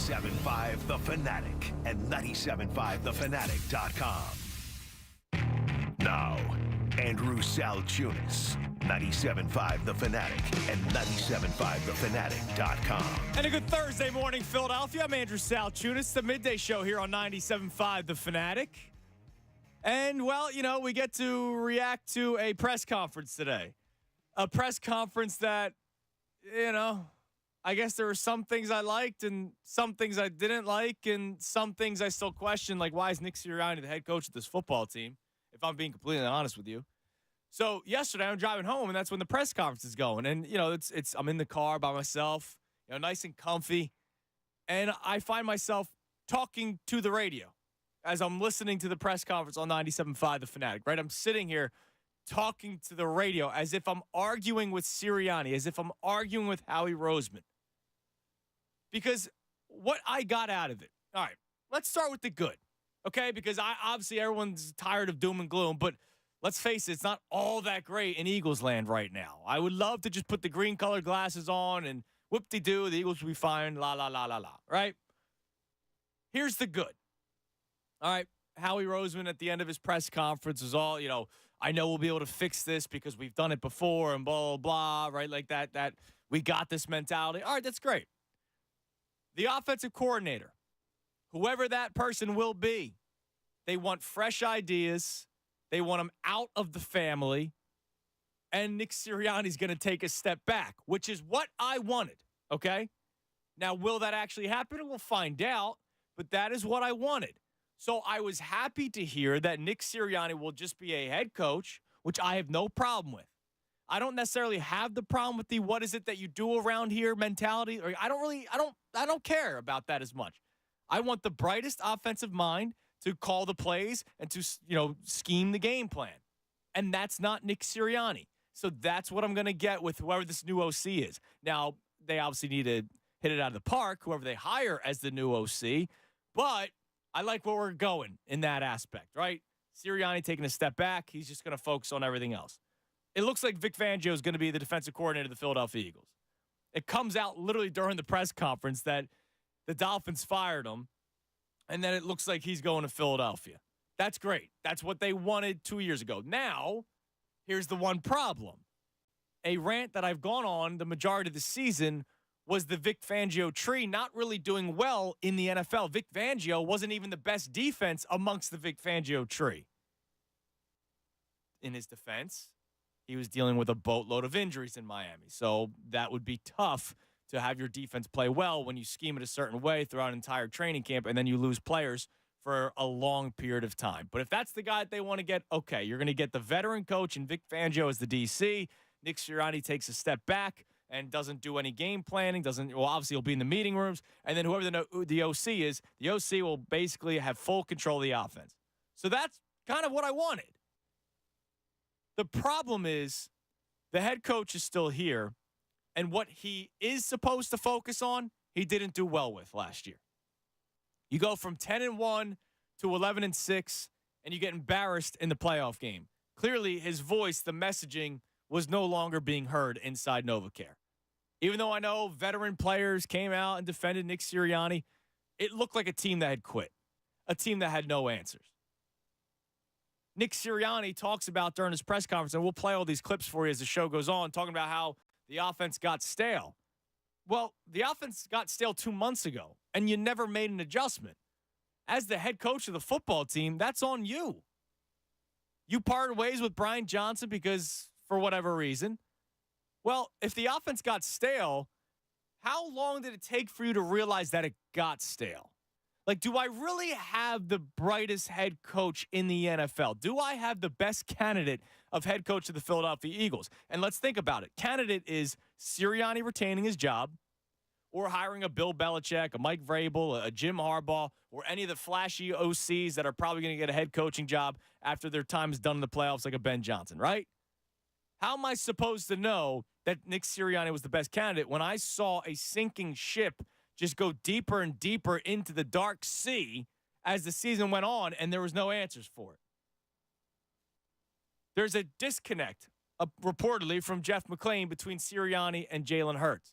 97.5 The Fanatic and 97.5thefanatic.com. Now, Andrew Salchunas, 97.5 The Fanatic and 97.5thefanatic.com. And a good Thursday morning, Philadelphia. I'm Andrew Salchunas, the midday show here on 97.5 The Fanatic. And, well, you know, we get to react to a press conference today. A press conference that, you know, I guess there were some things I liked and some things I didn't like and some things I still question, like why is Nick Sirianni the head coach of this football team, if I'm being completely honest with you. So yesterday I'm driving home, and that's when the press conference is going. And, you know, it's I'm in the car by myself, you know, nice and comfy, and I find myself talking to the radio as I'm listening to the press conference on 97.5 The Fanatic, right? I'm sitting here talking to the radio as if I'm arguing with Sirianni, as if I'm arguing with Howie Roseman. Because what I got out of it, all right, let's start with the good, okay? Because obviously everyone's tired of doom and gloom, but let's face it, it's not all that great in Eagles land right now. I would love to just put the green-colored glasses on and whoop-de-doo, the Eagles will be fine, la, la, la, la, la, right? Here's the good. All right, Howie Roseman at the end of his press conference was all, you know, I know we'll be able to fix this because we've done it before and blah, blah, blah, right? Like that we got this mentality. All right, that's great. The offensive coordinator, whoever that person will be, they want fresh ideas. They want him out of the family. And Nick Sirianni's going to take a step back, which is what I wanted, okay? Now, will that actually happen? We'll find out, but that is what I wanted. So I was happy to hear that Nick Sirianni will just be a head coach, which I have no problem with. I don't necessarily have the problem with the what is it that you do around here mentality. Or I don't care about that as much. I want the brightest offensive mind to call the plays and to, you know, scheme the game plan. And that's not Nick Sirianni. So that's what I'm going to get with whoever this new OC is. Now, they obviously need to hit it out of the park, whoever they hire as the new OC. But I like where we're going in that aspect, right? Sirianni taking a step back. He's just going to focus on everything else. It looks like Vic Fangio is going to be the defensive coordinator of the Philadelphia Eagles. It comes out literally during the press conference that the Dolphins fired him, and then it looks like he's going to Philadelphia. That's great. That's what they wanted 2 years ago. Now, here's the one problem. A rant that I've gone on the majority of the season was the Vic Fangio tree not really doing well in the NFL. Vic Fangio wasn't even the best defense amongst the Vic Fangio tree. In his defense, he was dealing with a boatload of injuries in Miami. So that would be tough to have your defense play well when you scheme it a certain way throughout an entire training camp and then you lose players for a long period of time. But if that's the guy that they want to get, okay, you're going to get the veteran coach and Vic Fangio as the DC. Nick Sirianni takes a step back and doesn't do any game planning, obviously he'll be in the meeting rooms, and then whoever the OC is, the OC will basically have full control of the offense. So that's kind of what I wanted. The problem is the head coach is still here, and what he is supposed to focus on, he didn't do well with last year. You go from 10-1 to 11-6, and you get embarrassed in the playoff game. Clearly, his voice, the messaging, was no longer being heard inside NovaCare. Even though I know veteran players came out and defended Nick Sirianni, it looked like a team that had quit, a team that had no answers. Nick Sirianni talks about during his press conference, and we'll play all these clips for you as the show goes on, talking about how the offense got stale. Well, the offense got stale 2 months ago, and you never made an adjustment. As the head coach of the football team, that's on you. You parted ways with Brian Johnson because, for whatever reason. Well, if the offense got stale, how long did it take for you to realize that it got stale? Like, do I really have the brightest head coach in the NFL? Do I have the best candidate of head coach of the Philadelphia Eagles? And let's think about it. Candidate is Sirianni retaining his job, or hiring a Bill Belichick, a Mike Vrabel, a Jim Harbaugh, or any of the flashy OCs that are probably going to get a head coaching job after their time is done in the playoffs, like a Ben Johnson, right? How am I supposed to know that Nick Sirianni was the best candidate when I saw a sinking ship just go deeper and deeper into the dark sea as the season went on and there was no answers for it? There's a disconnect, reportedly, from Jeff McClain between Sirianni and Jalen Hurts.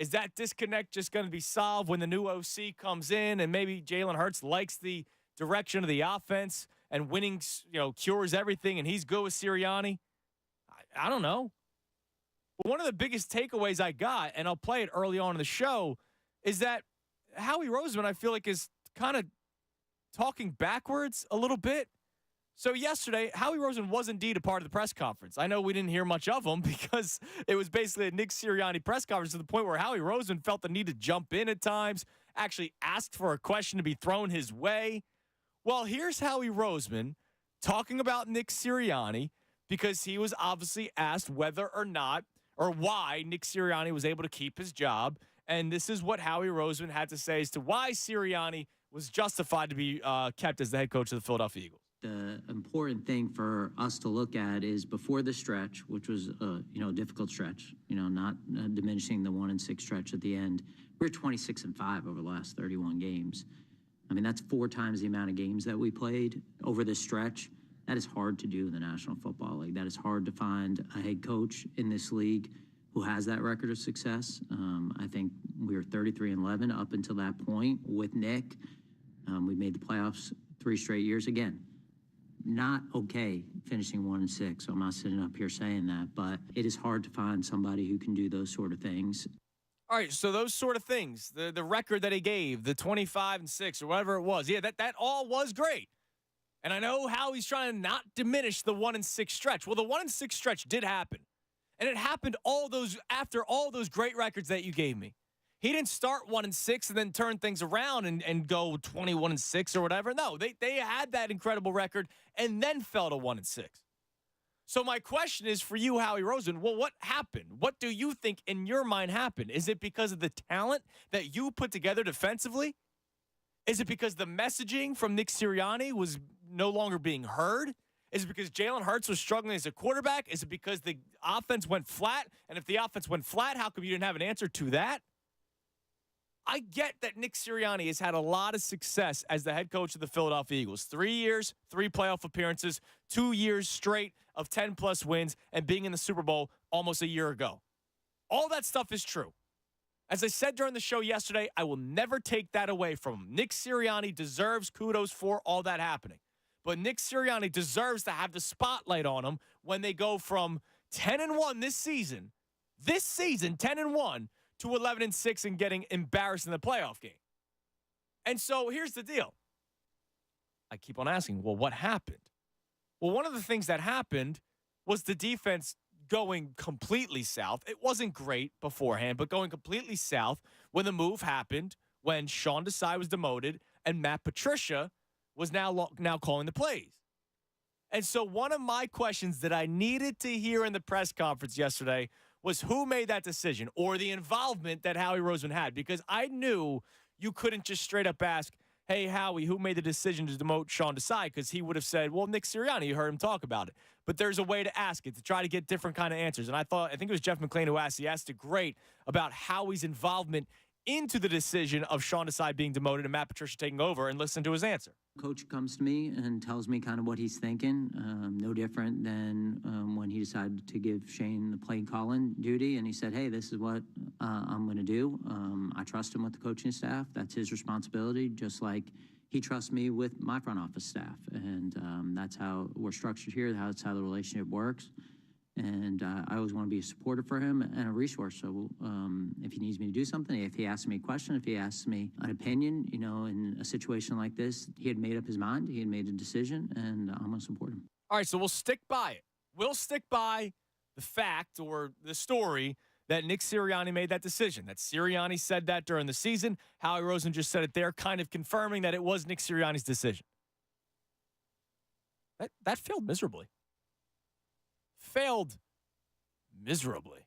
Is that disconnect just going to be solved when the new OC comes in and maybe Jalen Hurts likes the direction of the offense and winning, cures everything and he's good with Sirianni? I don't know. But one of the biggest takeaways I got, and I'll play it early on in the show, is that Howie Roseman, I feel like, is kind of talking backwards a little bit. So yesterday, Howie Roseman was indeed a part of the press conference. I know we didn't hear much of him because it was basically a Nick Sirianni press conference to the point where Howie Roseman felt the need to jump in at times, actually asked for a question to be thrown his way. Well, here's Howie Roseman talking about Nick Sirianni because he was obviously asked whether or not or why Nick Sirianni was able to keep his job. And this is what Howie Roseman had to say as to why Sirianni was justified to be kept as the head coach of the Philadelphia Eagles. The important thing for us to look at is before the stretch, which was a difficult stretch, not diminishing the 1-6 stretch at the end. We're 26-5 over the last 31 games. I mean, that's 4 times the amount of games that we played over this stretch. That is hard to do in the National Football League. That is hard to find a head coach in this league who has that record of success. I think we were 33-11 up until that point with Nick. We made the playoffs 3 straight years again. Not okay finishing 1-6. So I'm not sitting up here saying that, but it is hard to find somebody who can do those sort of things. All right, so those sort of things, the record that he gave, the 25-6 or whatever it was, that all was great. And I know how he's trying to not diminish the 1-6 stretch. Well, the 1-6 stretch did happen. And it happened after all those great records that you gave me. He didn't start 1-6 and then turn things around and go 21-6 or whatever. No, they had that incredible record and then fell to 1-6. So my question is for you, Howie Roseman, well, what happened? What do you think in your mind happened? Is it because of the talent that you put together defensively? Is it because the messaging from Nick Sirianni was no longer being heard? Is it because Jalen Hurts was struggling as a quarterback? Is it because the offense went flat? And if the offense went flat, how come you didn't have an answer to that? I get that Nick Sirianni has had a lot of success as the head coach of the Philadelphia Eagles. 3 years, 3 playoff appearances, 2 years straight of 10-plus wins, and being in the Super Bowl almost a year ago. All that stuff is true. As I said during the show yesterday, I will never take that away from him. Nick Sirianni deserves kudos for all that happening. But Nick Sirianni deserves to have the spotlight on him when they go from 10-1 this season, 10-1, to 11-6 and getting embarrassed in the playoff game. And so here's the deal. I keep on asking, well, what happened? Well, one of the things that happened was the defense going completely south. It wasn't great beforehand, but going completely south when the move happened, when Sean Desai was demoted and Matt Patricia was now calling the plays. And so one of my questions that I needed to hear in the press conference yesterday was who made that decision or the involvement that Howie Roseman had, because I knew you couldn't just straight up ask, hey, Howie, who made the decision to demote Sean Desai? Because he would have said, well, Nick Sirianni, you heard him talk about it. But there's a way to ask it, to try to get different kind of answers. And I think it was Jeff McClain who asked. He asked it great about Howie's involvement into the decision of Sean Desai being demoted and Matt Patricia taking over, and listen to his answer. Coach comes to me and tells me kind of what he's thinking. No different than when he decided to give Shane the play calling duty. And he said, hey, this is what I'm going to do. I trust him with the coaching staff. That's his responsibility, just like he trusts me with my front office staff. And that's how we're structured here. That's how the relationship works. And I always want to be a supporter for him and a resource. So if he needs me to do something, if he asks me a question, if he asks me an opinion, in a situation like this, he had made up his mind. He had made a decision, and I'm going to support him. All right, so we'll stick by it. We'll stick by the fact or the story that Nick Sirianni made that decision, that Sirianni said that during the season. Howie Roseman just said it there, kind of confirming that it was Nick Sirianni's decision. That failed miserably. Failed miserably.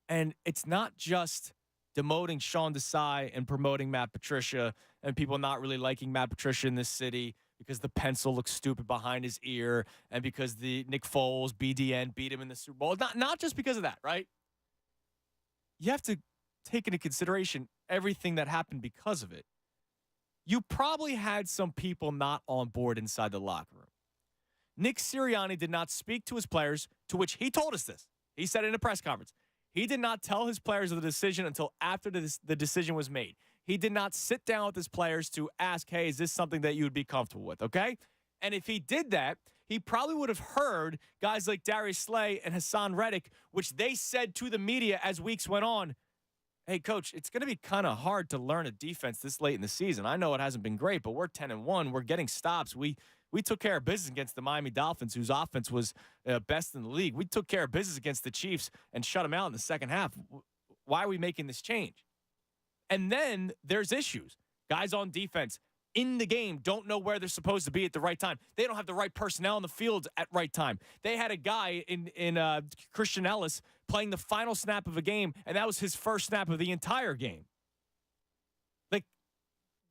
And it's not just demoting Sean Desai and promoting Matt Patricia and people not really liking Matt Patricia in this city because the pencil looks stupid behind his ear and because the Nick Foles, BDN, beat him in the Super Bowl. Not just because of that, right? You have to take into consideration everything that happened because of it. You probably had some people not on board inside the locker room. Nick Sirianni did not speak to his players, to which he told us this. He said it in a press conference. He did not tell his players of the decision until after the decision was made. He did not sit down with his players to ask, hey, is this something that you would be comfortable with, okay? And if he did that, he probably would have heard guys like Darius Slay and Hassan Reddick, which they said to the media as weeks went on, hey, coach, it's going to be kind of hard to learn a defense this late in the season. I know it hasn't been great, but we're 10-1. We're getting stops. We took care of business against the Miami Dolphins, whose offense was best in the league. We took care of business against the Chiefs and shut them out in the second half. Why are we making this change? And then there's issues. Guys on defense in the game don't know where they're supposed to be at the right time. They don't have the right personnel in the field at right time. They had a guy in Christian Ellis playing the final snap of a game, and that was his first snap of the entire game. Like,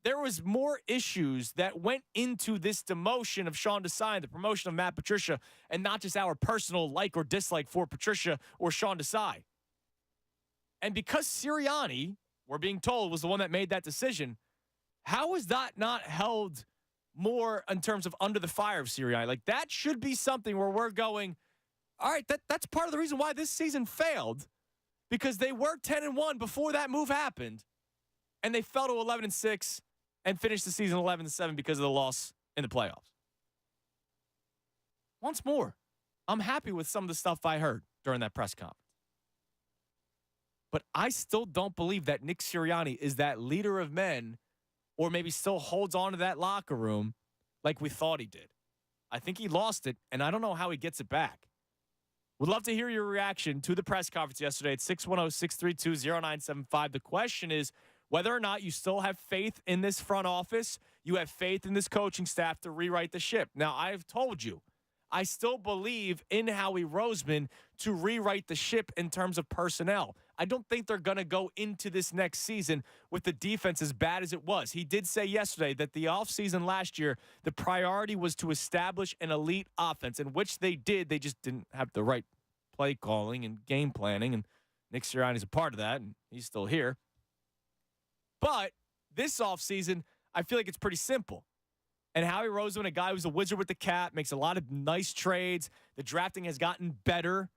there was more issues that went into this demotion of Sean Desai, the promotion of Matt Patricia, and not just our personal like or dislike for Patricia or Sean Desai. And because Sirianni, we're being told, was the one that made that decision, how is that not held more in terms of under the fire of Sirianni? Like, that should be something where we're going, all right, that's part of the reason why this season failed, because they were 10-1 before that move happened, and they fell to 11-6 and finished the season 11-7 because of the loss in the playoffs. Once more, I'm happy with some of the stuff I heard during that press conference. But I still don't believe that Nick Sirianni is that leader of men, or maybe still holds on to that locker room like we thought he did. I think he lost it, and I don't know how he gets it back. Would love to hear your reaction to the press conference yesterday at 610-632-0975. The question is whether or not you still have faith in this front office, you have faith in this coaching staff to rewrite the ship. Now, I've told you, I still believe in Howie Roseman to rewrite the ship in terms of personnel. I don't think they're going to go into this next season with the defense as bad as it was. He did say yesterday that the offseason last year, the priority was to establish an elite offense, in which they did. They just didn't have the right play calling and game planning, and Nick Sirianni's a part of that, and he's still here. But this offseason, I feel like it's pretty simple. And Howie Roseman, a guy who's a wizard with the cap, makes a lot of nice trades. The drafting has gotten better.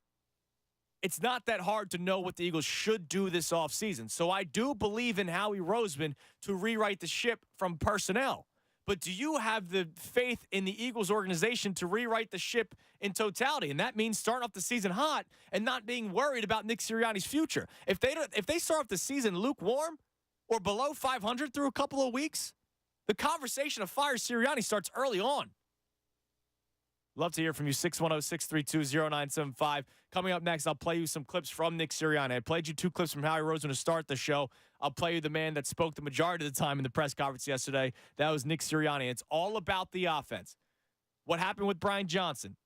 It's not that hard to know what the Eagles should do this offseason. So I do believe in Howie Roseman to rewrite the ship from personnel. But do you have the faith in the Eagles organization to rewrite the ship in totality? And that means starting off the season hot and not being worried about Nick Sirianni's future. If they start off the season lukewarm or below 500 through a couple of weeks, the conversation of fire Sirianni starts early on. Love to hear from you, 610-632-0975. Coming up next, I'll play you some clips from Nick Sirianni. I played you 2 clips from Howie Roseman to start the show. I'll play you the man that spoke the majority of the time in the press conference yesterday. That was Nick Sirianni. It's all about the offense. What happened with Brian Johnson,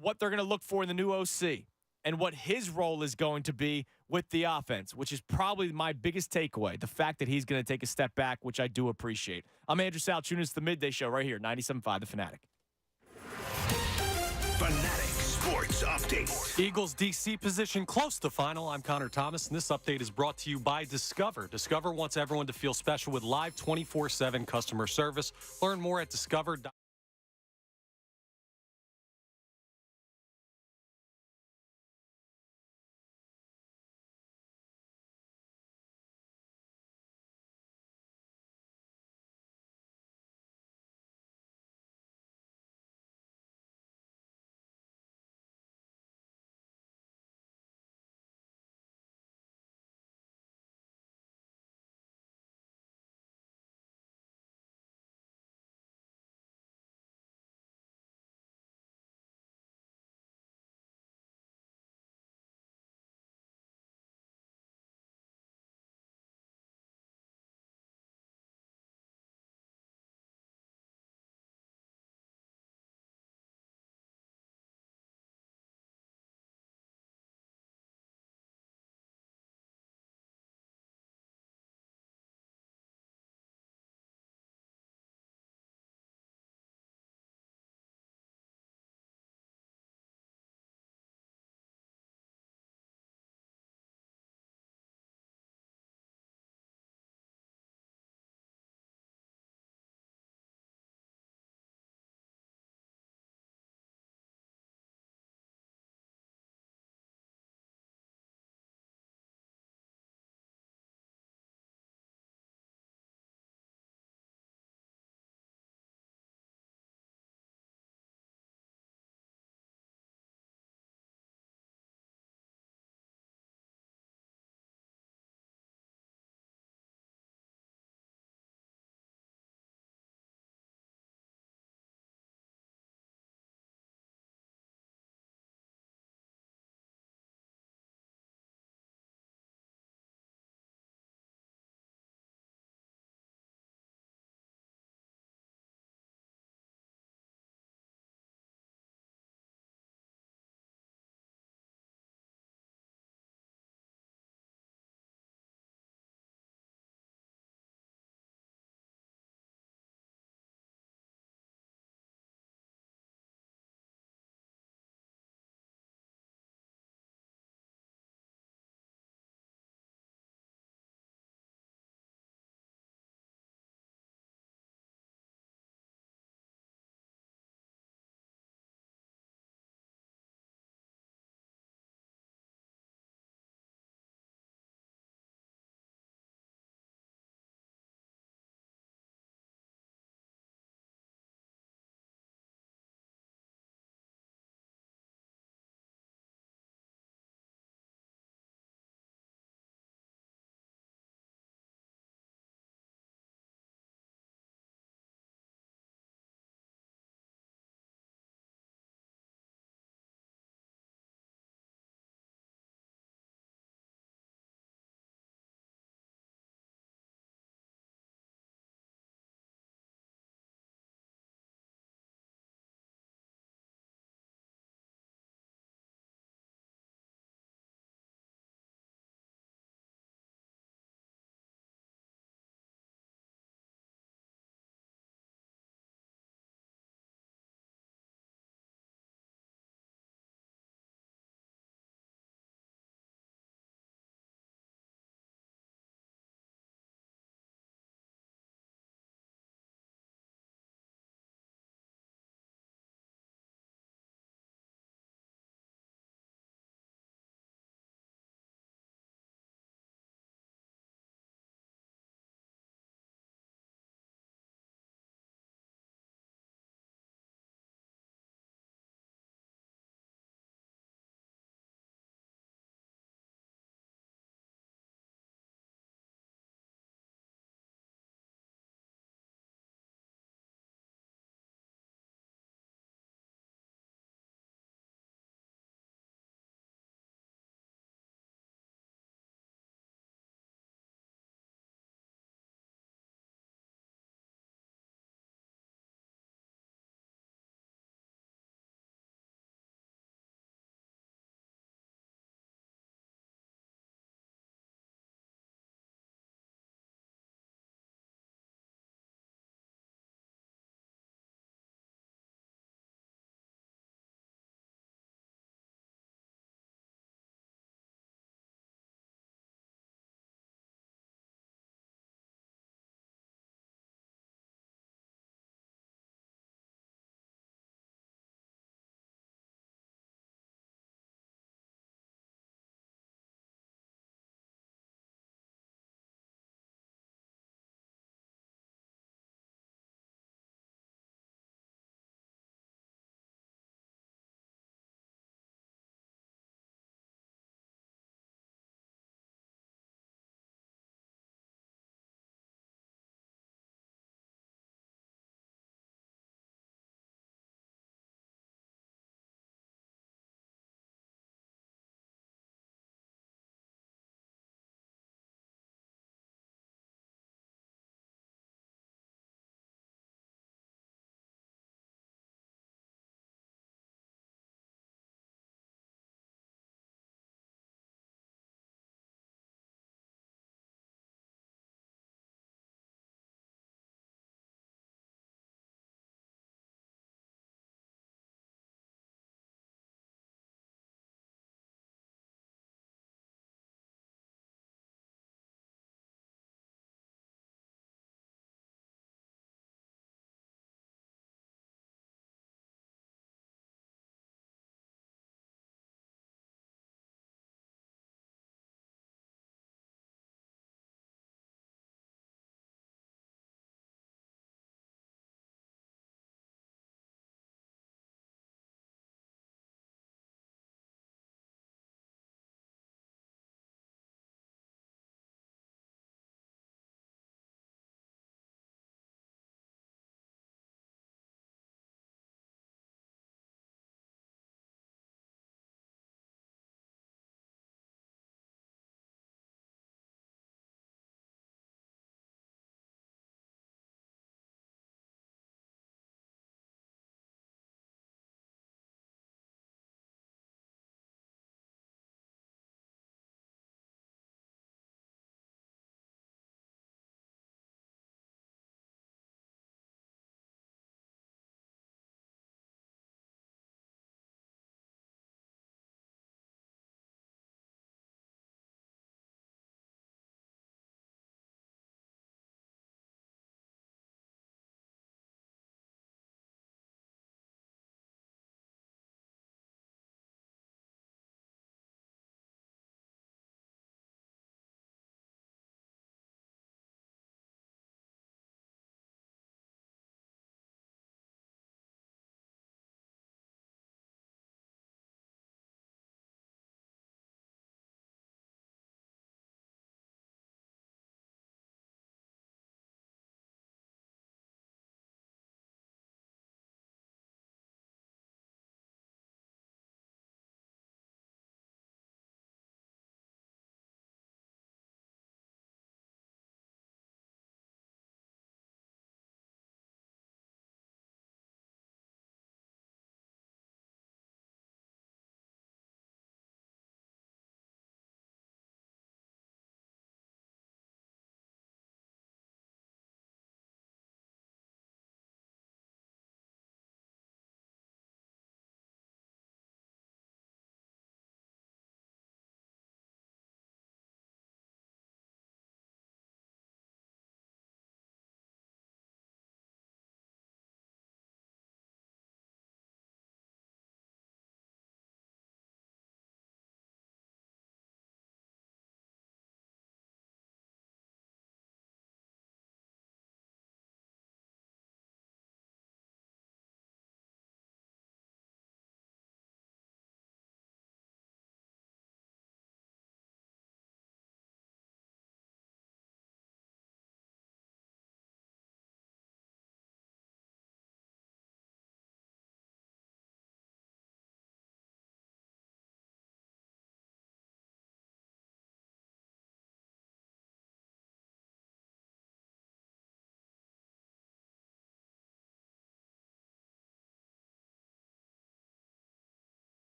what they're going to look for in the new OC, and what his role is going to be with the offense, which is probably my biggest takeaway, the fact that he's going to take a step back, which I do appreciate. I'm Andrew Salchunas, the Midday Show right here, 97.5 The Fanatic. Fanatic Sports Update. Eagles DC position close to final. I'm Connor Thomas, and this update is brought to you by Discover. Discover wants everyone to feel special with live 24/7 customer service. Learn more at discover.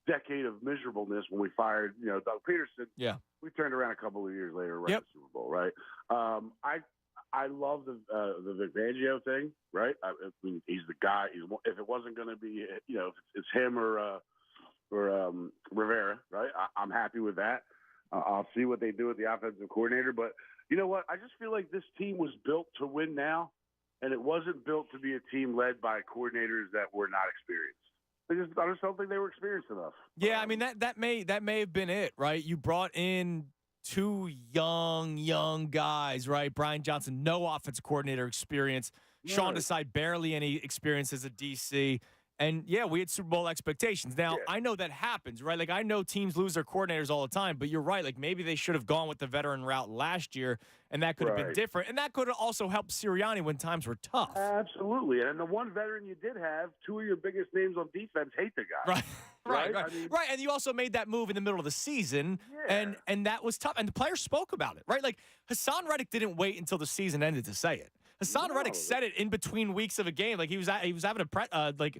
decade of miserableness when we fired, Doug Peterson. Yeah. We turned around a couple of years later, right? Yep. The Super Bowl, right? I love the Vic Fangio thing, right? I mean, he's the guy. If it wasn't going to be, if it's him or Rivera, right? I'm happy with that. I'll see what they do with the offensive coordinator. But you know what? I just feel like this team was built to win now, and it wasn't built to be a team led by coordinators that were not experienced. I just don't think they were experienced enough. Yeah, I mean that may have been it, right? You brought in two young guys, right? Brian Johnson, no offensive coordinator experience. Right. Sean Desai, barely any experience as a DC. And, yeah, we had Super Bowl expectations. Now, I know that happens, right? Like, I know teams lose their coordinators all the time, but you're right. Like, maybe they should have gone with the veteran route last year, and that could have been different. And that could have also helped Sirianni when times were tough. Absolutely. And the one veteran you did have, two of your biggest names on defense hate the guy. Right. I mean, right. And you also made that move in the middle of the season, and that was tough. And the players spoke about it, right? Like, Hassan Reddick didn't wait until the season ended to say it. Hassan Reddick said it in between weeks of a game. Like, he was having a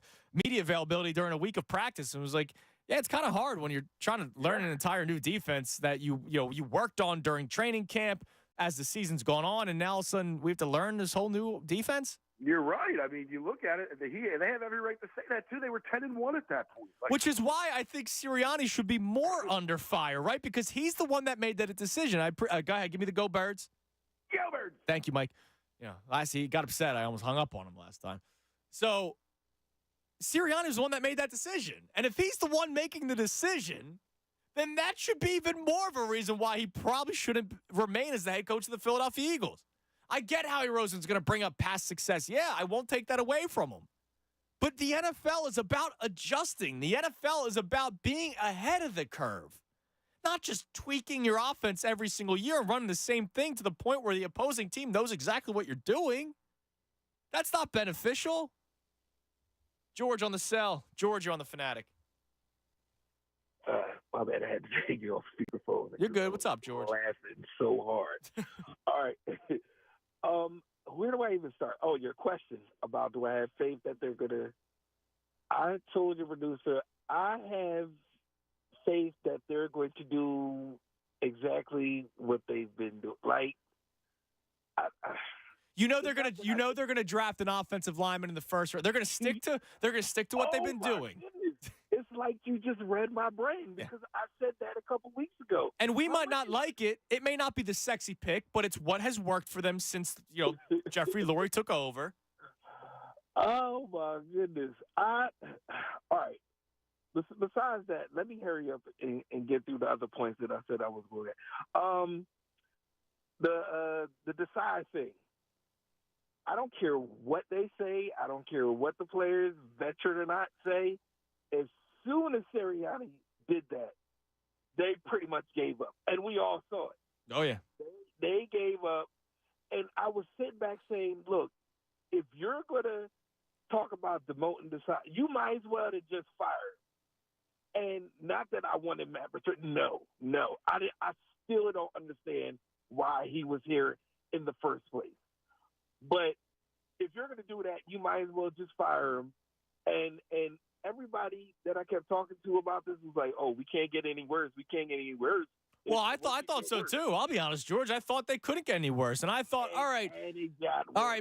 media availability during a week of practice, and was like, yeah, it's kind of hard when you're trying to learn an entire new defense that you worked on during training camp as the season's gone on, and now all of a sudden we have to learn this whole new defense. You're right. I mean, you look at it, they have every right to say that, too. They were 10-1 at that point. Which is why I think Sirianni should be more under fire, right? Because he's the one that made that decision. Go ahead, give me the Go Birds. Go Birds. Thank you, Mike. Last he got upset. I almost hung up on him last time. So Sirianni was the one that made that decision. And if he's the one making the decision, then that should be even more of a reason why he probably shouldn't remain as the head coach of the Philadelphia Eagles. I get Howie Roseman's going to bring up past success. Yeah, I won't take that away from him. But the NFL is about adjusting. The NFL is about being ahead of the curve. Not just tweaking your offense every single year and running the same thing to the point where the opposing team knows exactly what you're doing. That's not beneficial. George on the cell. George, you're on the Fanatic. My bad, I had to take you off speakerphone. You're good. What's up, George? Laughing so hard. All right. Where do I even start? Oh, your question about do I have faith that they're going to – I told your producer I have faith that they're going to do exactly what they've been doing. Like, they're gonna draft an offensive lineman in the first round. They're gonna stick to what they've been doing. Goodness. It's like you just read my brain because I said that a couple weeks ago. And we might not like it. It may not be the sexy pick, but it's what has worked for them since Jeffrey Lurie took over. Oh my goodness! All right. Besides that, let me hurry up and get through the other points that I said I was going at. The Desai thing. I don't care what they say. I don't care what the players, veteran or not, say. As soon as Sirianni did that, they pretty much gave up, and we all saw it. Oh yeah, they gave up, and I was sitting back saying, "Look, if you're gonna talk about demoting Desai, you might as well have just fired." And not that I wanted Matt Patricia. No. I still don't understand why he was here in the first place. But if you're going to do that, you might as well just fire him. And everybody that I kept talking to about this was like, "Oh, we can't get any worse. We can't get any worse." Well, I thought so too. I'll be honest, George. I thought they couldn't get any worse, and I thought, all right,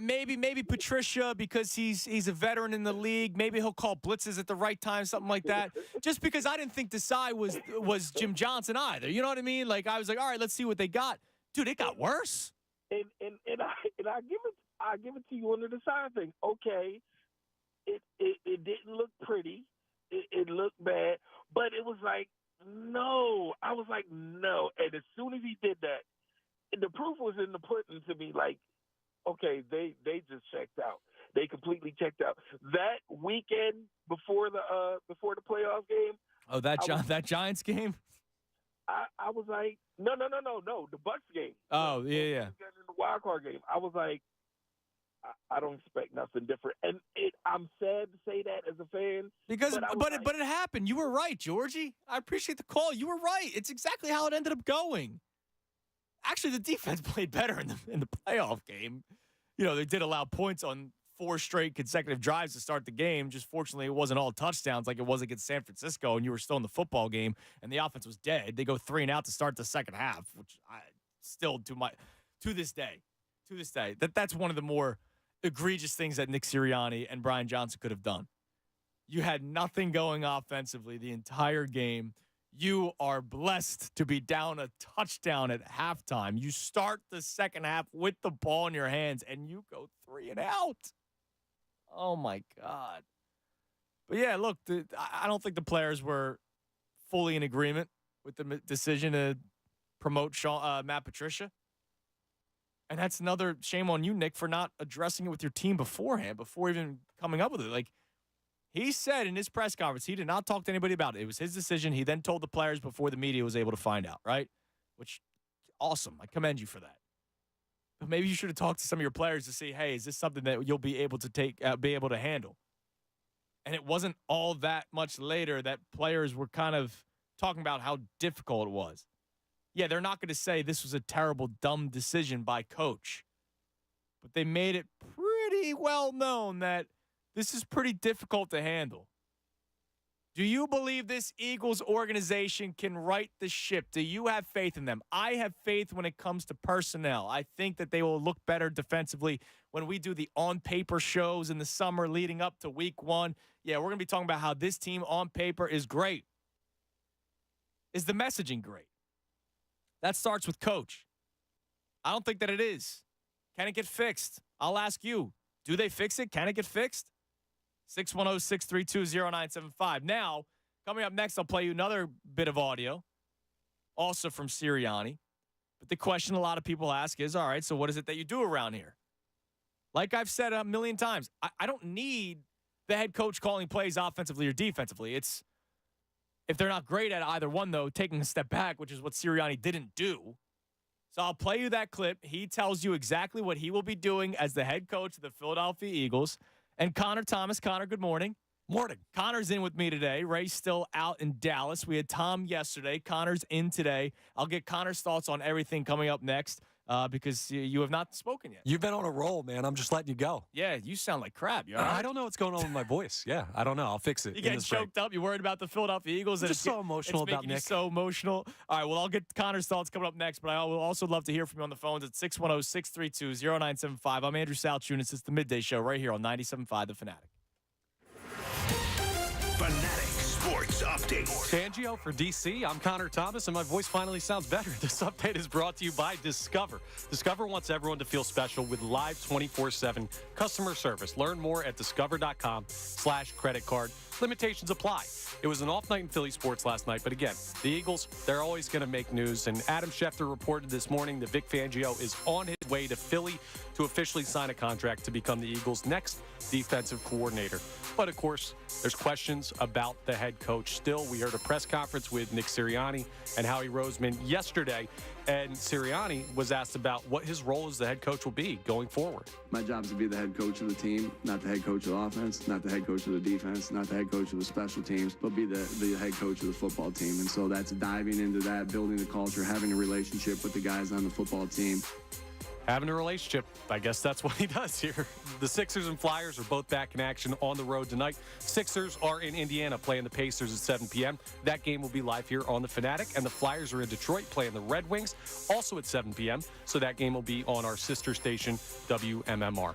maybe Patricia, because he's a veteran in the league. Maybe he'll call blitzes at the right time, something like that. Just because I didn't think Desai was Jim Johnson either. You know what I mean? Like I was like, all right, let's see what they got. Dude, it got worse. And I give it to you on the Desai thing. Okay, it didn't look pretty. It looked bad, but it was like. No, I was like, no. And as soon as he did that, the proof was in the pudding to me. Like, okay, they just checked out. They completely checked out. That weekend before the playoff game. Oh, that Giants game. I was like, no, the Bucks game. Oh, yeah. The wild card game. I was like, I don't expect nothing different, and I'm sad to say that as a fan. But it happened. You were right, Georgie. I appreciate the call. You were right. It's exactly how it ended up going. Actually, the defense played better in the playoff game. They did allow points on 4 straight consecutive drives to start the game. Just fortunately, it wasn't all touchdowns like it was against San Francisco, and you were still in the football game, and the offense was dead. They go 3 and out to start the second half, which I still to this day, that's one of the more egregious things that Nick Sirianni and Brian Johnson could have done. You had nothing going offensively the entire game. You are blessed to be down a touchdown at halftime. You start the second half with the ball in your hands, and you go 3 and out. Oh, my God. But, yeah, look, I don't think the players were fully in agreement with the decision to promote Matt Patricia. And that's another shame on you, Nick, for not addressing it with your team beforehand, before even coming up with it. Like, he said in his press conference, he did not talk to anybody about it. It was his decision. He then told the players before the media was able to find out, right? Which, awesome. I commend you for that. But maybe you should have talked to some of your players to see, hey, is this something that you'll be able to handle? And it wasn't all that much later that players were kind of talking about how difficult it was. Yeah, they're not going to say this was a terrible, dumb decision by coach. But they made it pretty well known that this is pretty difficult to handle. Do you believe this Eagles organization can right the ship? Do you have faith in them? I have faith when it comes to personnel. I think that they will look better defensively when we do the on-paper shows in the summer leading up to week 1. Yeah, we're going to be talking about how this team on paper is great. Is the messaging great? That starts with coach. I don't think that it is. Can it get fixed? I'll ask you. Do they fix it? Can it get fixed? 610-632-0975. Now, coming up next, I'll play you another bit of audio, also from Sirianni. But the question a lot of people ask is, all right, so what is it that you do around here? Like I've said a million times, I don't need the head coach calling plays offensively or defensively. It's, if they're not great at either one, though, taking a step back, which is what Sirianni didn't do. So I'll play you that clip. He tells you exactly what he will be doing as the head coach of the Philadelphia Eagles. And Connor Thomas. Connor, good morning. Morning. Connor's in with me today. Ray's still out in Dallas. We had Tom yesterday. Connor's in today. I'll get Connor's thoughts on everything coming up next because you have not spoken yet. You've been on a roll, man. I'm just letting you go. Yeah, you sound like crap. You all right? I don't know what's going on with my voice. Yeah, I don't know. I'll fix it. You getting choked up? You worried about the Philadelphia Eagles? I'm just so emotional about Nick. You so emotional. All right, well, I'll get Connor's thoughts coming up next, but I will also love to hear from you on the phones at 610-632-0975. I'm Andrew Salchunas. It's the Midday Show right here on 97.5 The Fanatic. Fanatic Sports Update. Fangio for DC. I'm Connor Thomas, and my voice finally sounds better. This update is brought to you by Discover. Discover wants everyone to feel special with live 24/7 customer service. Learn more at discover.com/credit card. Limitations apply. It was an off night in Philly sports last night, but again, the Eagles, they're always going to make news. And Adam Schefter reported this morning that Vic Fangio is on his way to Philly to officially sign a contract to become the Eagles' next defensive coordinator. But of course, there's questions about the head coach still. We heard a press conference with Nick Sirianni and Howie Roseman yesterday, and Sirianni was asked about what his role as the head coach will be going forward. My job is to be the head coach of the team, not the head coach of the offense, not the head coach of the defense, not the head coach of the special teams, but be the head coach of the football team. And so that's diving into that, building the culture, having a relationship with the guys on the football team. Having a relationship. I guess that's what he does here. The Sixers and Flyers are both back in action on the road tonight. Sixers are in Indiana playing the Pacers at 7 p.m. That game will be live here on the Fanatic. And the Flyers are in Detroit playing the Red Wings, also at 7 p.m. So that game will be on our sister station, WMMR.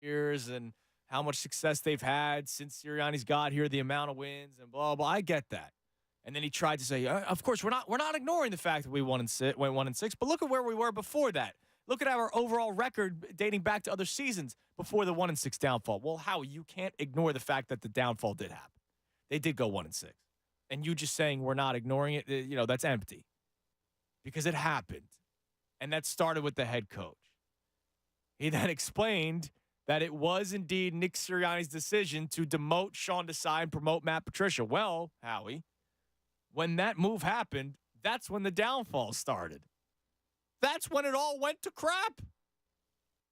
years and how much success they've had since Sirianni's got here, the amount of wins and blah, blah. I get that. And then he tried to say, of course, we're not ignoring the fact that we went 1-6, but look at where we were before that. Look at our overall record dating back to other seasons before the 1-6 downfall. Well, Howie, you can't ignore the fact that the downfall did happen. They did go 1-6. And you just saying we're not ignoring it, that's empty. Because it happened. And that started with the head coach. He then explained that it was indeed Nick Sirianni's decision to demote Sean Desai and promote Matt Patricia. Well, Howie, when that move happened, that's when the downfall started. That's when it all went to crap.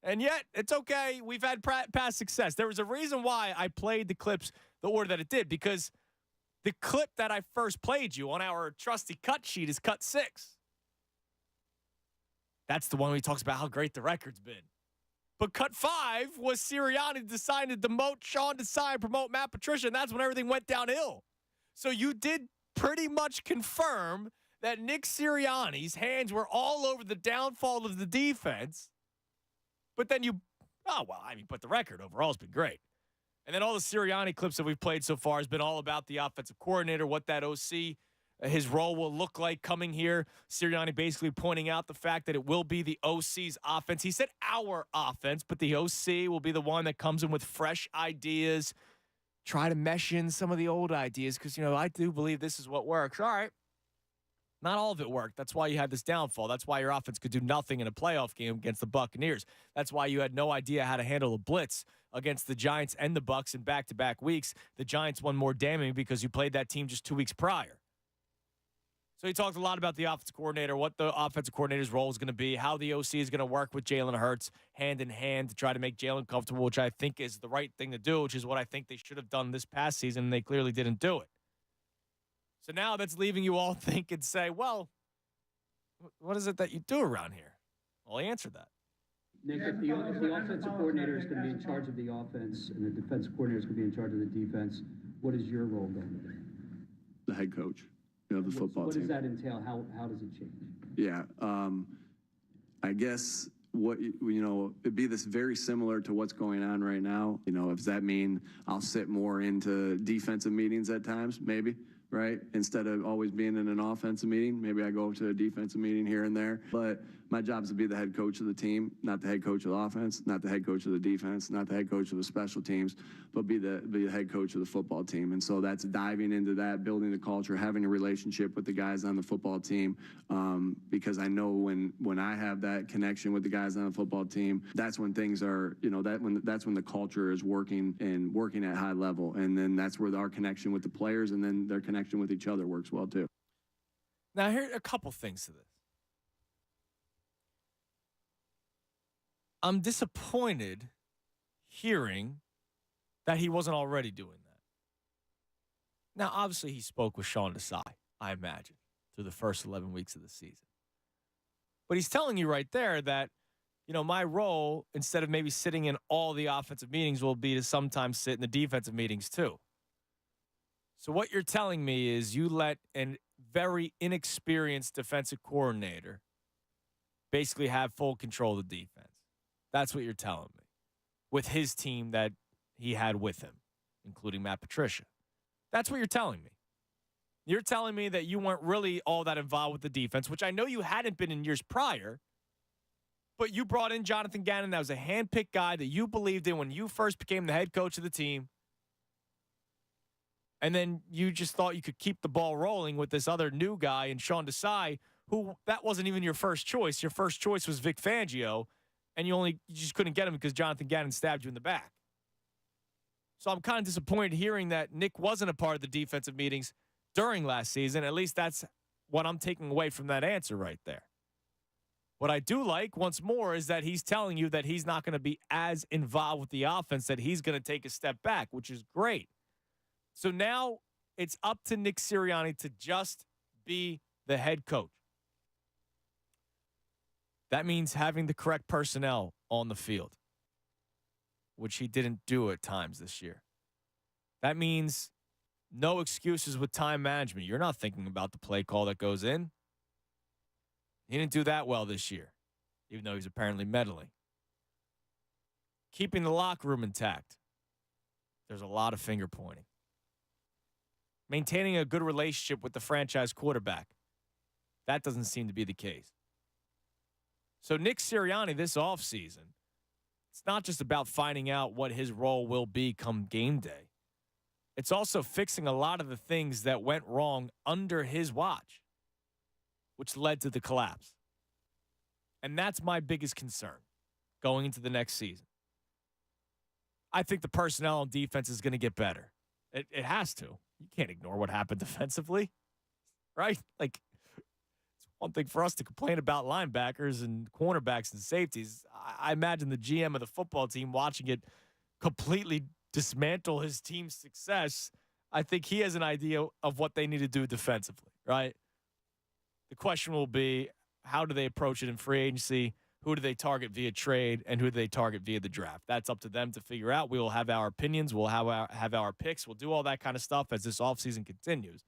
And yet, it's okay. We've had past success. There was a reason why I played the clips the order that it did, because the clip that I first played you on our trusty cut sheet is cut 6. That's the one where he talks about how great the record's been. But cut 5 was Sirianni decided to demote Sean Desai and promote Matt Patricia, and that's when everything went downhill. So you did pretty much confirm that Nick Sirianni's hands were all over the downfall of the defense. But then but the record overall has been great. And then all the Sirianni clips that we've played so far has been all about the offensive coordinator, what that OC, his role will look like coming here. Sirianni basically pointing out the fact that it will be the OC's offense. He said our offense, but the OC will be the one that comes in with fresh ideas, try to mesh in some of the old ideas because, I do believe this is what works. All right. Not all of it worked. That's why you had this downfall. That's why your offense could do nothing in a playoff game against the Buccaneers. That's why you had no idea how to handle a blitz against the Giants and the Bucs in back-to-back weeks. The Giants won more damning because you played that team just 2 weeks prior. So he talked a lot about the offensive coordinator, what the offensive coordinator's role is going to be, how the OC is going to work with Jalen Hurts hand in hand to try to make Jalen comfortable, which I think is the right thing to do, which is what I think they should have done this past season, and they clearly didn't do it. So now that's leaving you all think and say, well, what is it that you do around here? Well, he answered that. Nick, if the offensive coordinator is going to be in charge of the offense and the defensive coordinator is going to be in charge of the defense, what is your role going to be? The head coach of the football team. What does that entail? How does it change? Yeah, I guess it'd be this very similar to what's going on right now. Does that mean I'll sit more into defensive meetings at times? Maybe. Right? Instead of always being in an offensive meeting, maybe I go to a defensive meeting here and there. But my job is to be the head coach of the team, not the head coach of the offense, not the head coach of the defense, not the head coach of the special teams, but be the head coach of the football team. And so that's diving into that, building the culture, having a relationship with the guys on the football team, because I know when I have that connection with the guys on the football team, that's when things are, that's when the culture is working at high level. And then that's where our connection with the players and then their connection with each other works well too. Now, here are a couple things to this. I'm disappointed hearing that he wasn't already doing that. Now, obviously, he spoke with Sean Desai, I imagine, through the first 11 weeks of the season. But he's telling you right there that, my role, instead of maybe sitting in all the offensive meetings, will be to sometimes sit in the defensive meetings too. So what you're telling me is you let a very inexperienced defensive coordinator basically have full control of the defense. That's what you're telling me. With his team that he had with him, including Matt Patricia. That's what you're telling me. You're telling me that you weren't really all that involved with the defense, which I know you hadn't been in years prior, but you brought in Jonathan Gannon. That was a handpicked guy that you believed in when you first became the head coach of the team. And then you just thought you could keep the ball rolling with this other new guy and Sean Desai, who that wasn't even your first choice. Your first choice was Vic Fangio, and you just couldn't get him because Jonathan Gannon stabbed you in the back. So I'm kind of disappointed hearing that Nick wasn't a part of the defensive meetings during last season. At least that's what I'm taking away from that answer right there. What I do like, once more, is that he's telling you that he's not going to be as involved with the offense, that he's going to take a step back, which is great. So now it's up to Nick Sirianni to just be the head coach. That means having the correct personnel on the field, which he didn't do at times this year. That means no excuses with time management. You're not thinking about the play call that goes in. He didn't do that well this year, even though he's apparently meddling. keeping the locker room intact. There's a lot of finger pointing. Maintaining a good relationship with the franchise quarterback. That doesn't seem to be the case. So Nick Sirianni this offseason, it's not just about finding out what his role will be come game day. It's also fixing a lot of the things that went wrong under his watch, which led to the collapse. And that's my biggest concern going into the next season. I think the personnel on defense is going to get better. It has to. You can't ignore what happened defensively, right? Like, it's one thing for us to complain about linebackers and cornerbacks and safeties. I imagine the GM of the football team watching it completely dismantle his team's success. I think he has an idea of what they need to do defensively, right? The question will be, how do they approach it in free agency? Who do they target via trade, and who do they target via the draft? That's up to them to figure out. We will have our opinions. We'll have our picks. We'll do all that kind of stuff as this offseason continues.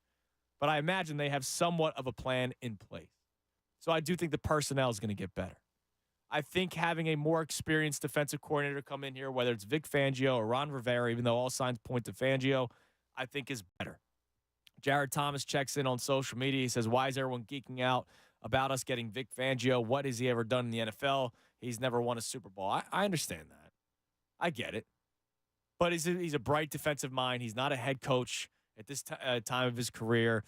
But I imagine they have somewhat of a plan in place. So I do think the personnel is going to get better. I think having a more experienced defensive coordinator come in here, whether it's Vic Fangio or Ron Rivera, even though all signs point to Fangio, I think is better. Jared Thomas checks in on social media. He says, why is everyone geeking out about us getting Vic Fangio? What has he ever done in the NFL? He's never won a Super Bowl. I understand that. I get it. But he's a bright defensive mind. He's not a head coach at this time of his career.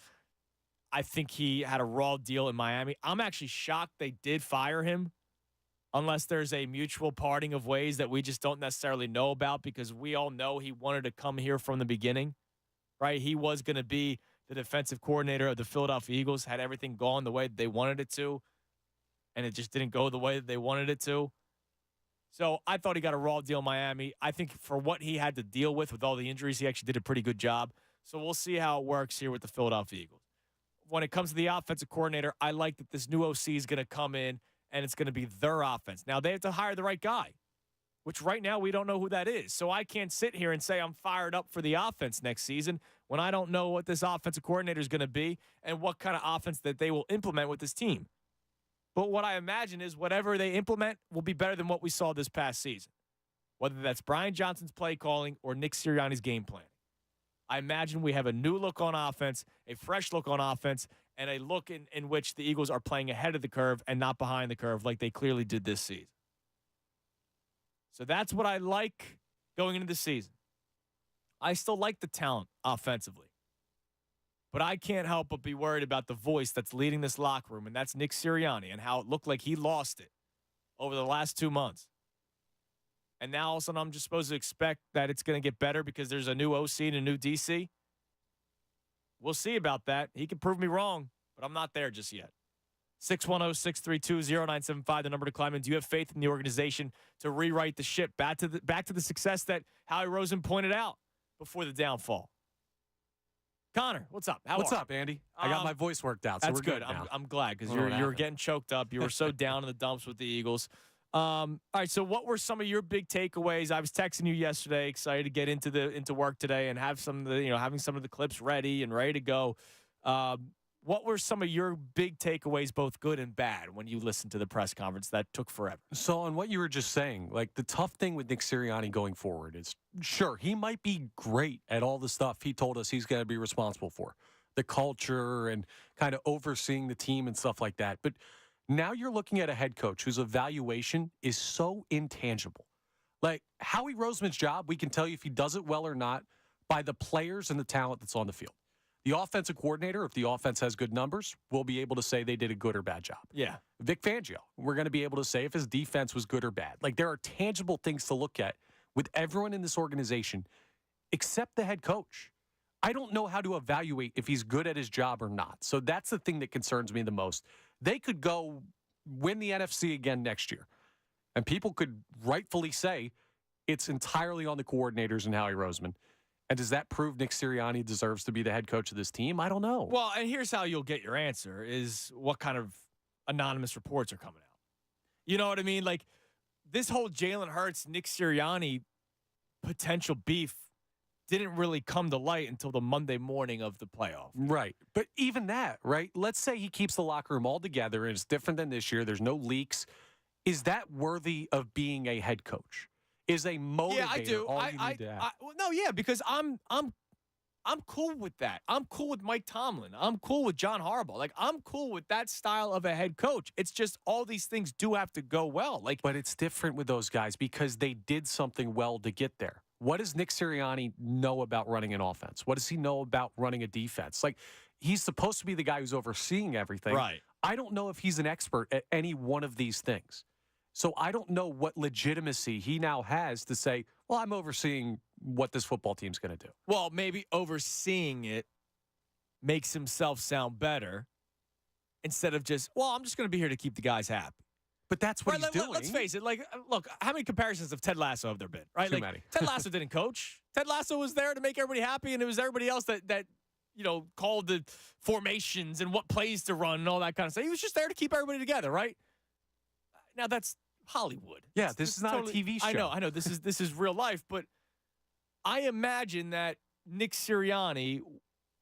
I think he had a raw deal in Miami. I'm actually shocked they did fire him, unless there's a mutual parting of ways that we just don't necessarily know about, because we all know he wanted to come here from the beginning, right? He was going to be the defensive coordinator of the Philadelphia Eagles, had everything gone the way that they wanted it to, and it just didn't go the way that they wanted it to. So I thought he got a raw deal in Miami. I think for what he had to deal with all the injuries, he actually did a pretty good job. So we'll see how it works here with the Philadelphia Eagles. When it comes to the offensive coordinator, I like that this new OC is going to come in, and it's going to be their offense. Now, they have to hire the right guy, which right now we don't know who that is. So I can't sit here and say I'm fired up for the offense next season when I don't know what this offensive coordinator is going to be and what kind of offense that they will implement with this team. But what I imagine is whatever they implement will be better than what we saw this past season, whether that's Brian Johnson's play calling or Nick Sirianni's game planning. I imagine we have a new look on offense, a fresh look on offense, and a look in which the Eagles are playing ahead of the curve and not behind the curve like they clearly did this season. So that's what I like going into the season. I still like the talent offensively. But I can't help but be worried about the voice that's leading this locker room, and that's Nick Sirianni, and how it looked like he lost it over the last 2 months. And now all of a sudden I'm just supposed to expect that it's going to get better because there's a new OC and a new DC. We'll see about that. He can prove me wrong, but I'm not there just yet. 610-632-0975, the number to climb in. Do you have faith in the organization to rewrite the ship back to the success that Howie Roseman pointed out before the downfall? Connor, what's up? What's up, Andy? I got my voice worked out, so that's we're good. I'm glad, because you were getting choked up. You were so down in the dumps with the Eagles. All right, so what were some of your big takeaways? I was texting you yesterday, excited to get into work today and have some of the, having some of the clips ready to go. What were some of your big takeaways, both good and bad, when you listened to the press conference that took forever? So on what you were just saying, like, the tough thing with Nick Sirianni going forward is, sure, he might be great at all the stuff he told us he's going to be responsible for, the culture and kind of overseeing the team and stuff like that. But now you're looking at a head coach whose evaluation is so intangible. Like, Howie Roseman's job, we can tell you if he does it well or not by the players and the talent that's on the field. The offensive coordinator, if the offense has good numbers, we'll be able to say they did a good or bad job. Yeah. Vic Fangio, we're going to be able to say if his defense was good or bad. Like, there are tangible things to look at with everyone in this organization except the head coach. I don't know how to evaluate if he's good at his job or not. So that's the thing that concerns me the most. They could go win the NFC again next year, and people could rightfully say it's entirely on the coordinators and Howie Roseman. And does that prove Nick Sirianni deserves to be the head coach of this team? I don't know. Well, and here's how you'll get your answer is what kind of anonymous reports are coming out. You know what I mean? Like, this whole Jalen Hurts, Nick Sirianni potential beef didn't really come to light until the Monday morning of the playoff. Right. But even that, right? Let's say he keeps the locker room all together and it's different than this year. There's no leaks. Is that worthy of being a head coach? is a motivator. Yeah, I do. All you need to have. Well, no, yeah, because I'm cool with that. I'm cool with Mike Tomlin. I'm cool with John Harbaugh. Like, I'm cool with that style of a head coach. It's just all these things do have to go well. Like, But it's different with those guys because they did something well to get there. What does Nick Sirianni know about running an offense? What does he know about running a defense? Like, he's supposed to be the guy who's overseeing everything. right. I don't know if he's an expert at any one of these things. So I don't know what legitimacy he now has to say, well, I'm overseeing what this football team's going to do. Well, maybe overseeing it makes himself sound better instead of just, well, I'm just going to be here to keep the guys happy. But that's what he's doing. Let's face it. Like, look, how many comparisons of Ted Lasso have there been? Right? Too like, many. Ted Lasso didn't coach. Ted Lasso was there to make everybody happy, and it was everybody else that called the formations and what plays to run and all that kind of stuff. He was just there to keep everybody together, right? Now that's Hollywood. Yeah, this is not a TV show. I know. This is real life, but I imagine that Nick Sirianni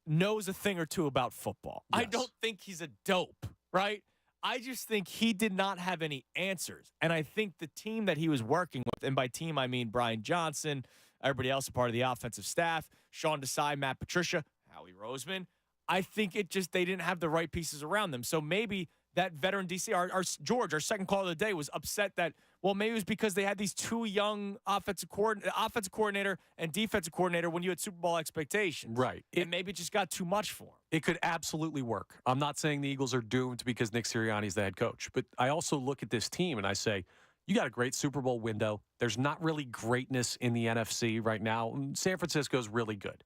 knows a thing or two about football. Yes. I don't think he's a dope, right? I just think he did not have any answers. And I think the team that he was working with, and by team I mean Brian Johnson, everybody else a part of the offensive staff, Sean Desai, Matt Patricia, Howie Roseman, I think they didn't have the right pieces around them. So maybe that veteran DC, our George, our second call of the day, was upset that, well, maybe it was because they had these two young offensive coordinator and defensive coordinator when you had Super Bowl expectations. Right. And maybe it just got too much for him. It could absolutely work. I'm not saying the Eagles are doomed because Nick Sirianni's the head coach, but I also look at this team and I say, you got a great Super Bowl window. There's not really greatness in the NFC right now. San Francisco's really good.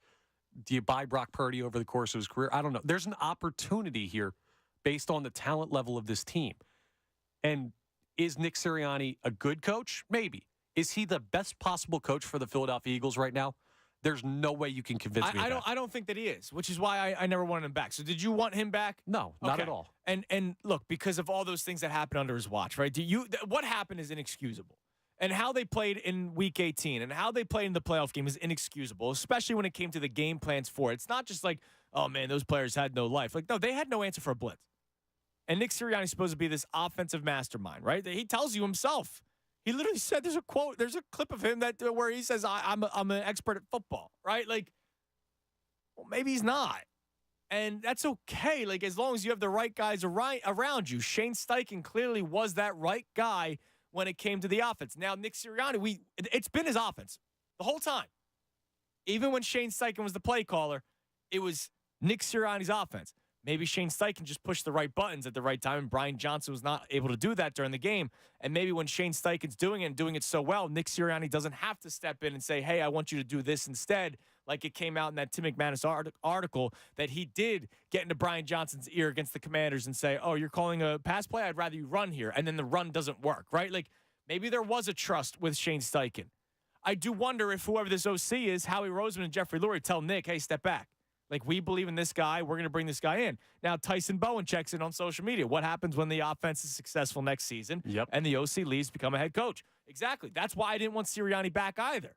Do you buy Brock Purdy over the course of his career? I don't know. There's an opportunity here based on the talent level of this team. And is Nick Sirianni a good coach? Maybe. Is he the best possible coach for the Philadelphia Eagles right now? There's no way you can convince me of that. I don't think that he is, which is why I never wanted him back. So did you want him back? No, not Okay. at all. And look, because of all those things that happened under his watch, right? What happened is inexcusable. And how they played in Week 18 and how they played in the playoff game is inexcusable, especially when it came to the game plans for it. It's not just like, oh, man, those players had no life. Like, no, they had no answer for a blitz. And Nick Sirianni is supposed to be this offensive mastermind, right? He tells you himself. He literally said there's a quote, there's a clip of him where he says, I'm an expert at football, right? Like, well, maybe he's not. And that's okay. Like, as long as you have the right guys around you. Shane Steichen clearly was that right guy when it came to the offense. Now, Nick Sirianni, it's been his offense the whole time. Even when Shane Steichen was the play caller, it was Nick Sirianni's offense. Maybe Shane Steichen just pushed the right buttons at the right time, and Brian Johnson was not able to do that during the game. And maybe when Shane Steichen's doing it and doing it so well, Nick Sirianni doesn't have to step in and say, hey, I want you to do this instead, like it came out in that Tim McManus article that he did get into Brian Johnson's ear against the Commanders and say, oh, you're calling a pass play? I'd rather you run here. And then the run doesn't work, right? Like, maybe there was a trust with Shane Steichen. I do wonder if whoever this OC is, Howie Roseman and Jeffrey Lurie, tell Nick, hey, step back. Like, we believe in this guy. We're going to bring this guy in. Now, Tyson Bowen checks in on social media. What happens when the offense is successful next season and the OC leaves to become a head coach? Exactly. That's why I didn't want Sirianni back either.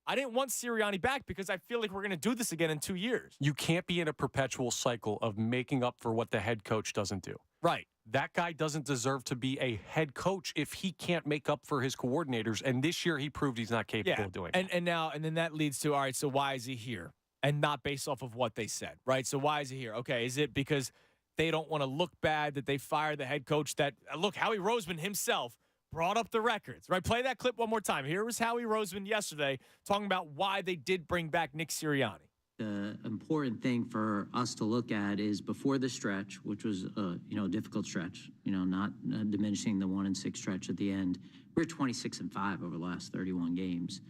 I didn't want Sirianni back because I feel like we're going to do this again in 2 years. You can't be in a perpetual cycle of making up for what the head coach doesn't do. Right. That guy doesn't deserve to be a head coach if he can't make up for his coordinators. And this year he proved he's not capable of doing it. And then that leads to, all right, so why is he here? And not based off of what they said, right? So why is he here? Okay, is it because they don't want to look bad that they fired the head coach that, look, Howie Roseman himself brought up the records, right? Play that clip one more time. Here was Howie Roseman yesterday talking about why they did bring back Nick Sirianni. The important thing for us to look at is before the stretch, which was a difficult stretch, not diminishing the 1-6 stretch at the end. We're 26-5 over the last 31 games.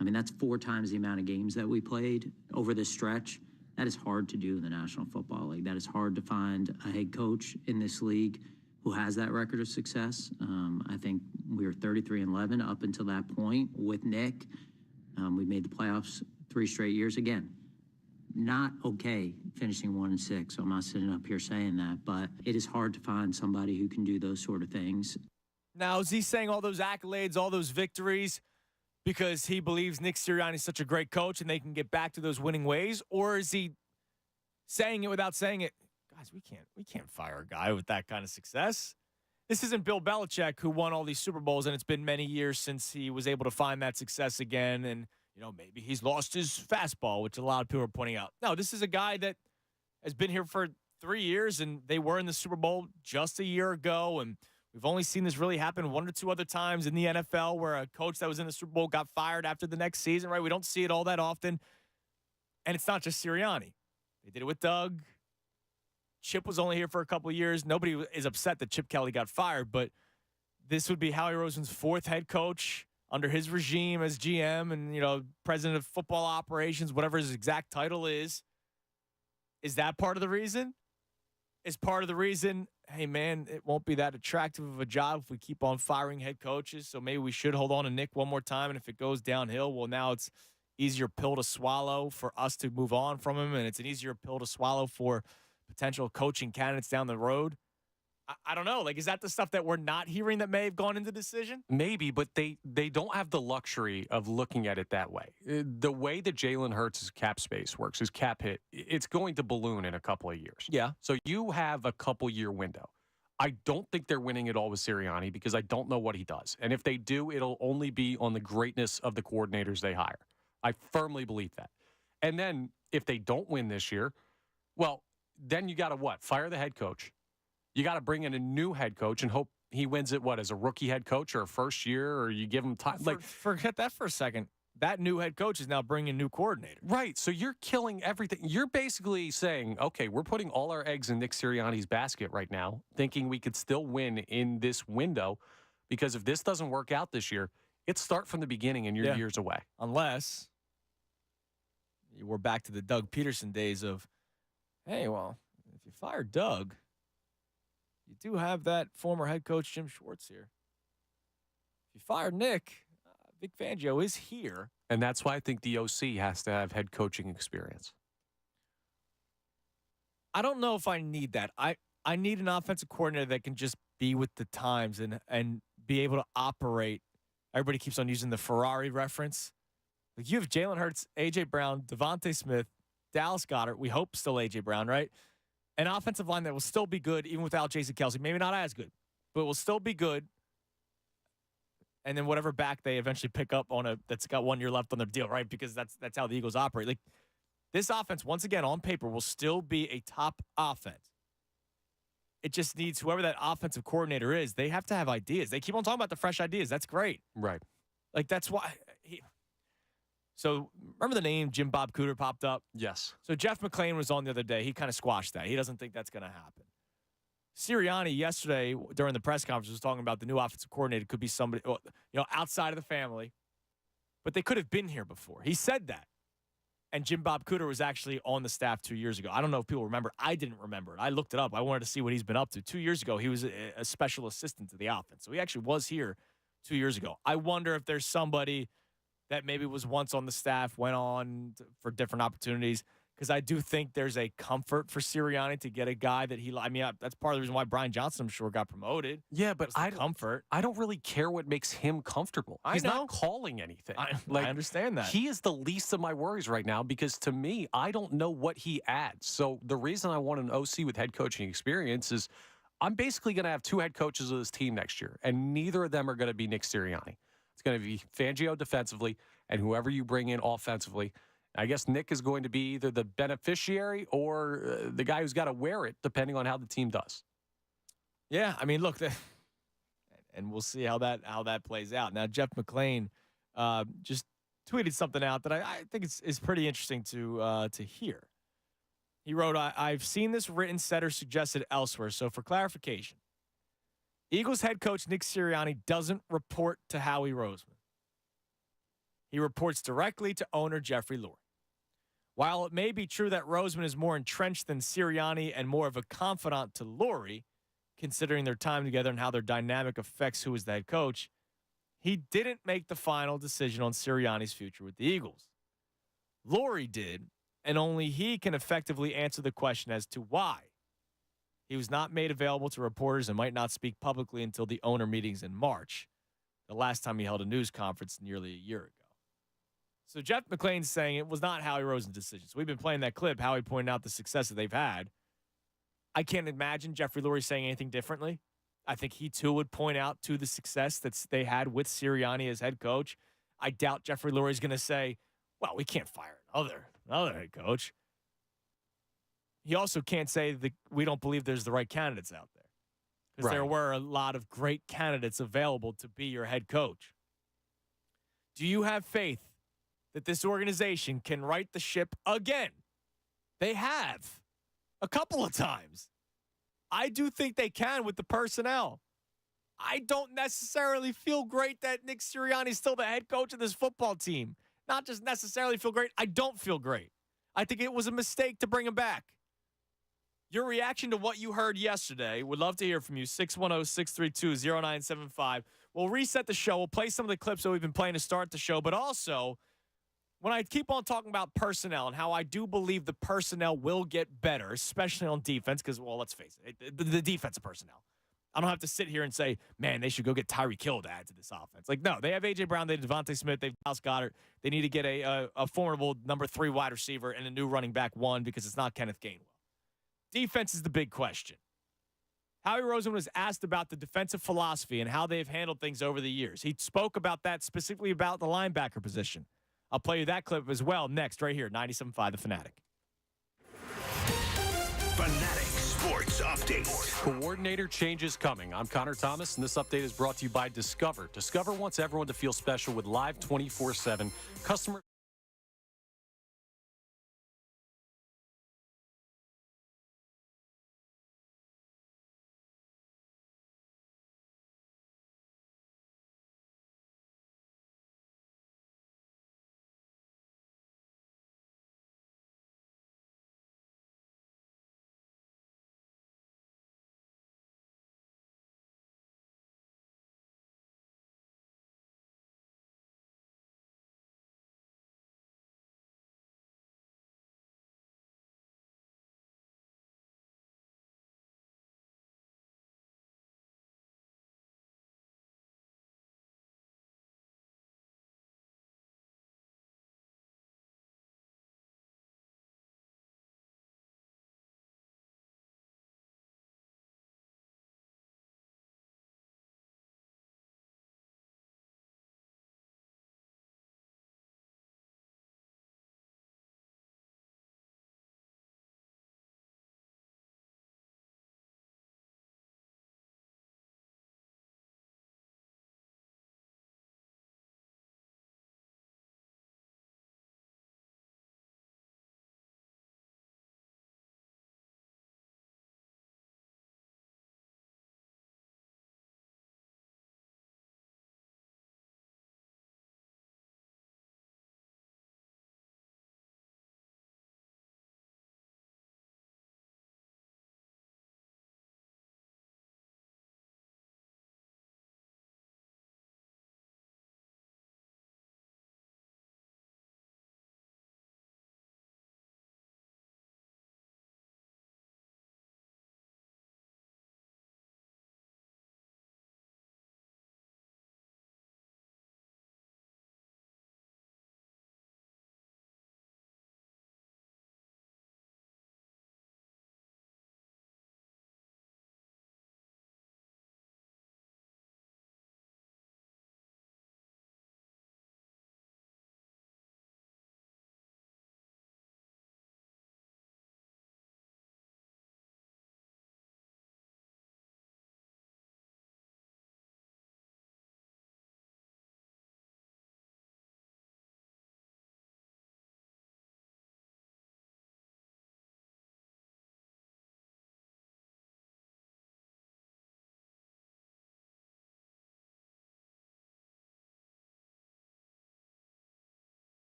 I mean, that's 4 times the amount of games that we played over this stretch. That is hard to do in the National Football League. That is hard to find a head coach in this league who has that record of success. I think we were 33-11 up until that point with Nick. We made the playoffs 3 straight years. Again, not okay finishing 1-6, so I'm not sitting up here saying that, but it is hard to find somebody who can do those sort of things. Now, is he saying all those accolades, all those victories, because he believes Nick Sirianni is such a great coach and they can get back to those winning ways? Or is he saying it without saying it? Guys, we can't fire a guy with that kind of success. This isn't Bill Belichick, who won all these Super Bowls, and it's been many years since he was able to find that success again. And, maybe he's lost his fastball, which a lot of people are pointing out. No, this is a guy that has been here for 3 years, and they were in the Super Bowl just a year ago. And we've only seen this really happen one or two other times in the NFL where a coach that was in the Super Bowl got fired after the next season, right? We don't see it all that often. And it's not just Sirianni. They did it with Doug. Chip was only here for a couple of years. Nobody is upset that Chip Kelly got fired, but this would be Howie Roseman's fourth head coach under his regime as GM and, president of football operations, whatever his exact title is. Is that part of the reason? Is part of the reason, hey, man, it won't be that attractive of a job if we keep on firing head coaches, so maybe we should hold on to Nick one more time, and if it goes downhill, well, now it's easier pill to swallow for us to move on from him, and it's an easier pill to swallow for potential coaching candidates down the road. I don't know. Is that the stuff that we're not hearing that may have gone into the decision? Maybe, but they don't have the luxury of looking at it that way. The way that Jalen Hurts' cap space works, his cap hit, it's going to balloon in a couple of years. Yeah. So you have a couple-year window. I don't think they're winning it all with Sirianni because I don't know what he does. And if they do, it'll only be on the greatness of the coordinators they hire. I firmly believe that. And then if they don't win this year, well, then you got to what? Fire the head coach. You got to bring in a new head coach and hope he wins it, as a rookie head coach or a first year, or you give him time. Forget that for a second. That new head coach is now bringing a new coordinator. Right. So you're killing everything. You're basically saying, okay, we're putting all our eggs in Nick Sirianni's basket right now, thinking we could still win in this window, because if this doesn't work out this year, it's start from the beginning and you're years away. Unless we're back to the Doug Peterson days of, hey, well, if you fire Doug, you do have that former head coach Jim Schwartz here. If you fire Nick, Vic Fangio is here. And that's why I think the OC has to have head coaching experience. I don't know if I need that. I need an offensive coordinator that can just be with the times and be able to operate. Everybody keeps on using the Ferrari reference. You have Jalen Hurts, A.J. Brown, Devontae Smith, Dallas Goedert. We hope still A.J. Brown, right? An offensive line that will still be good even without Jason Kelce. Maybe not as good, but will still be good. And then whatever back they eventually pick up that's got 1 year left on their deal, right? Because that's how the Eagles operate. This offense, once again, on paper, will still be a top offense. It just needs whoever that offensive coordinator is, they have to have ideas. They keep on talking about the fresh ideas. That's great. Right. That's why. So remember the name Jim Bob Cooter popped up? Yes. So Jeff McClain was on the other day. He kind of squashed that. He doesn't think that's going to happen. Sirianni yesterday during the press conference was talking about the new offensive coordinator could be somebody, outside of the family, but they could have been here before. He said that. And Jim Bob Cooter was actually on the staff 2 years ago. I don't know if people remember. I didn't remember it. I looked it up. I wanted to see what he's been up to. 2 years ago, he was a special assistant to the offense. So he actually was here 2 years ago. I wonder if there's somebody that maybe was once on the staff, went on for different opportunities, because I do think there's a comfort for Sirianni to get a guy that that's part of the reason why Brian Johnson, I'm sure, got promoted. Yeah, but I don't really care what makes him comfortable. He's not calling anything. I understand that. He is the least of my worries right now because, to me, I don't know what he adds. So the reason I want an OC with head coaching experience is I'm basically going to have two head coaches of this team next year, and neither of them are going to be Nick Sirianni. It's going to be Fangio defensively and whoever you bring in offensively. I guess Nick is going to be either the beneficiary or the guy who's got to wear it, depending on how the team does. Yeah, look, and we'll see how that plays out. Now, Jeff McClain just tweeted something out that I think is pretty interesting to hear. He wrote, I've seen this written, said, or suggested elsewhere. So for clarification, Eagles head coach Nick Sirianni doesn't report to Howie Roseman. He reports directly to owner Jeffrey Lurie. While it may be true that Roseman is more entrenched than Sirianni and more of a confidant to Lurie, considering their time together and how their dynamic affects who is the head coach, he didn't make the final decision on Sirianni's future with the Eagles. Lurie did, and only he can effectively answer the question as to why. He was not made available to reporters and might not speak publicly until the owner meetings in March, the last time he held a news conference nearly a year ago. So Jeff McClain's saying it was not Howie Roseman's decision. So we've been playing that clip, Howie pointing out the success that they've had. I can't imagine Jeffrey Lurie saying anything differently. I think he too would point out to the success that they had with Sirianni as head coach. I doubt Jeffrey Lurie is going to say, well, we can't fire another head coach. He also can't say that we don't believe there's the right candidates out there, because there were a lot of great candidates available to be your head coach. Do you have faith that this organization can right the ship again? They have a couple of times. I do think they can with the personnel. I don't necessarily feel great that Nick Sirianni is still the head coach of this football team. Not just necessarily feel great. I don't feel great. I think it was a mistake to bring him back. Your reaction to what you heard yesterday, would love to hear from you. 610-632-0975. We'll reset the show. We'll play some of the clips that we've been playing to start the show. But also, when I keep on talking about personnel and how I do believe the personnel will get better, especially on defense, because, well, let's face it, the defensive personnel. I don't have to sit here and say, man, they should go get Tyreek Hill to add to this offense. Like, no, they have A.J. Brown, they have Devontae Smith, they have Dallas Goedert. They need to get a formidable number 3 wide receiver and a new running back 1, because it's not Kenneth Gainwell. Defense is the big question. Howie Roseman was asked about the defensive philosophy and how they've handled things over the years. He spoke about that, specifically about the linebacker position. I'll play you that clip as well next, right here, 97.5 The Fanatic. Fanatic Sports Update. Coordinator changes coming. I'm Connor Thomas, and this update is brought to you by Discover. Discover wants everyone to feel special with live 24/7 customer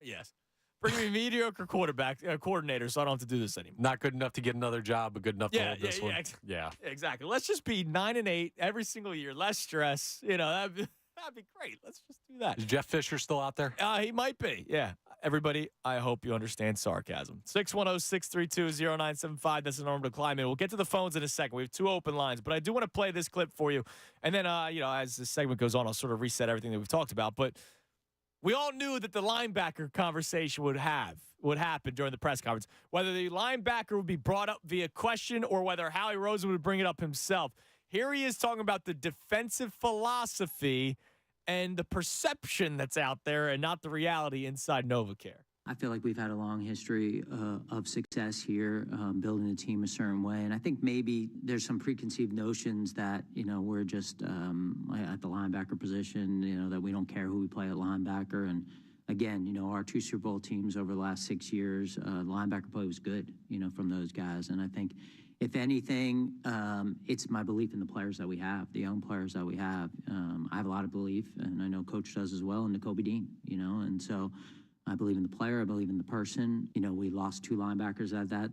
Yes. Bring me mediocre coordinator so I don't have to do this anymore. Not good enough to get another job, but good enough to hold this one. Yeah. Exactly. Let's just be 9-8 every single year. Less stress. That'd be great. Let's just do that. Is Jeff Fisher still out there? He might be. Yeah. Everybody, I hope you understand sarcasm. 610-632-0975. That's the number to climb in. We'll get to the phones in a second. We have 2 open lines, but I do want to play this clip for you. And then, as this segment goes on, I'll sort of reset everything that we've talked about. But we all knew that the linebacker conversation would happen during the press conference, whether the linebacker would be brought up via question or whether Howie Roseman would bring it up himself. Here he is talking about the defensive philosophy and the perception that's out there and not the reality inside NovaCare. I feel like we've had a long history of success here, building a team a certain way. And I think maybe there's some preconceived notions that, we're just at the linebacker position, that we don't care who we play at linebacker. And again, our 2 Super Bowl teams over the last 6 years, linebacker play was good, from those guys. And I think, if anything, it's my belief in the players that we have, the young players that we have. I have a lot of belief, and I know Coach does as well, in Nakobe Dean, and so I believe in the player. I believe in the person. We lost 2 linebackers at that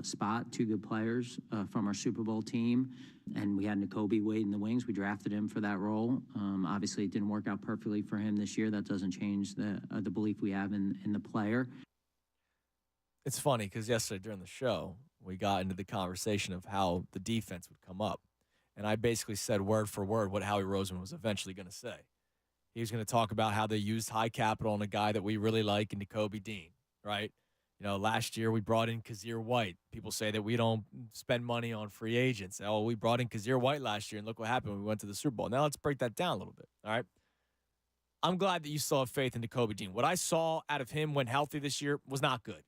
spot, 2 good players from our Super Bowl team, and we had Nakobe wait in the wings. We drafted him for that role. Obviously, it didn't work out perfectly for him this year. That doesn't change the belief we have in the player. It's funny because yesterday during the show, we got into the conversation of how the defense would come up. And I basically said word for word what Howie Roseman was eventually going to say. He was going to talk about how they used high capital on a guy that we really like in Nakobe Dean, right? Last year we brought in Kazir White. People say that we don't spend money on free agents. Oh, we brought in Kazir White last year, and look what happened when we went to the Super Bowl. Now let's break that down a little bit, all right? I'm glad that you still have faith in Nakobe Dean. What I saw out of him when healthy this year was not good.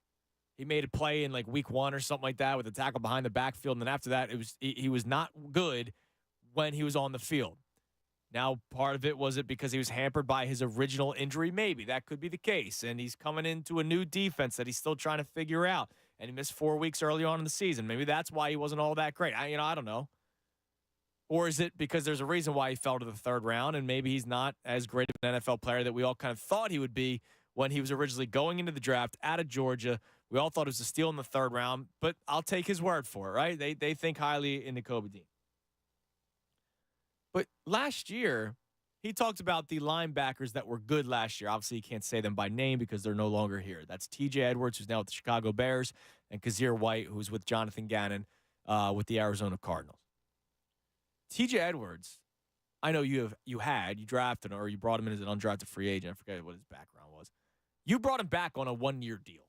He made a play in like week 1 or something like that with a tackle behind the backfield. And then after that, he was not good when he was on the field. Now, part of it, was it because he was hampered by his original injury? Maybe. That could be the case. And he's coming into a new defense that he's still trying to figure out. And he missed 4 weeks early on in the season. Maybe that's why he wasn't all that great. I don't know. Or is it because there's a reason why he fell to the 3rd round and maybe he's not as great of an NFL player that we all kind of thought he would be when he was originally going into the draft out of Georgia? We all thought it was a steal in the 3rd round, but I'll take his word for it, right? They think highly in Nakobe Dean. But last year, he talked about the linebackers that were good last year. Obviously, you can't say them by name because they're no longer here. That's T.J. Edwards, who's now with the Chicago Bears, and Kazir White, who's with Jonathan Gannon with the Arizona Cardinals. T.J. Edwards, I know you drafted him or you brought him in as an undrafted free agent. I forget what his background was. You brought him back on a 1-year deal.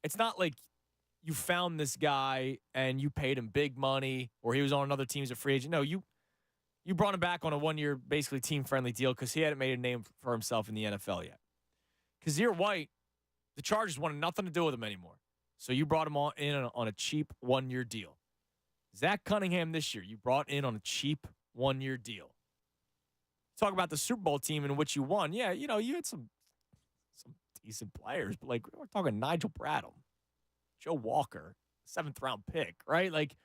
It's not like you found this guy and you paid him big money or he was on another team as a free agent. No, you brought him back on a 1-year, basically team-friendly deal because he hadn't made a name for himself in the NFL yet. Kazir White, the Chargers wanted nothing to do with him anymore. So you brought him in on a cheap 1-year deal. Zach Cunningham this year, you brought in on a cheap 1-year deal. Talk about the Super Bowl team in which you won. Yeah, you had some decent players, but like we're talking Nigel Bradham, Joe Walker, 7th-round pick, right? Like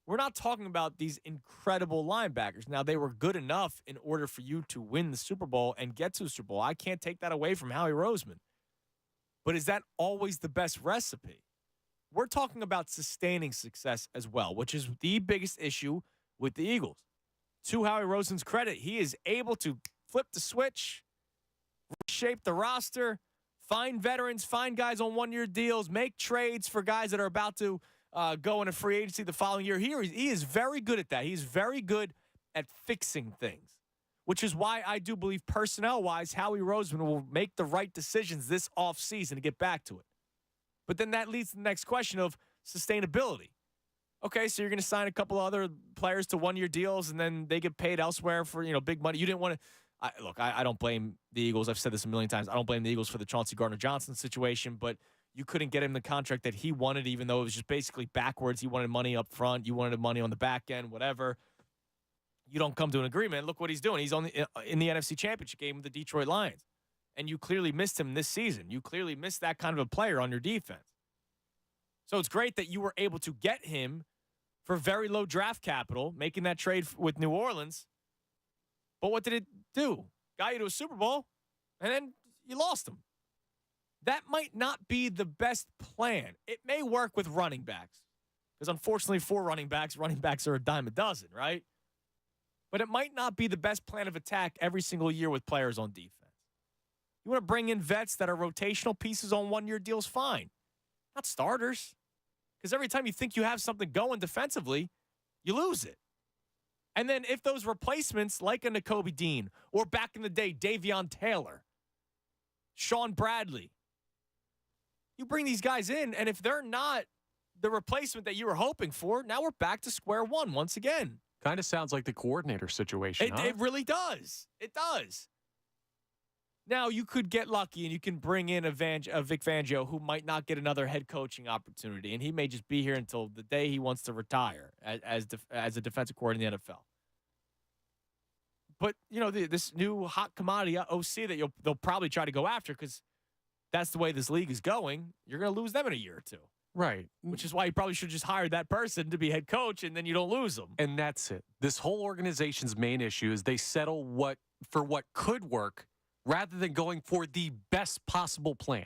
we're not talking about these incredible linebackers. Now, they were good enough in order for you to win the Super Bowl and get to the Super Bowl. I can't take that away from Howie Roseman. But is that always the best recipe? We're talking about sustaining success as well, which is the biggest issue with the Eagles. To Howie Roseman's credit, he is able to flip the switch, reshape the roster, find veterans, find guys on 1-year deals, make trades for guys that are about to go into free agency the following year. He is very good at that. He's very good at fixing things, which is why I do believe personnel-wise, Howie Roseman will make the right decisions this offseason to get back to it. But then that leads to the next question of sustainability. Okay, so you're going to sign a couple other players to 1-year deals, and then they get paid elsewhere for big money. You didn't want to. Look, I don't blame the Eagles. I've said this a million times. I don't blame the Eagles for the Chauncey Gardner-Johnson situation, but you couldn't get him the contract that he wanted, even though it was just basically backwards. He wanted money up front. You wanted money on the back end, whatever. You don't come to an agreement. Look what he's doing. He's in the NFC Championship game with the Detroit Lions. And you clearly missed him this season. You clearly missed that kind of a player on your defense. So it's great that you were able to get him for very low draft capital, making that trade with New Orleans. But what did it do? Got you to a Super Bowl, and then you lost him. that might not be the best plan. It may work with running backs because, unfortunately, for running backs are a dime a dozen, right? But it might not be the best plan of attack every single year with players on defense. You want to bring in vets that are rotational pieces on one-year deals, fine. Not starters. Because every time you think you have something going defensively, you lose it. And then if those replacements, like a Nakobe Dean, or back in the day, Davion Taylor, Sean Bradley, you bring these guys in, and if they're not the replacement that you were hoping for, now we're back to square one once again. Kind of sounds like the coordinator situation, huh? It really does. It does. Now, you could get lucky and you can bring in a Vic Fangio who might not get another head coaching opportunity, and he may just be here until the day he wants to retire as a defensive coordinator in the NFL. But, you know, this new hot commodity OC that they'll probably try to go after because that's the way this league is going, you're going to lose them in a year or two. Right. Which is why you probably should just hire that person to be head coach, and then you don't lose them. And that's it. This whole organization's main issue is they settle for what could work rather than going for the best possible plan.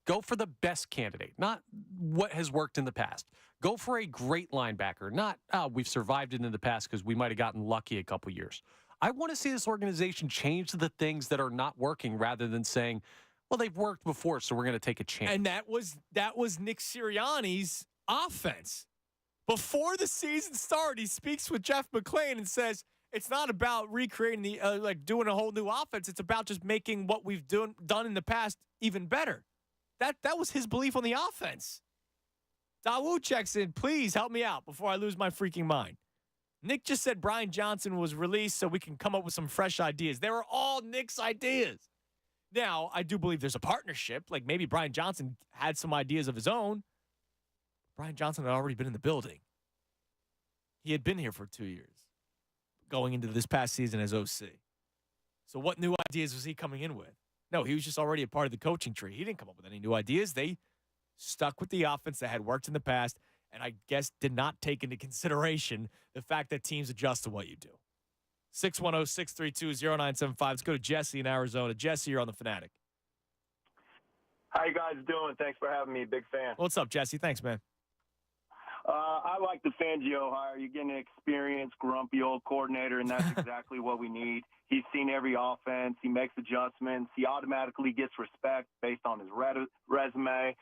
Go for the best candidate, not what has worked in the past. Go for a great linebacker, not, we've survived it in the past because we might have gotten lucky a couple years. I want to see this organization change the things that are not working rather than saying, well, they've worked before, so we're going to take a chance. And that was Nick Sirianni's offense. Before the season started, he speaks with Jeff McClain and says, it's not about recreating doing a whole new offense. It's about just making what we've done in the past even better. That was his belief on the offense. Dawood checks in. Please help me out before I lose my freaking mind. Nick just said Brian Johnson was released so we can come up with some fresh ideas. They were all Nick's ideas. Now, I do believe there's a partnership. Like maybe Brian Johnson had some ideas of his own. Brian Johnson had already been in the building. He had been here for 2 years, going into this past season as OC. So what new ideas was he coming in with? No, he was just already a part of the coaching tree. He didn't come up with any new ideas. They stuck with the offense that had worked in the past, and I guess did not take into consideration the fact that teams adjust to what you do. 610-632-0975. Let's go to Jesse in Arizona. Jesse, you're on the Fanatic. How you guys doing? Thanks for having me. Big fan. What's up, Jesse? Thanks, man. I like the Fangio hire. You're getting an experienced, grumpy old coordinator, and that's exactly what we need. He's seen every offense. He makes adjustments. He automatically gets respect based on his resume.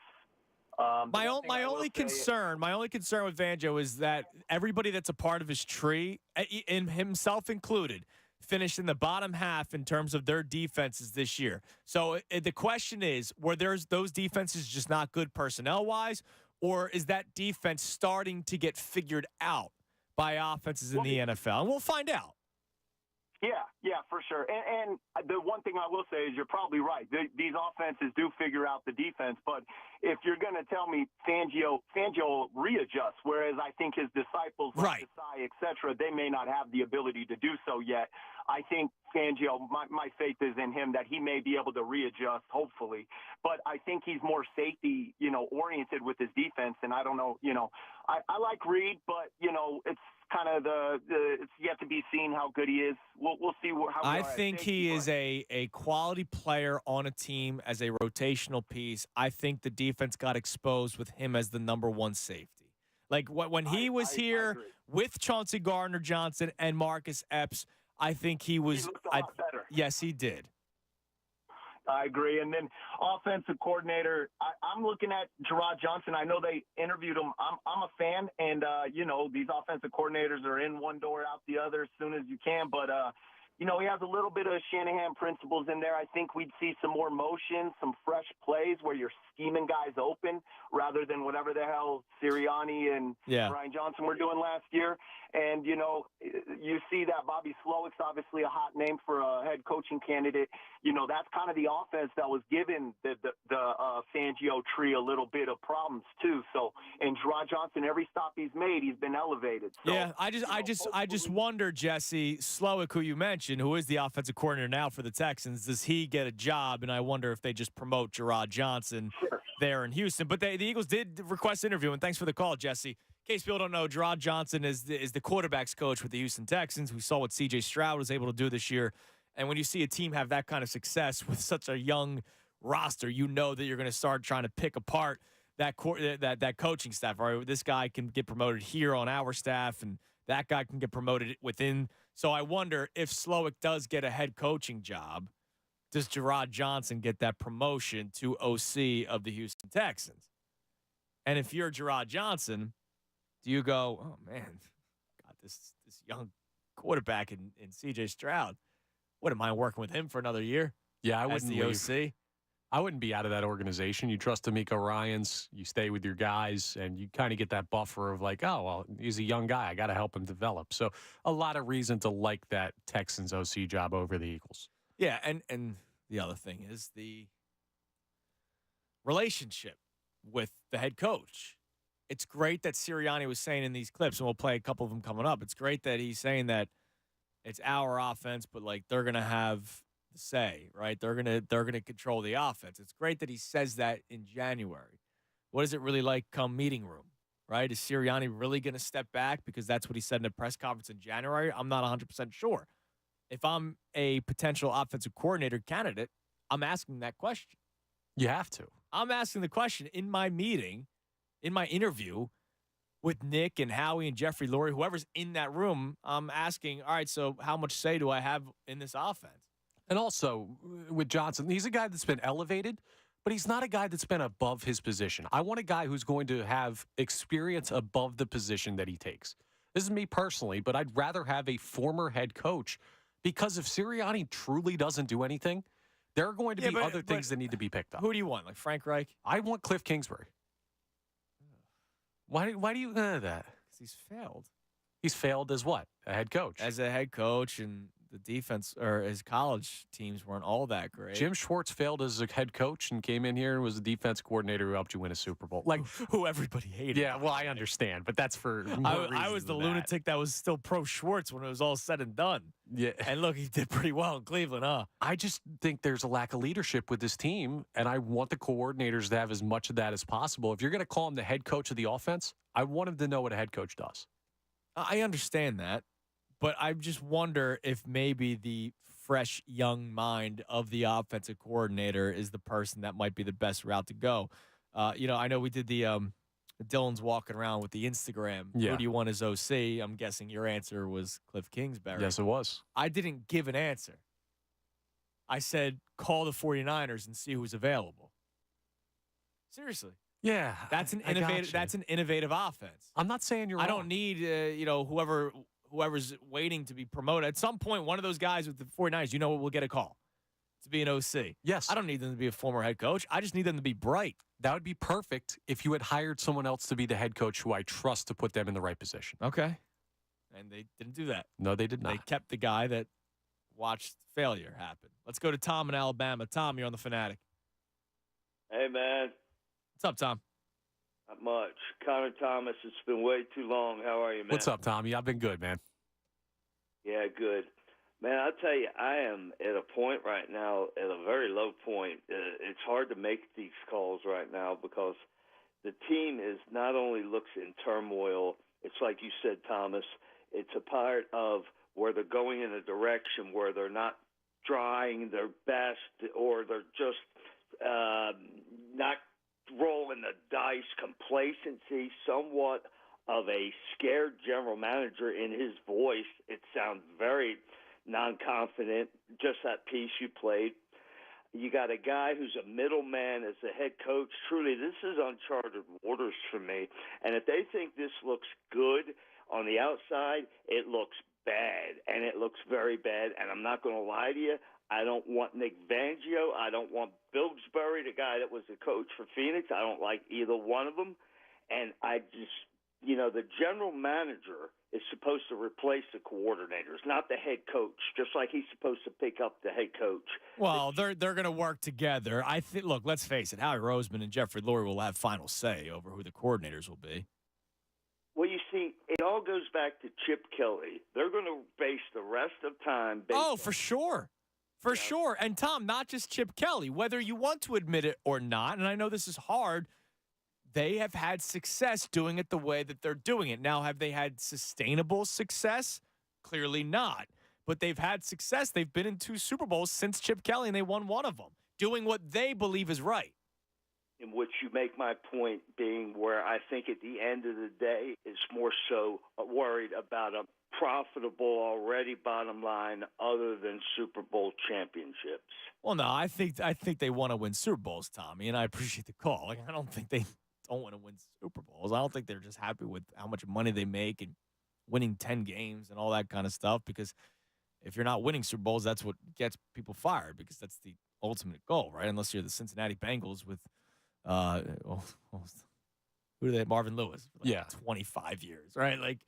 My only concern with Fangio is that everybody that's a part of his tree, and himself included, finished in the bottom half in terms of their defenses this year. So the question is, were those defenses just not good personnel-wise, or is that defense starting to get figured out by offenses in the NFL? And we'll find out. Yeah, for sure. And the one thing I will say is you're probably right. These offenses do figure out the defense, but if you're going to tell me Fangio readjusts, whereas I think his disciples, like Desai, et cetera, they may not have the ability to do so yet. I think Fangio, my faith is in him that he may be able to readjust, hopefully. But I think he's more safety, oriented with his defense. And I don't know, I like Reed, but, it's kind of it's yet to be seen how good he is. We'll see how. I think he is a quality player on a team as a rotational piece. I think the defense got exposed with him as the number one safety. Like when he was here with Chauncey Gardner-Johnson and Marcus Epps, I think he was. He looked a lot better. Yes, he did. I agree. And then offensive coordinator, I'm looking at Gerard Johnson. I know they interviewed him. I'm a fan, and, these offensive coordinators are in one door, out the other as soon as you can. But, he has a little bit of Shanahan principles in there. I think we'd see some more motion, some fresh plays where you're scheming guys open rather than whatever the hell Sirianni and Brian Johnson were doing last year. And, you see that Bobby Slowick's obviously a hot name for a head coaching candidate. That's kind of the offense that was giving the Fangio tree a little bit of problems too. So, and Gerard Johnson, every stop he's made, he's been elevated. So, yeah, I just wonder, Jesse, Slowick, who you mentioned, who is the offensive coordinator now for the Texans, does he get a job? And I wonder if they just promote Gerard Johnson there in Houston. But the Eagles did request an interview, and thanks for the call, Jesse. In case people don't know, Gerard Johnson is the quarterback's coach with the Houston Texans. We saw what C.J. Stroud was able to do this year. And when you see a team have that kind of success with such a young roster, you know that you're going to start trying to pick apart that coaching staff. All right, this guy can get promoted here on our staff, and that guy can get promoted within. So I wonder if Slowick does get a head coaching job, does Gerard Johnson get that promotion to OC of the Houston Texans? And if you're Gerard Johnson, do you go, oh, man, got this young quarterback in C.J. Stroud. Wouldn't mind working with him for another year. Yeah, I as wouldn't the leave. OC. I wouldn't be out of that organization. You trust D'Amico Ryans, you stay with your guys, and you kind of get that buffer of like, oh, well, he's a young guy. I got to help him develop. So a lot of reason to like that Texans OC job over the Eagles. Yeah, and the other thing is the relationship with the head coach. It's great that Sirianni was saying in these clips, and we'll play a couple of them coming up. It's great that he's saying that it's our offense, but like they're gonna have the say, right? They're gonna control the offense. It's great that he says that in January. What is it really like come meeting room, right? Is Sirianni really gonna step back because that's what he said in a press conference in January? I'm not 100% sure. If I'm a potential offensive coordinator candidate, I'm asking that question. You have to. I'm asking the question in my meeting, in my interview with Nick and Howie and Jeffrey Lurie, whoever's in that room. I'm asking, all right, so how much say do I have in this offense? And also with Johnson, he's a guy that's been elevated, but he's not a guy that's been above his position. I want a guy who's going to have experience above the position that he takes. This is me personally, but I'd rather have a former head coach because if Sirianni truly doesn't do anything, there are going to be other things that need to be picked up. Who do you want, like Frank Reich? I want Cliff Kingsbury. Why do you that? Because he's failed. He's failed as what? A head coach. As a head coach, and the defense or his college teams weren't all that great. Jim Schwartz failed as a head coach and came in here and was the defense coordinator who helped you win a Super Bowl. Like who everybody hated. Yeah, well, I understand, but that's for I was the lunatic that was still pro Schwartz when it was all said and done. Yeah. And look, he did pretty well in Cleveland, huh? I just think there's a lack of leadership with this team, and I want the coordinators to have as much of that as possible. If you're going to call him the head coach of the offense, I want him to know what a head coach does. I understand that, but I just wonder if maybe the fresh young mind of the offensive coordinator is the person that might be the best route to go. I know we did the Dylan's walking around with the Instagram. Yeah. Who do you want as OC? I'm guessing your answer was Cliff Kingsbury. Yes, it was. I didn't give an answer. I said, call the 49ers and see who's available. Seriously. Yeah. That's an innovative offense. I'm not saying you're wrong. I don't need whoever's waiting to be promoted. At some point, one of those guys with the 49ers, will get a call to be an OC. Yes. I don't need them to be a former head coach. I just need them to be bright. That would be perfect if you had hired someone else to be the head coach who I trust to put them in the right position. Okay. And they didn't do that. No, they did not. They kept the guy that watched failure happen. Let's go to Tom in Alabama. Tom, you're on the Fanatic. Hey, man. What's up, Tom? Not much. Connor Thomas, it's been way too long. How are you, man? What's up, Tommy? I've been good, man. Yeah, good. Man, I'll tell you, I am at a point right now, at a very low point. It's hard to make these calls right now because the team is not only looks in turmoil, it's like you said, Thomas, it's a part of where they're going in a direction where they're not trying their best or they're just not rolling the dice, complacency, somewhat of a scared general manager in his voice. It sounds very non-confident, just that piece you played. You got a guy who's a middleman as a head coach. Truly, this is uncharted waters for me. And if they think this looks good on the outside, it looks bad, and it looks very bad. And I'm not going to lie to you, I don't want Nick Fangio. I don't want Bilsbury, the guy that was the coach for Phoenix. I don't like either one of them. And I just, the general manager is supposed to replace the coordinators, not the head coach, just like he's supposed to pick up the head coach. Well, they're going to work together. I think. Look, let's face it. Howie Roseman and Jeffrey Lurie will have final say over who the coordinators will be. Well, you see, it all goes back to Chip Kelly. They're going to base the rest of time. For sure. For sure. And, Tom, not just Chip Kelly, whether you want to admit it or not, and I know this is hard, they have had success doing it the way that they're doing it. Now, have they had sustainable success? Clearly not. But they've had success. They've been in 2 Super Bowls since Chip Kelly, and they won one of them. doing what they believe is right. In which you make my point being where I think at the end of the day it's more so worried about a profitable already bottom line other than Super Bowl championships. Well, no, I think they want to win Super Bowls, Tommy, and I appreciate the call. Like, I don't think they don't want to win Super Bowls. I don't think they're just happy with how much money they make and winning 10 games and all that kind of stuff, because if you're not winning Super Bowls, that's what gets people fired, because that's the ultimate goal, right? Unless you're the Cincinnati Bengals with who do they have? Marvin Lewis for 25 years, right? Like,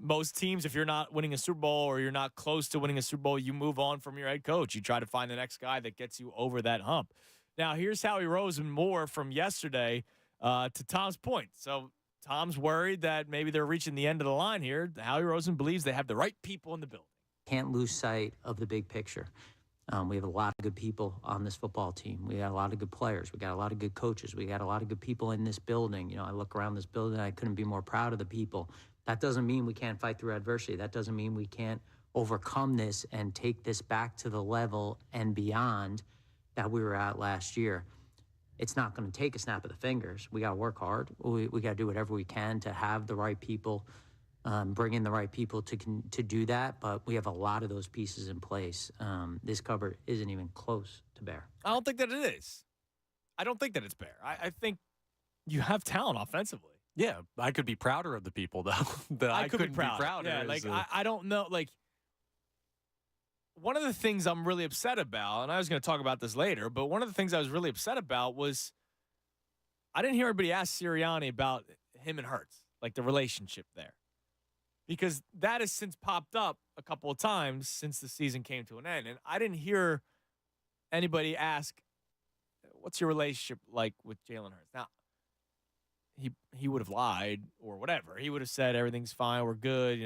most teams, if you're not winning a Super Bowl or you're not close to winning a Super Bowl, you move on from your head coach. You try to find the next guy that gets you over that hump. Now, here's Howie Roseman more from yesterday to Tom's point. So Tom's worried that maybe they're reaching the end of the line here. Howie Roseman believes they have the right people in the building. Can't lose sight of the big picture. We have a lot of good people on this football team. We got a lot of good players. We got a lot of good coaches. We got a lot of good people in this building. I look around this building, I couldn't be more proud of the people. That doesn't mean we can't fight through adversity. That doesn't mean we can't overcome this and take this back to the level and beyond that we were at last year. It's not going to take a snap of the fingers. We got to work hard. We got to do whatever we can to have the right people, bring in the right people to do that. But we have a lot of those pieces in place. This cupboard isn't even close to bare. I don't think that it is. I don't think that it's bare. I think you have talent offensively. Yeah, I could be prouder of the people, though. That I couldn't be prouder. Yeah, I don't know. Like, one of the things I'm really upset about, and I was going to talk about this later, but one of the things I was really upset about was I didn't hear anybody ask Sirianni about him and Hurts, like the relationship there. Because that has since popped up a couple of times since the season came to an end. And I didn't hear anybody ask, what's your relationship like with Jalen Hurts? Now, he would have lied or whatever. He would have said everything's fine, we're good,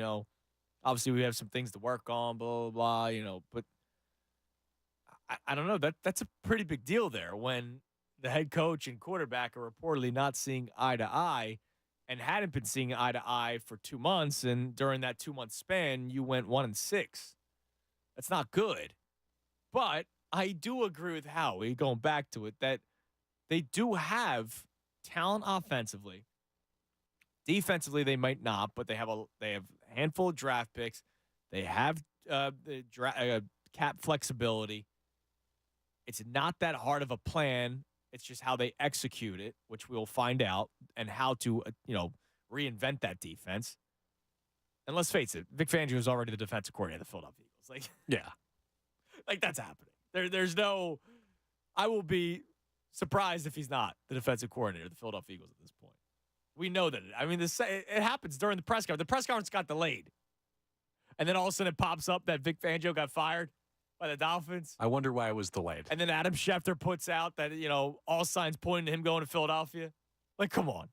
Obviously, we have some things to work on, blah, blah, blah, But I don't know. That's a pretty big deal there when the head coach and quarterback are reportedly not seeing eye to eye and hadn't been seeing eye to eye for 2 months. And during that 2-month span, you went 1-6. That's not good. But I do agree with Howie, going back to it, that they do have talent offensively. Defensively, they might not, but they have a handful of draft picks. They have cap flexibility. It's not that hard of a plan. It's just how they execute it, which we'll find out, and how to reinvent that defense. And let's face it, Vic Fangio is already the defensive coordinator of the Philadelphia Eagles. Like that's happening. There's no. I will be surprised if he's not the defensive coordinator of the Philadelphia Eagles at this point. We know that. It happens during the press conference. The press conference got delayed. And then all of a sudden it pops up that Vic Fangio got fired by the Dolphins. I wonder why it was delayed. And then Adam Schefter puts out that, all signs pointing to him going to Philadelphia. Like, come on.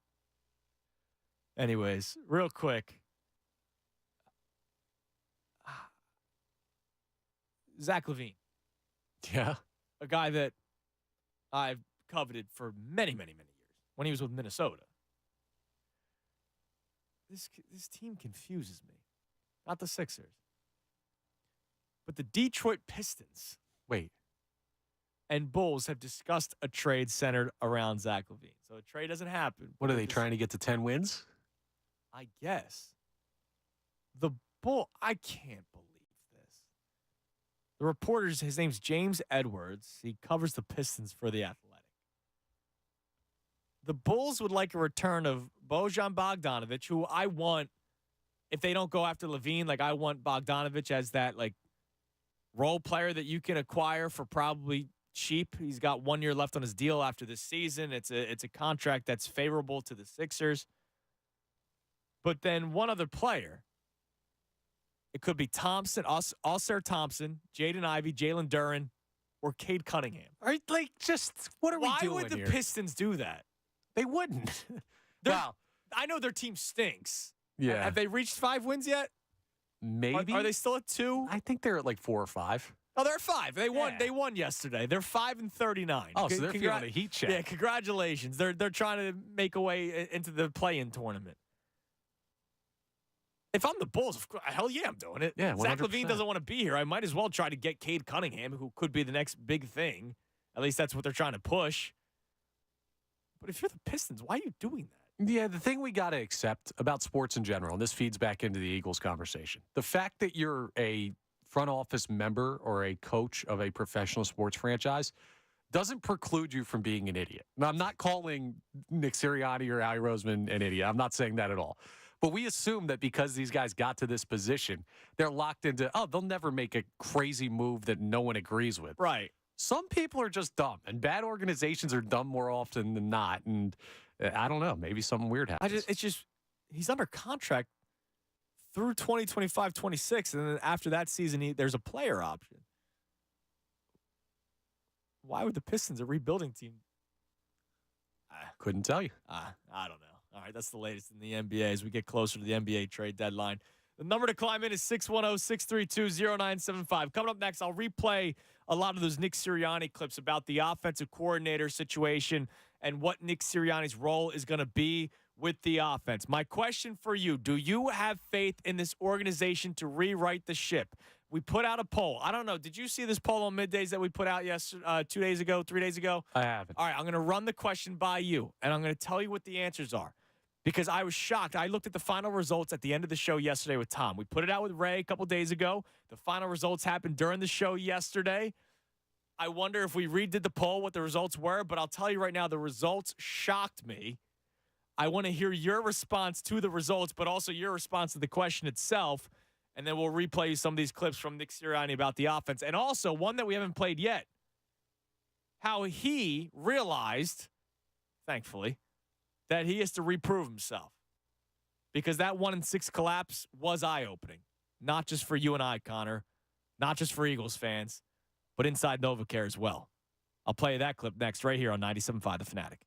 Anyways, real quick. Zach Levine. Yeah. A guy that I've coveted for many, many, many years when he was with Minnesota. This team confuses me. Not the Sixers. But the Detroit Pistons. Wait. And Bulls have discussed a trade centered around Zach Levine. So a trade doesn't happen. What are they trying to get to 10 wins? I guess. I can't believe this. The reporter's, his name's James Edwards. He covers the Pistons for The Athletic. The Bulls would like a return of Bojan Bogdanovic, who I want, if they don't go after Levine, I want Bogdanovic as that, role player that you can acquire for probably cheap. He's got 1 year left on his deal after this season. It's a contract that's favorable to the Sixers. But then one other player. It could be Thompson, Alsar Thompson, Jaden Ivey, Jalen Duren, or Cade Cunningham. What are we doing Why would the here? Pistons do that? They wouldn't. Wow. I know their team stinks. Yeah. Have they reached 5 wins yet? Maybe. Are they still at 2? I think they're at 4 or 5. Oh, they're 5. They won. Yeah. They won yesterday. They're 5-39. Oh, so they're feeling a heat check. Yeah, congratulations. They're trying to make a way into the play-in tournament. If I'm the Bulls, hell yeah, I'm doing it. Yeah, 100%. Zach Levine doesn't want to be here. I might as well try to get Cade Cunningham, who could be the next big thing. At least that's what they're trying to push. But if you're the Pistons, why are you doing that? Yeah, the thing we got to accept about sports in general, and this feeds back into the Eagles conversation, the fact that you're a front office member or a coach of a professional sports franchise doesn't preclude you from being an idiot. Now, I'm not calling Nick Sirianni or Ali Roseman an idiot. I'm not saying that at all. But we assume that because these guys got to this position, they're locked into, they'll never make a crazy move that no one agrees with. Right. Some people are just dumb, and bad organizations are dumb more often than not. And I don't know, maybe something weird happens. He's under contract through 2025-26, and then after that season, there's a player option. Why would the Pistons, a rebuilding team? Couldn't tell you. I don't know. All right, that's the latest in the NBA as we get closer to the NBA trade deadline. The number to climb in is 610-632-0975. Coming up next, I'll replay a lot of those Nick Sirianni clips about the offensive coordinator situation and what Nick Sirianni's role is going to be with the offense. My question for you, do you have faith in this organization to rewrite the ship? We put out a poll. I don't know. Did you see this poll on Middays that we put out 2 days ago, 3 days ago? I haven't. All right, I'm going to run the question by you, and I'm going to tell you what the answers are because I was shocked. I looked at the final results at the end of the show yesterday with Tom. We put it out with Ray a couple days ago. The final results happened during the show yesterday. I wonder if we redid the poll, what the results were, but I'll tell you right now, the results shocked me. I want to hear your response to the results, but also your response to the question itself. And then we'll replay you some of these clips from Nick Sirianni about the offense. And also one that we haven't played yet, how he realized, thankfully, that he has to reprove himself. Because that 1-6 collapse was eye-opening. Not just for you and I, Connor. Not just for Eagles fans, but inside NovaCare as well. I'll play you that clip next right here on 97.5 The Fanatic.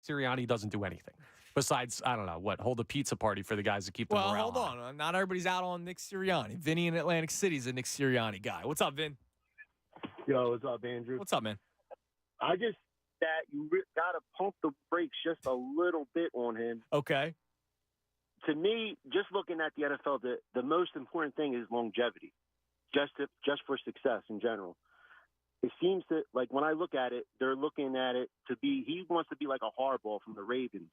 Sirianni doesn't do anything besides, I don't know, hold a pizza party for the guys to keep the morale Well, hold high. on. Not everybody's out on Nick Sirianni. Vinny in Atlantic City is a Nick Sirianni guy. What's up, Vin? Yo, what's up, Andrew? What's up, man? I just that you got to pump the brakes just a little bit on him. Okay. To me, just looking at the NFL, the most important thing is longevity, just for success in general. It seems that, like, when I look at it, they're looking at it to be – he wants to be like a Harbaugh from the Ravens,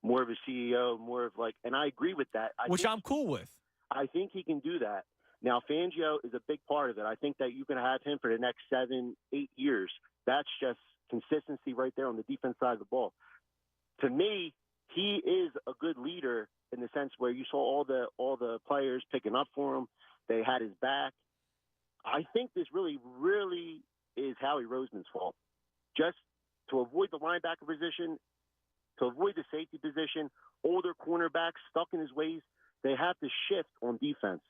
more of a CEO, more of like – and I agree with that. Which I'm cool with. I think he can do that. Now, Fangio is a big part of it. I think that you can have him for the next 7-8 years. That's just consistency right there on the defense side of the ball. To me, he is a good leader in the sense where you saw all the players picking up for him. They had his back. I think this really, really is Howie Roseman's fault. Just to avoid the linebacker position, to avoid the safety position, older cornerbacks stuck in his ways, they have to shift on defense.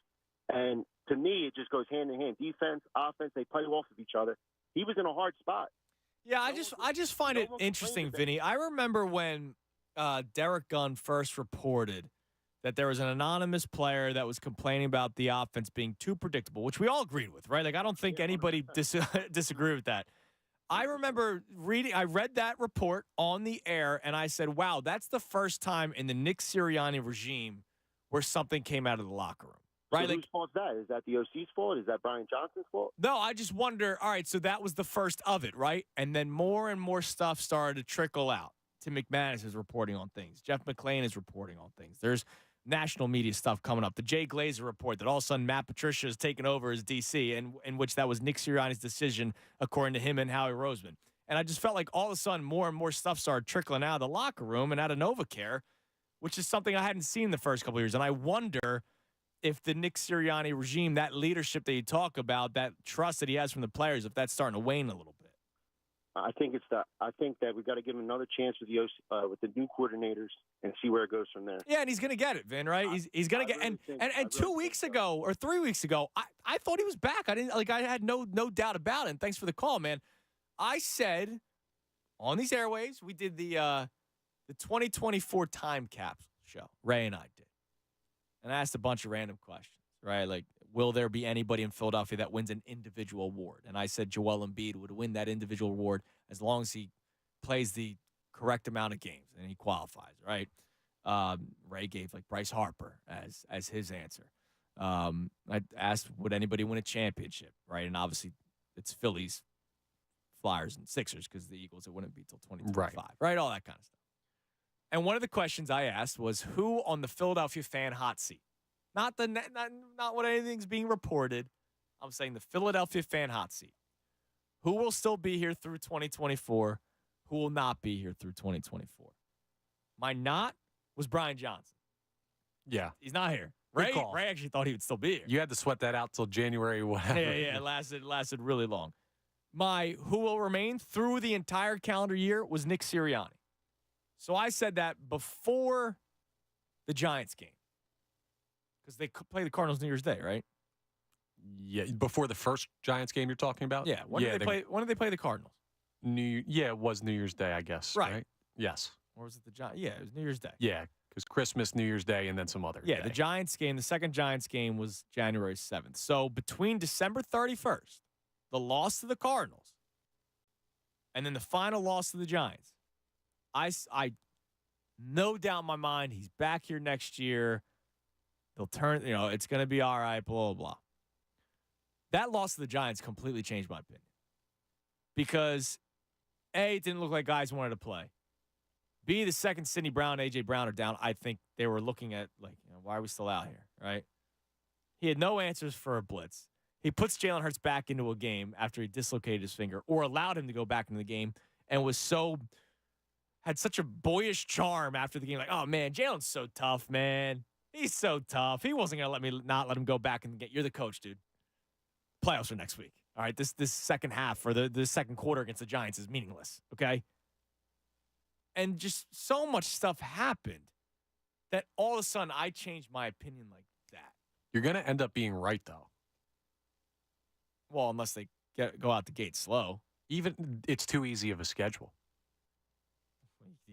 And to me, it just goes hand in hand. Defense, offense, they play off of each other. He was in a hard spot. Yeah, I just find it interesting, Vinny. I remember when Derek Gunn first reported that there was an anonymous player that was complaining about the offense being too predictable, which we all agreed with, right? Like, I don't think anybody disagreed with that. I remember I read that report on the air, and I said, wow, that's the first time in the Nick Sirianni regime where something came out of the locker room. Right? So whose fault is that? Is that the OC's fault? Is that Brian Johnson's fault? No, I just wonder, all right, so that was the first of it, right? And then more and more stuff started to trickle out. Tim McManus is reporting on things. Jeff McClain is reporting on things. There's national media stuff coming up. The Jay Glazer report that all of a sudden Matt Patricia has taken over as DC, in which that was Nick Sirianni's decision, according to him and Howie Roseman. And I just felt like all of a sudden more and more stuff started trickling out of the locker room and out of NovaCare, which is something I hadn't seen the first couple of years. And I wonder if the Nick Sirianni regime, that leadership that you talk about, that trust that he has from the players, if that's starting to wane a little bit. I think that we got to give him another chance with the new coordinators and see where it goes from there. Yeah, and he's going to get it, Vin, right? He's going to get really and 2 weeks ago or 3 weeks ago, I thought he was back. I had no doubt about it. And thanks for the call, man. I said on these airwaves, we did the 2024 time capsule show. Ray and I did. And I asked a bunch of random questions, right? Like, will there be anybody in Philadelphia that wins an individual award? And I said Joel Embiid would win that individual award as long as he plays the correct amount of games and he qualifies, right? Ray gave like Bryce Harper as his answer. I asked, would anybody win a championship, right? And obviously it's Phillies, Flyers, and Sixers because the Eagles, it wouldn't be till 2025, right? All that kind of stuff. And one of the questions I asked was who on the Philadelphia fan hot seat? Not what anything's being reported. I'm saying the Philadelphia fan hot seat. Who will still be here through 2024? Who will not be here through 2024? My not was Brian Johnson. Yeah. He's not here. Ray actually thought he would still be here. You had to sweat that out till January, whatever. Yeah, it lasted really long. My who will remain through the entire calendar year was Nick Sirianni. So I said that before the Giants game. Because they play the Cardinals New Year's Day, right? Yeah, before the first Giants game you're talking about? Yeah. When did they play the Cardinals? It was New Year's Day, I guess. Right? Yes. Or was it the Giants? Yeah, it was New Year's Day. Yeah, because Christmas, New Year's Day, and then some other day. The Giants game, the second Giants game was January 7th. So between December 31st, the loss to the Cardinals, and then the final loss to the Giants, I no doubt in my mind he's back here next year. They'll turn, it's going to be all right, blah, blah, blah. That loss to the Giants completely changed my opinion. Because, A, it didn't look like guys wanted to play. B, the second Sidney Brown, A.J. Brown are down. I think they were looking at, why are we still out here, right? He had no answers for a blitz. He puts Jalen Hurts back into a game after he dislocated his finger or allowed him to go back into the game and had such a boyish charm after the game. Like, oh, man, Jalen's so tough, man. He's so tough. He wasn't going to not let him go back in the game. You're the coach, dude. Playoffs are next week. All right, this second half or the second quarter against the Giants is meaningless, okay? And just so much stuff happened that all of a sudden I changed my opinion like that. You're going to end up being right, though. Well, unless they go out the gate slow. Even it's too easy of a schedule.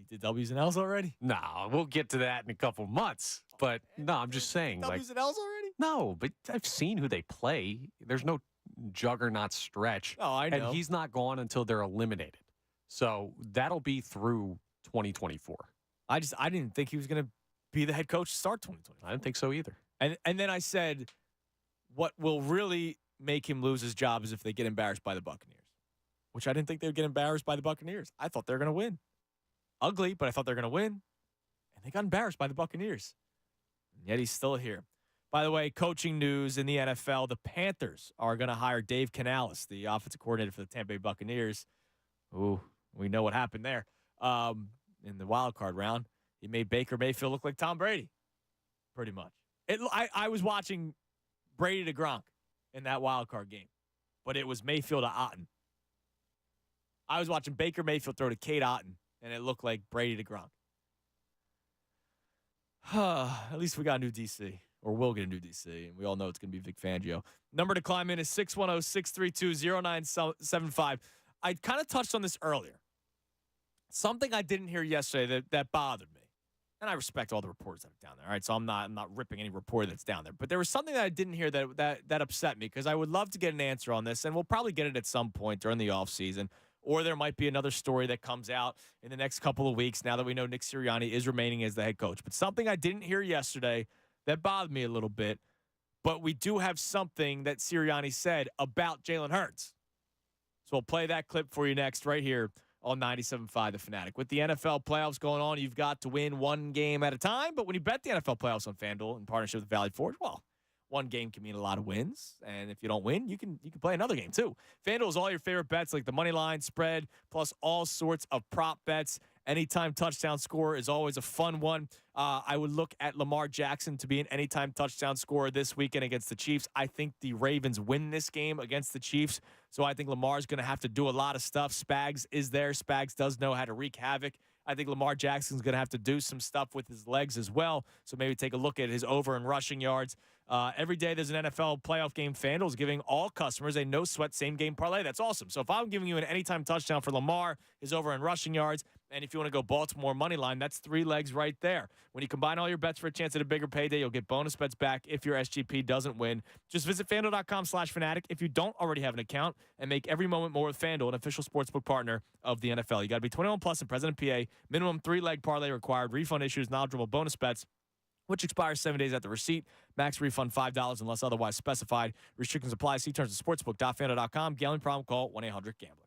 did W's and L's already? No, we'll get to that in a couple months. But no, I'm just saying. W's and L's already? No, but I've seen who they play. There's no juggernaut stretch. Oh, I know. And he's not gone until they're eliminated. So that'll be through 2024. I didn't think he was going to be the head coach to start 2020. I didn't think so either. And then I said, what will really make him lose his job is if they get embarrassed by the Buccaneers, which I didn't think they would get embarrassed by the Buccaneers. I thought they were going to win. Ugly, but I thought they were going to win. And they got embarrassed by the Buccaneers. And yet he's still here. By the way, coaching news in the NFL, the Panthers are going to hire Dave Canales, the offensive coordinator for the Tampa Bay Buccaneers. Ooh, we know what happened there in the wild card round. He made Baker Mayfield look like Tom Brady, pretty much. I was watching Brady to Gronk in that wild card game, but it was Mayfield to Otten. I was watching Baker Mayfield throw to Kate Otten, and it looked like Brady to Gronk. At least we got a new DC, or we'll get a new DC, and we all know it's going to be Vic Fangio. Number to climb in is 610-632-0975. I kind of touched on this earlier. Something I didn't hear yesterday that bothered me. And I respect all the reporters that are down there. All right, so I'm not ripping any reporter that's down there. But there was something that I didn't hear that upset me, because I would love to get an answer on this, and we'll probably get it at some point during the offseason. Or there might be another story that comes out in the next couple of weeks now that we know Nick Sirianni is remaining as the head coach. But something I didn't hear yesterday that bothered me a little bit, but we do have something that Sirianni said about Jalen Hurts. So we'll play that clip for you next right here on 97.5 The Fanatic. With the NFL playoffs going on, you've got to win one game at a time. But when you bet the NFL playoffs on FanDuel in partnership with Valley Forge, well, one game can mean a lot of wins. And if you don't win, you can play another game too. FanDuel is all your favorite bets like the money line, spread, plus all sorts of prop bets. Anytime touchdown score is always a fun one. I would look at Lamar Jackson to be an anytime touchdown scorer this weekend against the Chiefs. I think the Ravens win this game against the Chiefs. So I think Lamar's going to have to do a lot of stuff. Spags is there. Spags does know how to wreak havoc. I think Lamar Jackson's going to have to do some stuff with his legs as well. So maybe take a look at his over and rushing yards. Every day there's an NFL playoff game. FanDuel is giving all customers a no-sweat same-game parlay. That's awesome. So if I'm giving you an anytime touchdown for Lamar, his over and rushing yards, and if you want to go Baltimore money line, that's 3 legs right there. When you combine all your bets for a chance at a bigger payday, you'll get bonus bets back if your SGP doesn't win. Just visit FanDuel.com/Fanatic if you don't already have an account, and make every moment more with FanDuel, an official sportsbook partner of the NFL. You got to be 21 plus and present in PA. Minimum 3-leg parlay required. Refund issues, knowledgeable bonus bets, which expires 7 days after receipt. Max refund $5 unless otherwise specified. Restrictions apply. See terms at sportsbook.fanduel.com. Gambling problem? Call 1-800-GAMBLER.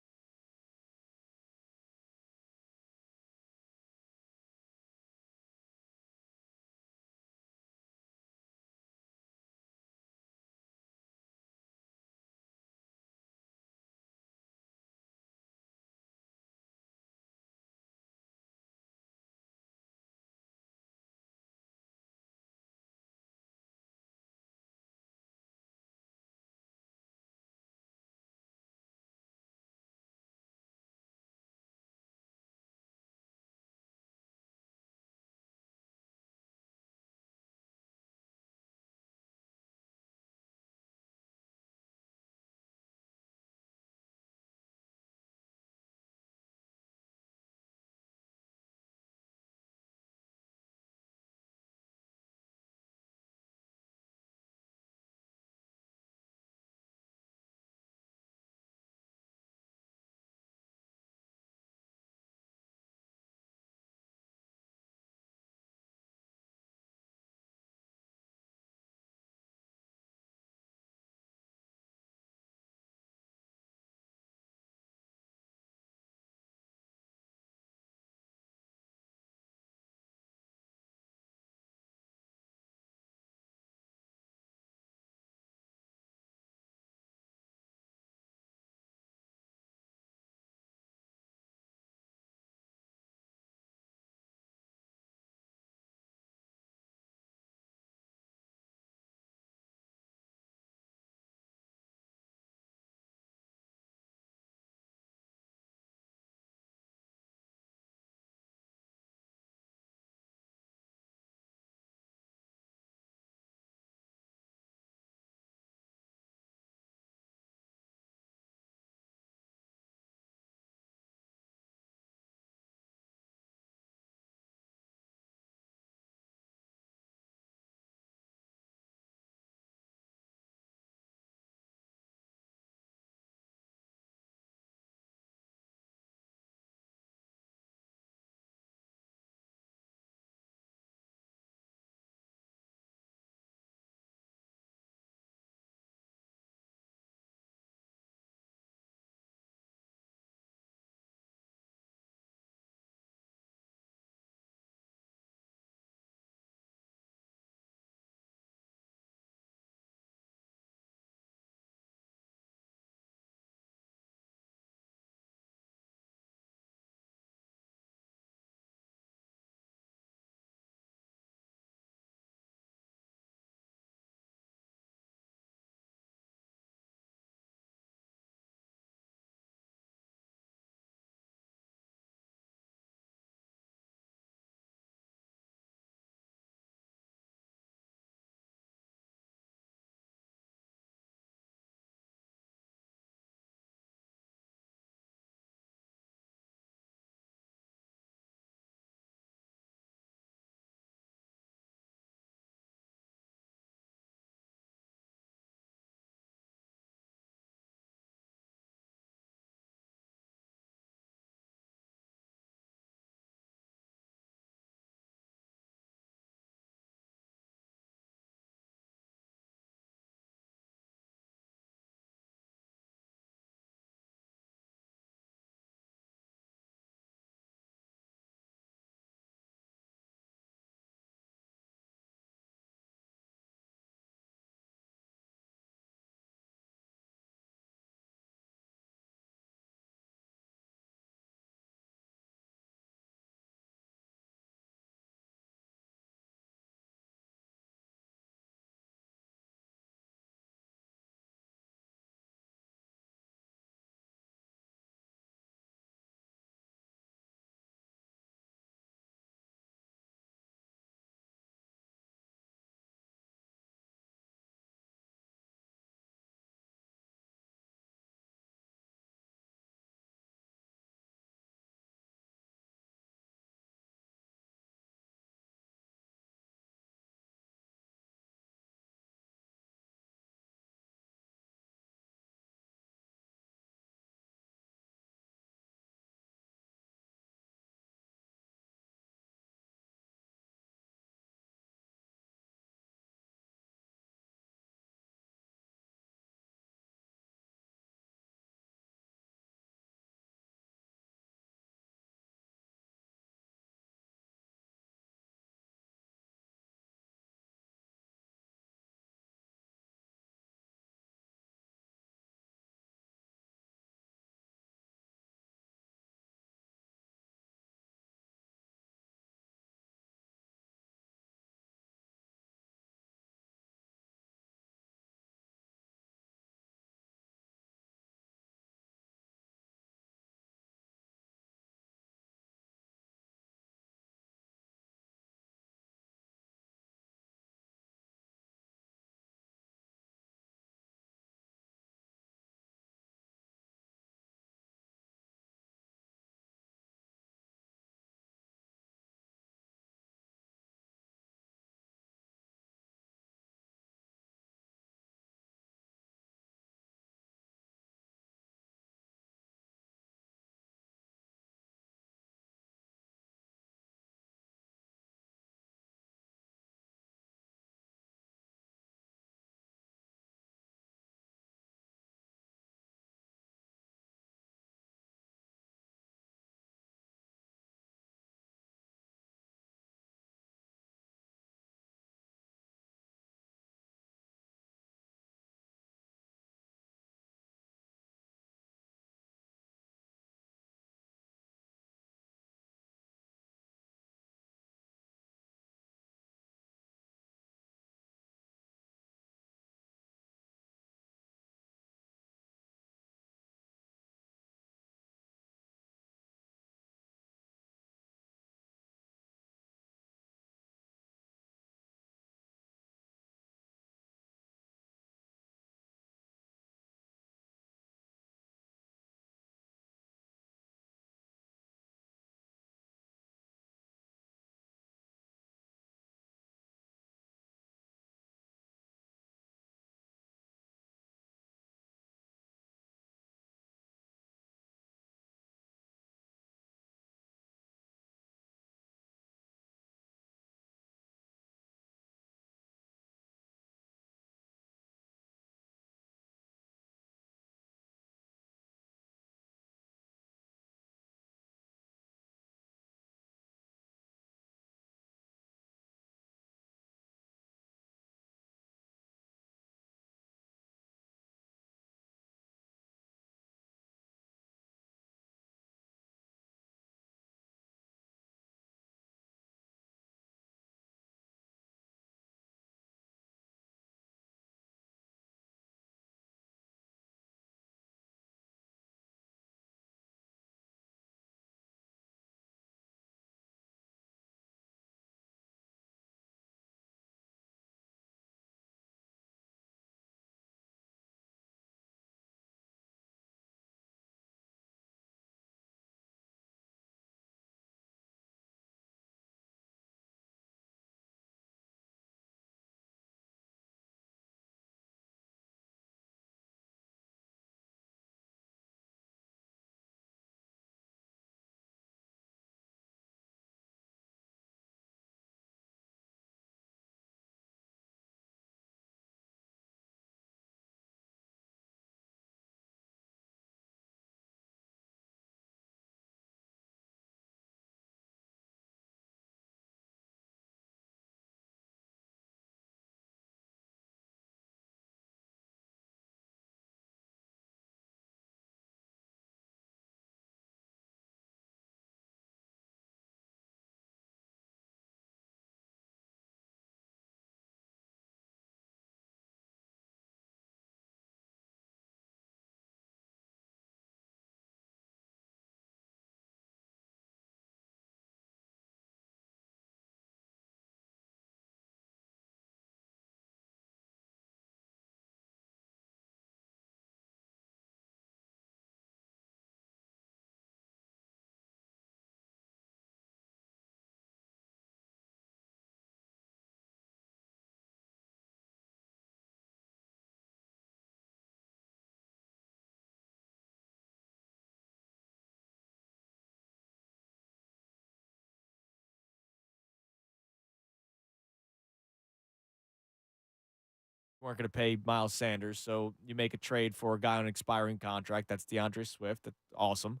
weren't going to pay Miles Sanders, so you make a trade for a guy on an expiring contract. That's DeAndre Swift. That's awesome.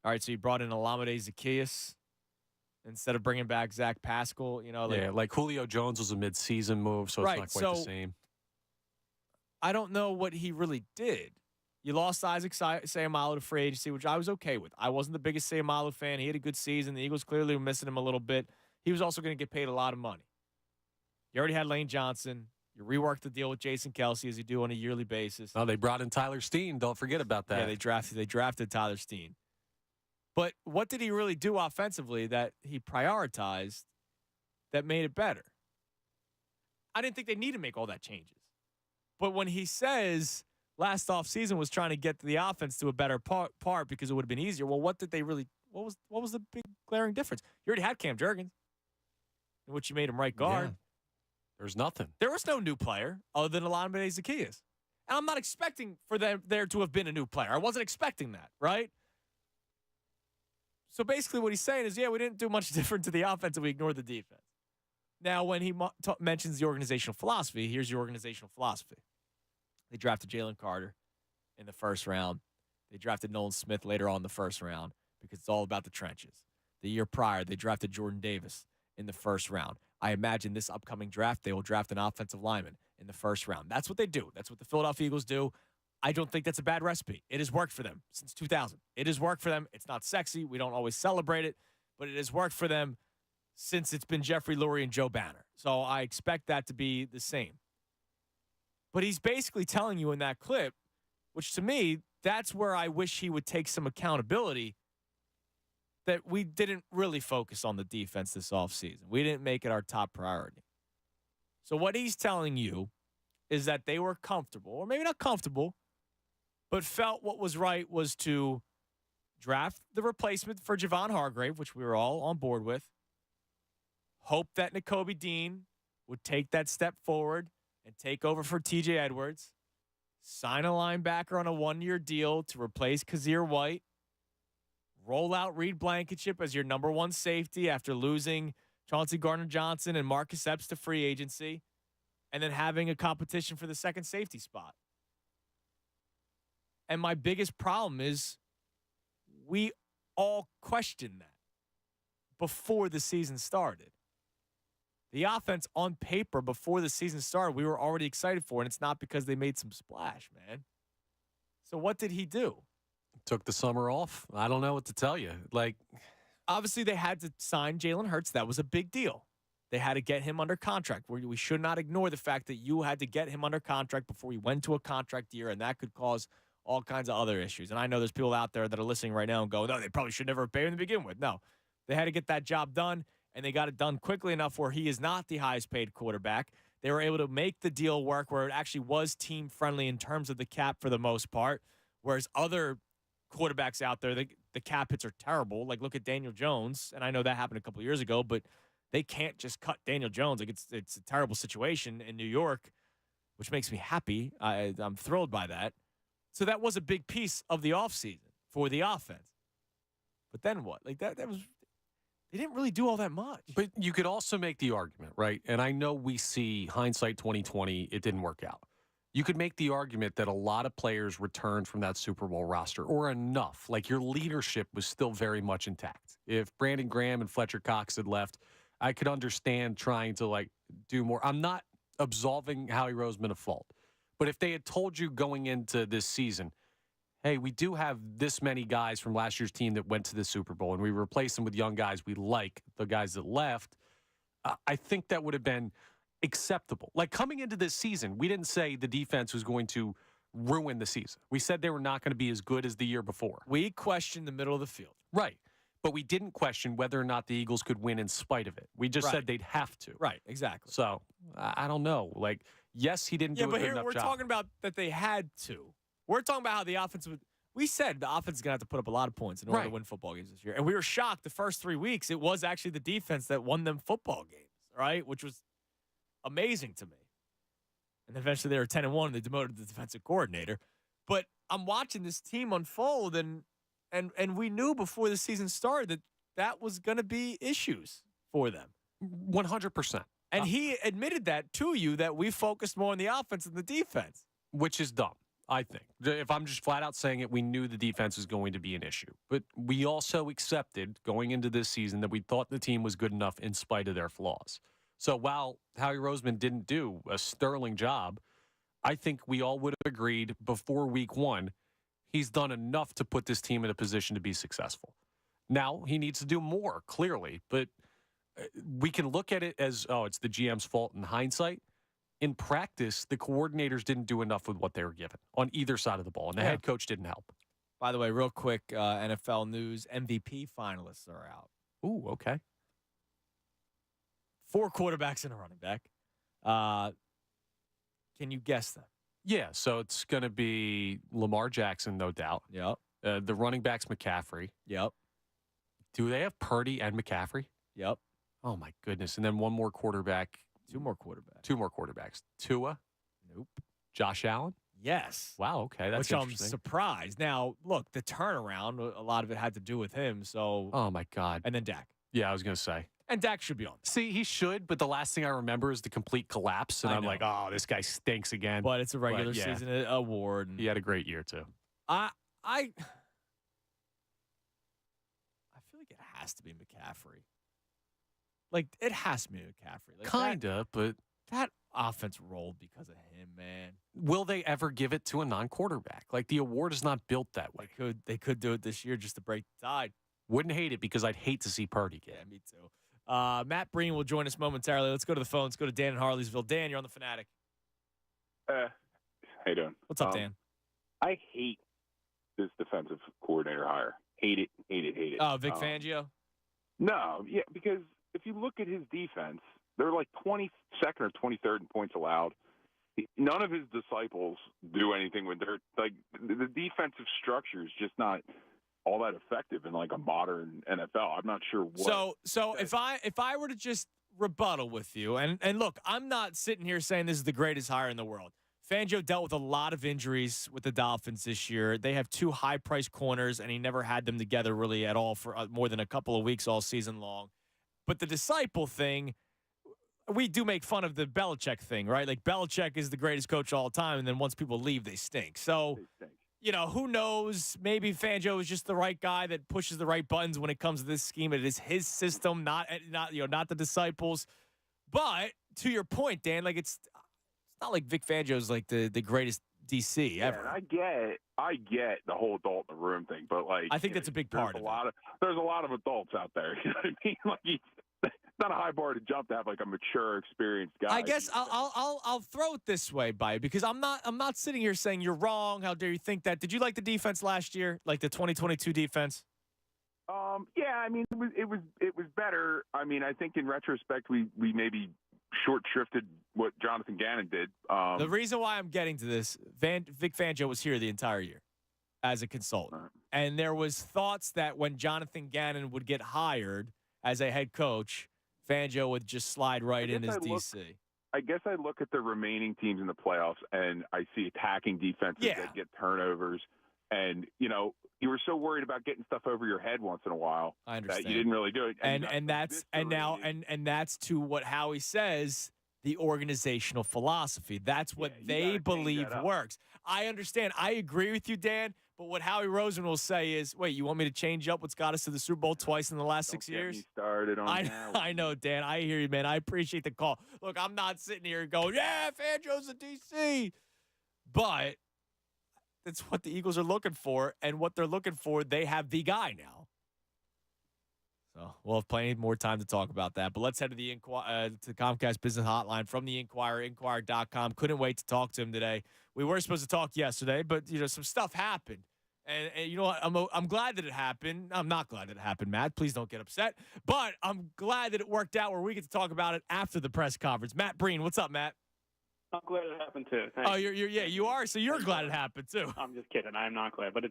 All right, so you brought in Olamide Zaccheaus instead of bringing back Zach Pascal. Like Julio Jones was a mid-season move, so it's not quite the same. I don't know what he really did. You lost Isaac Seumalo to free agency, which I was okay with. I wasn't the biggest Seumalo fan. He had a good season. The Eagles clearly were missing him a little bit. He was also going to get paid a lot of money. You already had Lane Johnson. You reworked the deal with Jason Kelsey as you do on a yearly basis. Oh, they brought in Tyler Steen. Don't forget about that. Yeah, they drafted Tyler Steen. But what did he really do offensively that he prioritized that made it better? I didn't think they need to make all that changes. But when he says last offseason was trying to get the offense to a better part because it would have been easier, well, what did they really – what was the big glaring difference? You already had Cam Jurgens, in which you made him right guard. Yeah. There's nothing. There was no new player other than Olamide Zaccheaus. And I'm not expecting for there to have been a new player. I wasn't expecting that, right? So basically what he's saying is, we didn't do much different to the offense and we ignored the defense. Now, when he mentions the organizational philosophy, here's your organizational philosophy. They drafted Jalen Carter in the first round. They drafted Nolan Smith later on in the first round because it's all about the trenches. The year prior, they drafted Jordan Davis in the first round. I imagine this upcoming draft, they will draft an offensive lineman in the first round. That's what they do. That's what the Philadelphia Eagles do. I don't think that's a bad recipe. It has worked for them since 2000. It has worked for them. It's not sexy. We don't always celebrate it, but it has worked for them since it's been Jeffrey Lurie and Joe Banner. So I expect that to be the same. But he's basically telling you in that clip, which to me, that's where I wish he would take some accountability, that we didn't really focus on the defense this offseason. We didn't make it our top priority. So what he's telling you is that they were comfortable, or maybe not comfortable, but felt what was right was to draft the replacement for Javon Hargrave, which we were all on board with, hope that Nakobe Dean would take that step forward and take over for TJ Edwards, sign a linebacker on a one-year deal to replace Kazir White, roll out Reed Blankenship as your number one safety after losing Chauncey Gardner-Johnson and Marcus Epps to free agency, and then having a competition for the second safety spot. And my biggest problem is we all questioned that before the season started. The offense on paper before the season started, we were already excited for, and it's not because they made some splash, man. So what did he do? Took the summer off. I don't know what to tell you. Obviously, they had to sign Jalen Hurts. That was a big deal. They had to get him under contract. We should not ignore the fact that you had to get him under contract before he went to a contract year, and that could cause all kinds of other issues. And I know there's people out there that are listening right now and go, no, they probably should never have paid him to begin with. No, they had to get that job done, and they got it done quickly enough where he is not the highest paid quarterback. They were able to make the deal work where it actually was team friendly in terms of the cap for the most part, whereas other quarterbacks out there, the cap hits are terrible. Like, look at Daniel Jones, and I know that happened a couple of years ago, but they can't just cut Daniel Jones. Like, it's a terrible situation in New York, which makes me happy. I'm thrilled by that. So that was a big piece of the offseason for the offense. But then what? Like, that was – they didn't really do all that much. But you could also make the argument, right? And I know we see hindsight 2020, it didn't work out. You could make the argument that a lot of players returned from that Super Bowl roster, or enough. Like, your leadership was still very much intact. If Brandon Graham and Fletcher Cox had left, I could understand trying to, do more. I'm not absolving Howie Roseman of fault. But if they had told you going into this season, hey, we do have this many guys from last year's team that went to the Super Bowl, and we replace them with young guys we like, the guys that left, I think that would have been acceptable. Like, coming into this season, we didn't say the defense was going to ruin the season. We said they were not going to be as good as the year before. We questioned the middle of the field. Right. But we didn't question whether or not the Eagles could win in spite of it. We just said they'd have to. Right, exactly. So, I don't know. Yes, he didn't do a good enough job. Yeah, but here we're talking about that they had to. We're talking about how the offense would – we said the offense is going to have to put up a lot of points in order to win football games this year. And we were shocked the first 3 weeks. It was actually the defense that won them football games, right, which was amazing to me. And eventually they were 10-1 and they demoted the defensive coordinator. But I'm watching this team unfold, and we knew before the season started that was going to be issues for them. 100%. And he admitted that to you, that we focused more on the offense than the defense. Which is dumb, I think. If I'm just flat out saying it, we knew the defense was going to be an issue. But we also accepted going into this season that we thought the team was good enough in spite of their flaws. So while Howie Roseman didn't do a sterling job, I think we all would have agreed before week 1, he's done enough to put this team in a position to be successful. Now, he needs to do more, clearly, but we can look at it as, oh, it's the GM's fault in hindsight. In practice, the coordinators didn't do enough with what they were given on either side of the ball, and the head coach didn't help. By the way, real quick, NFL news, MVP finalists are out. Ooh, okay. 4 quarterbacks and a running back. Can you guess them? Yeah, so it's going to be Lamar Jackson, no doubt. Yep. The running back's McCaffrey. Yep. Do they have Purdy and McCaffrey? Yep. Oh, my goodness. And then one more quarterback. 2 more quarterbacks. 2 more quarterbacks. Tua? Nope. Josh Allen? Yes. Wow, okay. That's Which I'm interesting. surprised. Now, look, the turnaround, a lot of it had to do with him. So, Oh, my God. and then Dak. Yeah, I was going to say. And Dak should be on. See, he should, but the last thing I remember is the complete collapse. And I I'm know. like, oh, this guy stinks again. But it's a regular yeah. season award. And He had a great year, too. I feel like it has to be McCaffrey. Like, it has to be McCaffrey. Like Kind of, but that offense rolled because of him, man. will they ever give it to a non-quarterback? Like, the award is not built that way. They could do it this year just to break the tide. Wouldn't hate it because I'd hate to see Purdy get Yeah, me too. Matt Breen will join us momentarily. Let's go to the phone. Let's go to Dan in Harleysville. Dan, you're on the Fanatic. How you doing? What's up, Dan? I hate this defensive coordinator hire. Hate it. Oh, Vic Fangio? No, yeah, because if you look at his defense, they're like 22nd or 23rd in points allowed. None of his disciples do anything with their the defensive structure is just not all that effective in like a modern NFL. I'm not sure what. So if I were to just rebuttal with you, and look, I'm not sitting here saying this is the greatest hire in the world. Fangio dealt with a lot of injuries with the Dolphins this year. They have 2 high-priced corners, and he never had them together really at all for more than a couple of weeks all season long. But the disciple thing, we do make fun of the Belichick thing, right? Like, Belichick is the greatest coach of all time, and then once people leave, they stink. So, you know, who knows? Maybe Fangio is just the right guy that pushes the right buttons when it comes to this scheme. It is his system, not the disciples. But to your point, Dan, like it's not like Vic Fangio's like the greatest DC ever. And I get the whole adult in the room thing, but like I think that's a big part of it. There's a lot of adults out there. You know what I mean? Like it's not a high bar to jump to have like a mature, experienced guy. I guess I'll throw it this way, by because I'm not sitting here saying you're wrong. How dare you think that? Did you like the defense last year, like the 2022 defense? Yeah, I mean it was better. I mean, I think in retrospect we maybe short shrifted what Jonathan Gannon did. The reason why I'm getting to this, Vic Fangio was here the entire year as a consultant, and there was thoughts that when Jonathan Gannon would get hired as a head coach, Fangio would just slide right in as DC. I guess I look at the remaining teams in the playoffs and I see attacking defenses that get turnovers. And, you know, you were so worried about getting stuff over your head once in a while that you didn't really do it. And that's to what Howie says, the organizational philosophy. That's what they believe works. I understand. I agree with you, Dan. But what Howie Roseman will say is, wait, you want me to change up what's got us to the Super Bowl twice in the last 6 years? Get me started on that. I know, Dan. I hear you, man. I appreciate the call. Look, I'm not sitting here going, yeah, Fangio's a DC. But that's what the Eagles are looking for. And what they're looking for, they have the guy now. So we'll have plenty more time to talk about that. But let's head to the Comcast Business Hotline from the Inquirer, Inquirer.com. Couldn't wait to talk to him today. We were supposed to talk yesterday, but, you know, some stuff happened. And you know what? I'm glad that it happened. I'm not glad that it happened, Matt. Please don't get upset. But I'm glad that it worked out where we get to talk about it after the press conference. Matt Breen, what's up, Matt? I'm glad it happened too. Thanks. Oh, you are. So you're glad it happened too. I'm just kidding. I'm not glad, but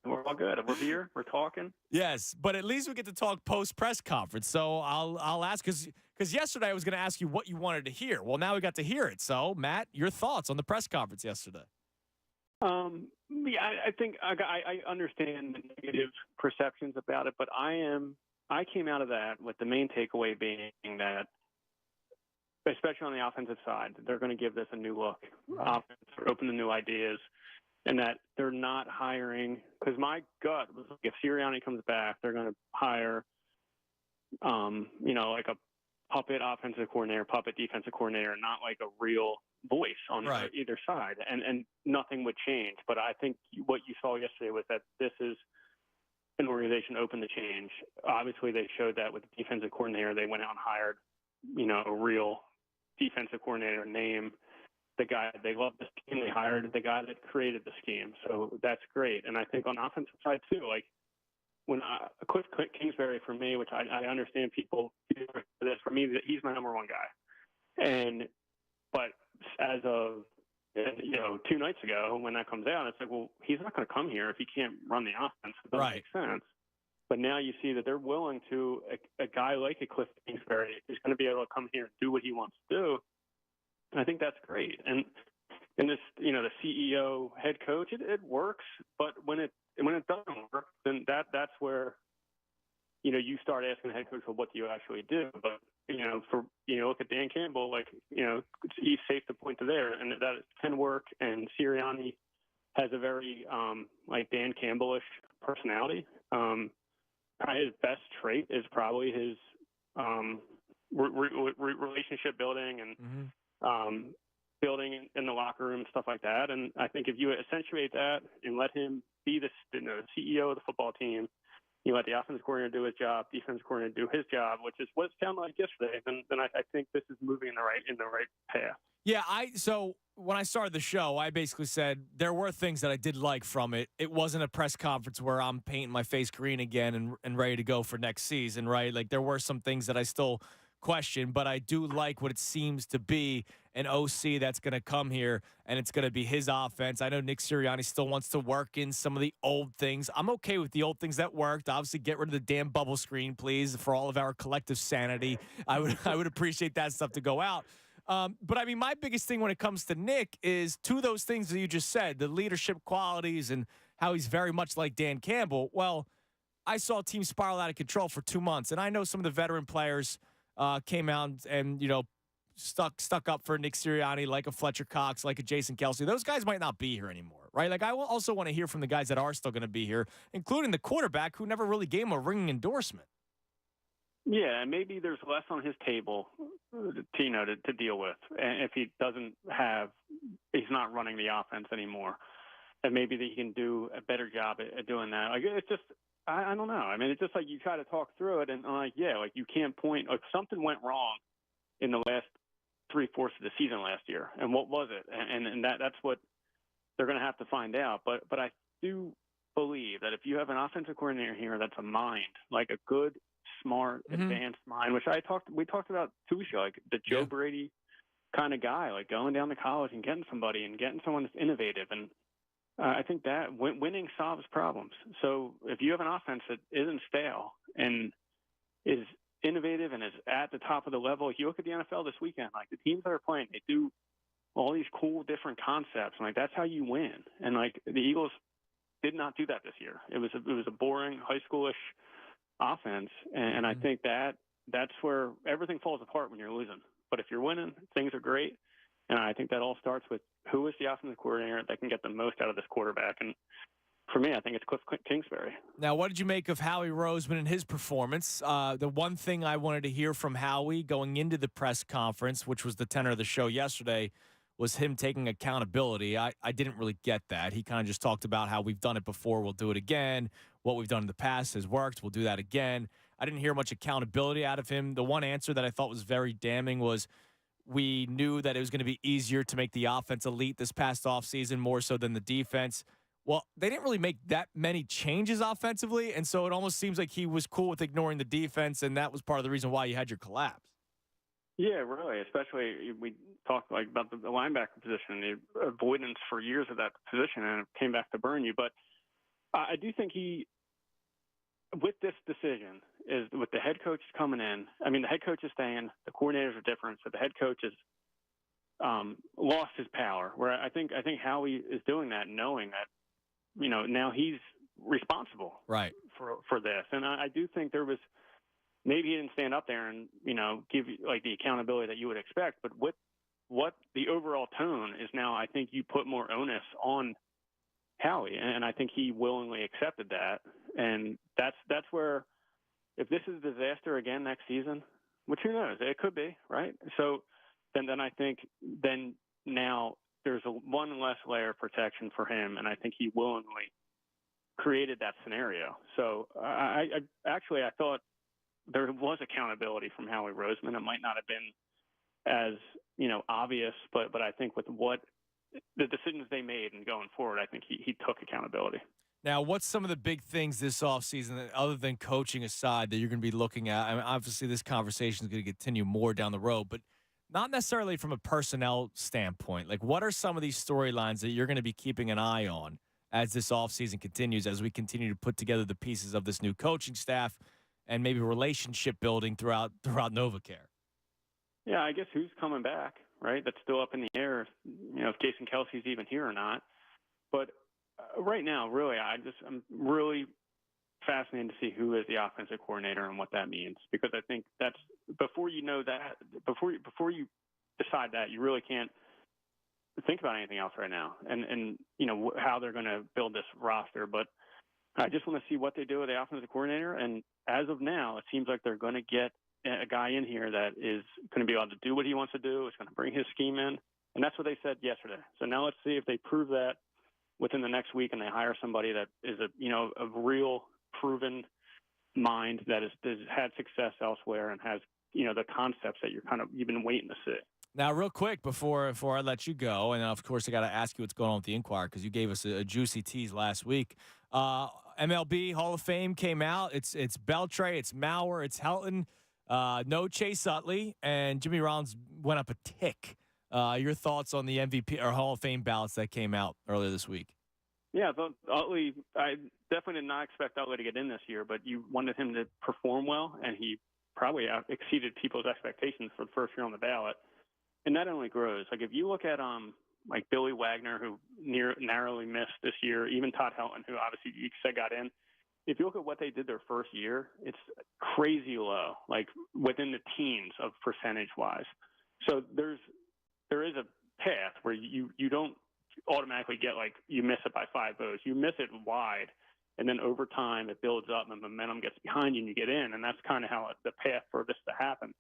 we're all good. We're here. We're talking. Yes, but at least we get to talk post press conference. So I'll ask because yesterday I was going to ask you what you wanted to hear. Well, now we got to hear it. So Matt, your thoughts on the press conference yesterday? Yeah, I think I understand the negative perceptions about it, but I came out of that with the main takeaway being that especially on the offensive side, they're going to give this a new look, offense, or open to new ideas, and that they're not hiring. Because my gut was like, if Sirianni comes back, they're going to hire, like a puppet offensive coordinator, puppet defensive coordinator, not like a real voice on either side, and nothing would change. But I think what you saw yesterday was that this is an organization open to change. Obviously, they showed that with the defensive coordinator. They went out and hired, a real defensive coordinator, name the guy. They love the scheme. They hired the guy that created the scheme. So that's great. And I think on the offensive side too, like when Cliff Kingsbury for me, which I understand people do this, for me, he's my number one guy. But as of 2 nights ago, when that comes out, it's like, well, he's not going to come here if he can't run the offense. It doesn't make sense. But now you see that they're willing to, a guy like a Cliff Kingsbury is going to be able to come here and do what he wants to do. And I think that's great. And this, the CEO, head coach, it works. But when it doesn't work, then that's where, you start asking the head coach, well, what do you actually do? But, look at Dan Campbell, he's safe to point to there, and that can work. And Sirianni has a very, Dan Campbell-ish personality. Probably his best trait is probably his relationship building and building in the locker room and stuff like that. And I think if you accentuate that and let him be the CEO of the football team, you let the offensive coordinator do his job, defensive coordinator do his job, which is what it sounded like yesterday. Then I think this is moving in the right path. Yeah, so when I started the show, I basically said there were things that I did like from it. It wasn't a press conference where I'm painting my face green again and ready to go for next season, right? Like there were some things that I still question, but I do like what it seems to be an OC that's going to come here, and it's going to be his offense. I know Nick Sirianni still wants to work in some of the old things. I'm okay with the old things that worked. Obviously, get rid of the damn bubble screen, please, for all of our collective sanity. I would appreciate that stuff to go out. But I mean, my biggest thing when it comes to Nick is to those things that you just said, the leadership qualities and how he's very much like Dan Campbell. Well, I saw teams spiral out of control for 2 months, and I know some of the veteran players came out and stuck up for Nick Sirianni, like a Fletcher Cox, like a Jason Kelsey. Those guys might not be here anymore, right? Like I will also want to hear from the guys that are still going to be here, including the quarterback who never really gave him a ringing endorsement. Yeah, and maybe there's less on his table, to deal with, and if he's not running the offense anymore, and maybe that he can do a better job at doing that. Like it's just, I don't know. I mean, it's just like you try to talk through it, and you can't point. Like something went wrong in the last 3/4 of the season last year, and what was it? And that's what they're going to have to find out. But I do believe that if you have an offensive coordinator here that's a mind, like a good, smart, advanced mind, which we talked about 2 weeks ago, like the Joe Brady kind of guy, like going down to college and getting somebody and getting someone that's innovative. And I think that winning solves problems. So if you have an offense that isn't stale and is innovative and is at the top of the level, if you look at the NFL this weekend, like the teams that are playing, they do all these cool different concepts. And like that's how you win. And like the Eagles did not do that this year. It was a boring high schoolish offense, and I think that's where everything falls apart when you're losing. But if you're winning, things are great, and I think that all starts with who is the offensive coordinator that can get the most out of this quarterback. And for me, I think it's Cliff Kingsbury. Now, what did you make of Howie Roseman and his performance? The one thing I wanted to hear from Howie going into the press conference, which was the tenor of the show yesterday, was him taking accountability. I didn't really get that. He kind of just talked about how we've done it before, we'll do it again. What we've done in the past has worked, we'll do that again. I didn't hear much accountability out of him. The one answer that I thought was very damning was we knew that it was going to be easier to make the offense elite this past offseason, more so than the defense. Well, they didn't really make that many changes offensively, and so it almost seems like he was cool with ignoring the defense, and that was part of the reason why you had your collapse. Yeah, really. Especially we talked about the linebacker position, the avoidance for years of that position, and it came back to burn you. But I do think with this decision, is with the head coach coming in. I mean, the head coach is staying. The coordinators are different, so the head coach has lost his power. Where I think Howie is doing that, knowing that now he's responsible right for this. And I do think there was maybe he didn't stand up there and, give you like the accountability that you would expect. But what the overall tone is now, I think you put more onus on Howie, and I think he willingly accepted that. And that's where, if this is a disaster again next season, which who knows, it could be, right? So then I think now there's one less layer of protection for him, and I think he willingly created that scenario. So I thought there was accountability from Howie Roseman. It might not have been as obvious, but I think with what the decisions they made and going forward, I think he took accountability. Now, what's some of the big things this offseason, other than coaching aside, that you're going to be looking at? I mean, obviously, this conversation is going to continue more down the road, but not necessarily from a personnel standpoint. Like, what are some of these storylines that you're going to be keeping an eye on as this offseason continues, as we continue to put together the pieces of this new coaching staff and maybe relationship building throughout NovaCare? Yeah, I guess who's coming back, right? That's still up in the air, if Jason Kelsey's even here or not. But right now, really, I'm really fascinated to see who is the offensive coordinator and what that means, because I think that's before you decide that, you really can't think about anything else right now, and how they're going to build this roster. But I just want to see what they do with the offensive coordinator, and as of now, it seems like they're going to get a guy in here that is going to be able to do what he wants to do. It's going to bring his scheme in, and that's what they said yesterday. So now let's see if they prove that within the next week, and they hire somebody that is a real proven mind that has had success elsewhere and has the concepts that you've been waiting to see. Now, real quick before I let you go, and of course I got to ask you what's going on with the Inquirer, because you gave us a juicy tease last week. MLB Hall of Fame came out. It's Beltre, it's Mauer, it's Helton. No Chase Utley, and Jimmy Rollins went up a tick. Your thoughts on the MVP or Hall of Fame ballots that came out earlier this week? Yeah, Utley, I definitely did not expect Utley to get in this year, but you wanted him to perform well, and he probably exceeded people's expectations for the first year on the ballot. And that only grows. Like, if you look at like Billy Wagner, who narrowly missed this year, even Todd Helton, who obviously you said got in. If you look at what they did their first year, it's crazy low, like within the teens of percentage-wise. So there is a path where you don't automatically get, like, you miss it by 5 votes. You miss it wide, and then over time it builds up and the momentum gets behind you and you get in, and that's kind of how the path for this to happen.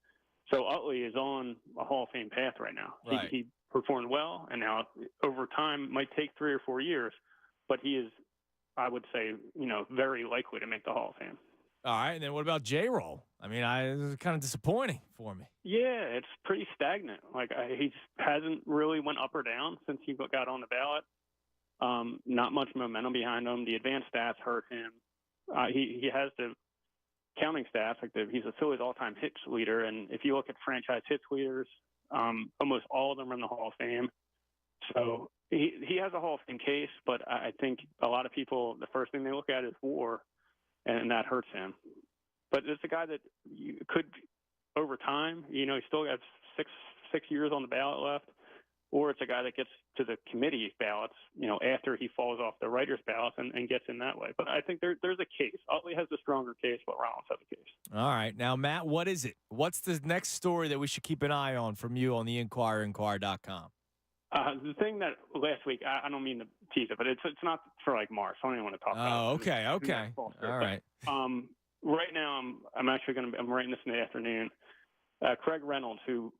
So Utley is on a Hall of Fame path right now. Right. He performed well, and now over time might take 3 or 4 years, but he is, I would say, very likely to make the Hall of Fame. All right, and then what about J-Roll? I mean, it was kind of disappointing for me. Yeah, it's pretty stagnant. Like, he hasn't really went up or down since he got on the ballot. Not much momentum behind him. The advanced stats hurt him. He has the counting stats, like he's the Phillies all-time hits leader, and if you look at franchise hits leaders, almost all of them are in the Hall of Fame. So he has a Hall of Fame case, but I think a lot of people, the first thing they look at is WAR, and that hurts him. But it's a guy that you could, over time, he still has six years on the ballot left, or it's a guy that gets to the committee ballots, after he falls off the writer's ballots and gets in that way. But I think there's a case. Utley has the stronger case, but Rollins has a case. All right. Now, Matt, what is it? What's the next story that we should keep an eye on from you on the Inquirer, Inquirer.com? The thing that last week, I don't mean to tease it, but it's not for like March. So I don't even want to talk about it. Oh, okay. All right. Right now, I'm actually I'm writing this in the afternoon. Craig Reynolds, who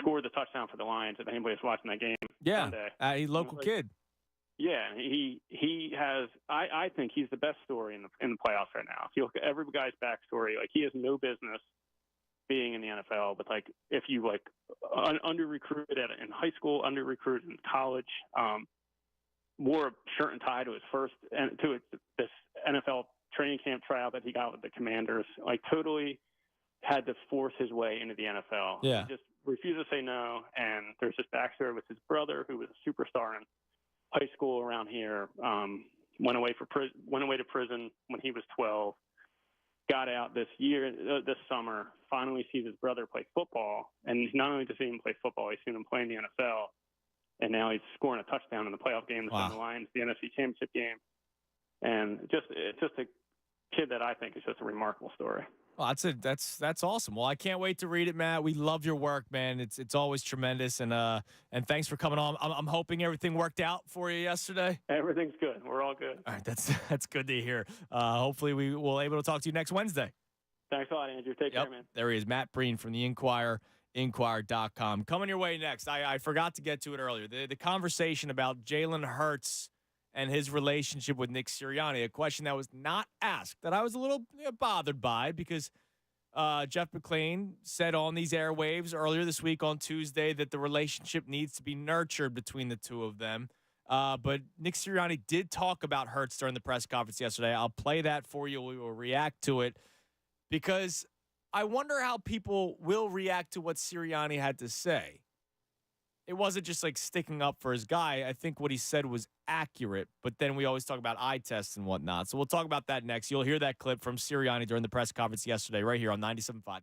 scored the touchdown for the Lions, if anybody's watching that game Sunday. A local kid. Yeah, he has. I think he's the best story in the playoffs right now. If you look at every guy's backstory, like, he has no business being in the NFL, but like, if you under recruited in high school, under recruited in college, wore a shirt and tie to his first and to this NFL training camp tryout that he got with the Commanders, like, totally had to force his way into the NFL. Yeah. He just refused to say no, and there's this backstory with his brother, who was a superstar in high school around here, went away to prison when he was 12, got out this summer, finally sees his brother play football, and not only does he see him play football, he's seen him play in the NFL, and now he's scoring a touchdown in the playoff game to send the Lions the NFC Championship game, and it's just a kid that I think is just a remarkable story. Well, that's awesome. Well, I can't wait to read it, Matt. We love your work, man. It's always tremendous, and thanks for coming on. I'm hoping everything worked out for you yesterday. Everything's good. We're all good. All right, that's good to hear. Hopefully, we will able to talk to you next Wednesday. Thanks a lot, Andrew. Take care, man. There he is, Matt Breen from the Inquirer, Inquirer.com. Coming your way next. I forgot to get to it earlier. The conversation about Jalen Hurts and his relationship with Nick Sirianni, a question that was not asked, that I was a little bothered by because Jeff McClain said on these airwaves earlier this week on Tuesday that the relationship needs to be nurtured between the two of them. But Nick Sirianni did talk about Hurts during the press conference yesterday. I'll play that for you. We will react to it because I wonder how people will react to what Sirianni had to say. It wasn't just like sticking up for his guy. I think what he said was accurate, but then we always talk about eye tests and whatnot. So we'll talk about that next. You'll hear that clip from Sirianni during the press conference yesterday right here on 97.5.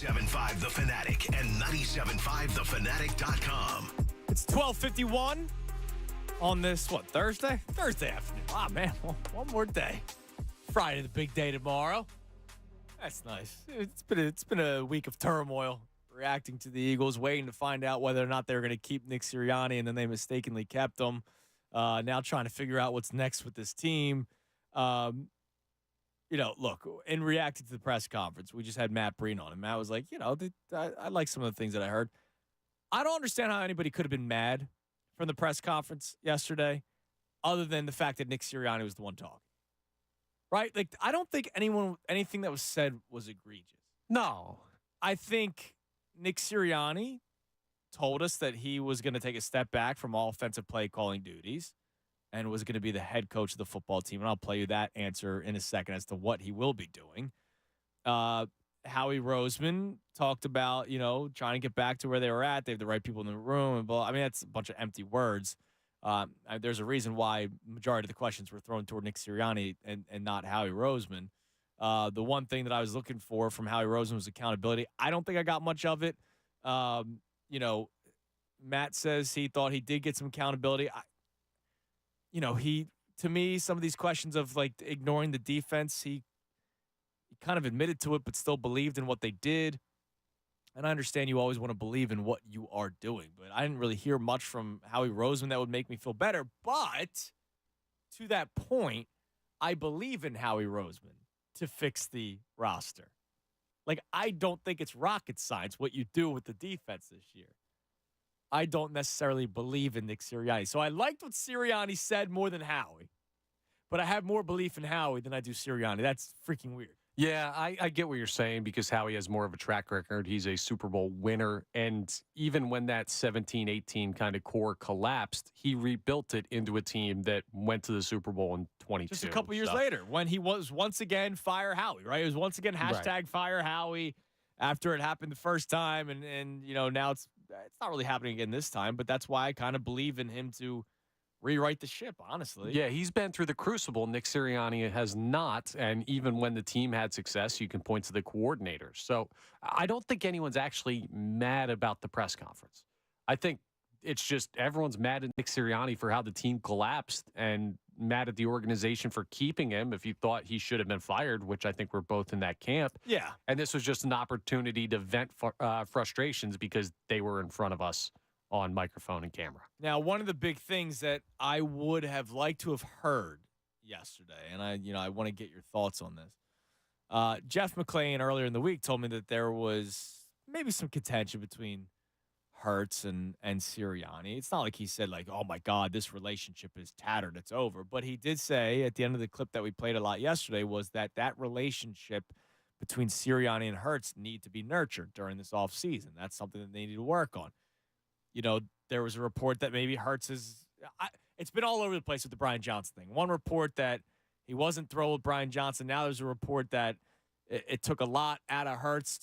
97.5 The Fanatic and 97.5thefanatic.com. It's 12:51 on this, Thursday? Thursday afternoon. Ah, man, one more day. Friday, the big day tomorrow. That's nice. It's been a week of turmoil, reacting to the Eagles, waiting to find out whether or not they're going to keep Nick Sirianni, and then they mistakenly kept him. Now trying to figure out what's next with this team. Look, in reacting to the press conference, we just had Matt Breen on, and Matt was like, I like some of the things that I heard. I don't understand how anybody could have been mad from the press conference yesterday, other than the fact that Nick Sirianni was the one talking. Right? Like, I don't think anything that was said was egregious. No. I think Nick Sirianni told us that he was going to take a step back from all offensive play calling duties and was going to be the head coach of the football team. And I'll play you that answer in a second as to what he will be doing. Howie Roseman talked about, trying to get back to where they were at. They have the right people in the room. And blah. I mean, that's a bunch of empty words. There's a reason why majority of the questions were thrown toward Nick Sirianni and not Howie Roseman. The one thing that I was looking for from Howie Roseman was accountability. I don't think I got much of it. Matt says he thought he did get some accountability. To me, some of these questions of like ignoring the defense, he kind of admitted to it, but still believed in what they did. And I understand you always want to believe in what you are doing, but I didn't really hear much from Howie Roseman that would make me feel better. But to that point, I believe in Howie Roseman to fix the roster. Like, I don't think it's rocket science what you do with the defense this year. I don't necessarily believe in Nick Sirianni. So I liked what Sirianni said more than Howie. But I have more belief in Howie than I do Sirianni. That's freaking weird. Yeah, I get what you're saying because Howie has more of a track record. He's a Super Bowl winner. And even when that 17-18 kind of core collapsed, he rebuilt it into a team that went to the Super Bowl in 22. Just a couple years later when he was once again Fire Howie, right? It was once again hashtag Fire Howie after it happened the first time. And now it's not really happening again this time. But that's why I kind of believe in him to rewrite the ship, honestly. Yeah, he's been through the crucible. Nick Sirianni has not. And even when the team had success, you can point to the coordinators. So I don't think anyone's actually mad about the press conference. I think it's just everyone's mad at Nick Sirianni for how the team collapsed and mad at the organization for keeping him if you thought he should have been fired, which I think we're both in that camp. Yeah. And this was just an opportunity to vent frustrations because they were in front of us on microphone and camera. Now, one of the big things that I would have liked to have heard yesterday, and I want to get your thoughts on this. Jeff McClain earlier in the week told me that there was maybe some contention between Hurts and Sirianni. It's not like he said like, oh my God, this relationship is tattered, it's over. But he did say at the end of the clip that we played a lot yesterday was that relationship between Sirianni and Hurts need to be nurtured during this offseason. That's something that they need to work on. There was a report that maybe Hurts is it's been all over the place with the Brian Johnson thing. One report that he wasn't thrilled with Brian Johnson. Now there's a report that it took a lot out of Hurts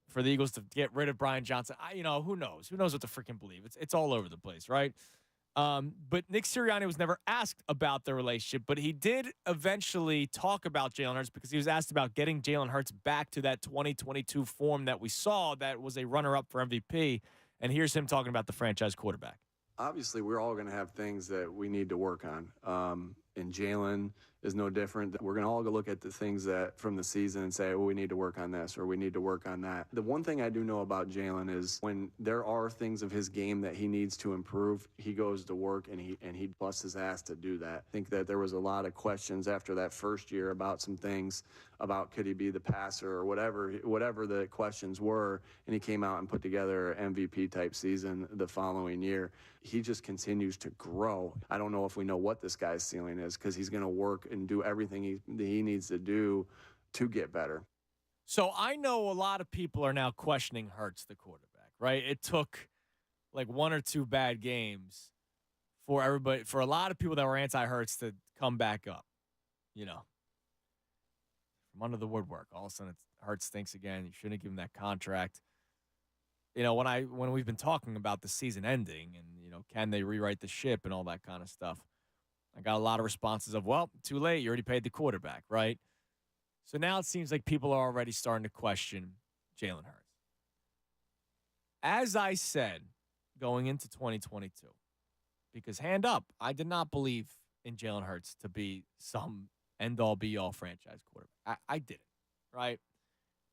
for the Eagles to get rid of Brian Johnson. Who knows? Who knows what to freaking believe? It's all over the place, right? But Nick Sirianni was never asked about the relationship, but he did eventually talk about Jalen Hurts because he was asked about getting Jalen Hurts back to that 2022 form that we saw that was a runner-up for MVP. And here's him talking about the franchise quarterback. Obviously, we're all going to have things that we need to work on. And Jalen is no different. We're going to all go look at the things that from the season and say, well, we need to work on this or we need to work on that. The one thing I do know about Jalen is when there are things of his game that he needs to improve, he goes to work and he busts his ass to do that. I think that there was a lot of questions after that first year about some things about could he be the passer or whatever the questions were, and he came out and put together an MVP type season the following year. He just continues to grow. I don't know if we know what this guy's ceiling is because he's going to work and do everything he needs to do to get better. So I know a lot of people are now questioning Hurts, the quarterback, right? It took like one or two bad games for a lot of people that were anti-Hurts to come back up, from under the woodwork. All of a sudden, Hurts stinks again. You shouldn't give him that contract. When we've been talking about the season ending and, can they rewrite the ship and all that kind of stuff, I got a lot of responses of, well, too late. You already paid the quarterback, right? So now it seems like people are already starting to question Jalen Hurts. As I said, going into 2022, because hand up, I did not believe in Jalen Hurts to be some end-all, be-all franchise quarterback. I didn't, right?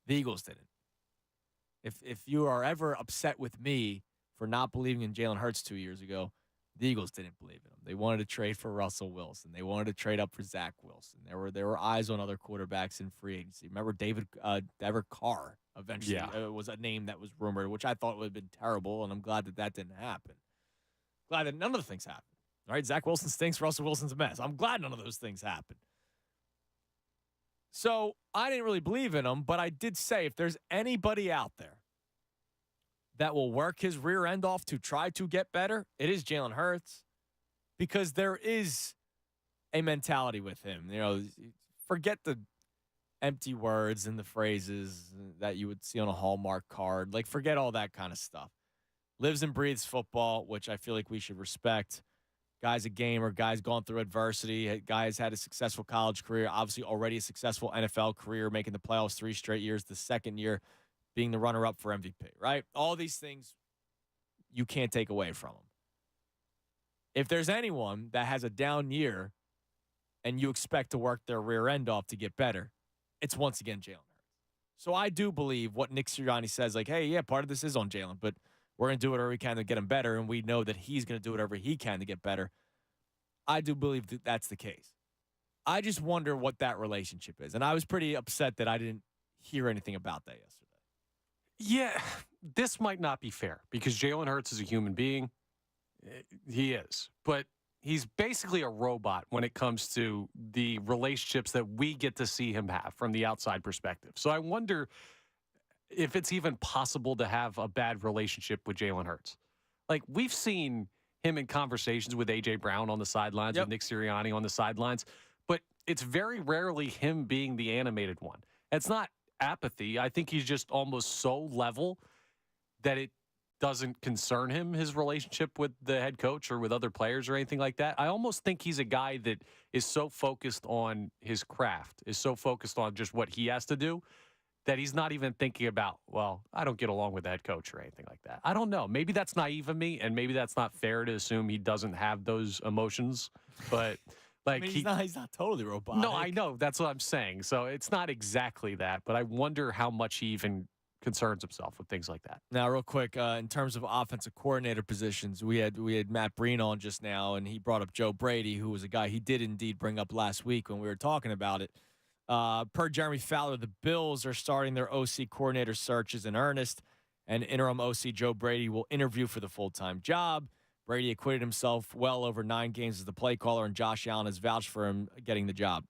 The Eagles didn't. If you are ever upset with me for not believing in Jalen Hurts 2 years ago, the Eagles didn't believe in him. They wanted to trade for Russell Wilson. They wanted to trade up for Zach Wilson. There were eyes on other quarterbacks in free agency. Remember David Carr eventually was a name that was rumored, which I thought would have been terrible, and I'm glad that didn't happen. Glad that none of the things happened. All right, Zach Wilson stinks. Russell Wilson's a mess. I'm glad none of those things happened. So I didn't really believe in him, but I did say if there's anybody out there that will work his rear end off to try to get better, it is Jalen Hurts, because there is a mentality with him. You know, forget the empty words and the phrases that you would see on a Hallmark card. Like, forget all that kind of stuff. Lives and breathes football, which I feel like we should respect. Guy's a gamer. Guy's gone through adversity. Guy's had a successful college career, obviously already a successful NFL career, making the playoffs 3 straight years, the second year being the runner-up for MVP, right? All these things you can't take away from him. If there's anyone that has a down year and you expect to work their rear end off to get better, it's once again Jalen Hurts. So I do believe what Nick Sirianni says, like, hey, yeah, part of this is on Jalen, but we're going to do whatever we can to get him better, and we know that he's going to do whatever he can to get better. I do believe that that's the case. I just wonder what that relationship is. And I was pretty upset that I didn't hear anything about that yesterday. Yeah, this might not be fair because Jalen Hurts is a human being. He is. But he's basically a robot when it comes to the relationships that we get to see him have from the outside perspective. So I wonder if it's even possible to have a bad relationship with Jalen Hurts. Like, we've seen him in conversations with A.J. Brown on the sidelines, with Nick Sirianni on the sidelines, but it's very rarely him being the animated one. It's not apathy. I think he's just almost so level that it doesn't concern him, his relationship with the head coach or with other players or anything like that. I almost think he's a guy that is so focused on his craft, is so focused on just what he has to do, that he's not even thinking about, well, I don't get along with the head coach or anything like that. I don't know. Maybe that's naive of me, and maybe that's not fair to assume he doesn't have those emotions. But like, I mean, he's not totally robotic. No, I know. That's what I'm saying. So it's not exactly that, but I wonder how much he even concerns himself with things like that. Now, real quick, in terms of offensive coordinator positions, we had Matt Breen on just now, and he brought up Joe Brady, who was a guy he did indeed bring up last week when we were talking about it. Per Jeremy Fowler, the Bills are starting their OC coordinator searches in earnest, and interim OC Joe Brady will interview for the full-time job. Brady acquitted himself well over 9 games as the play caller, and Josh Allen has vouched for him getting the job.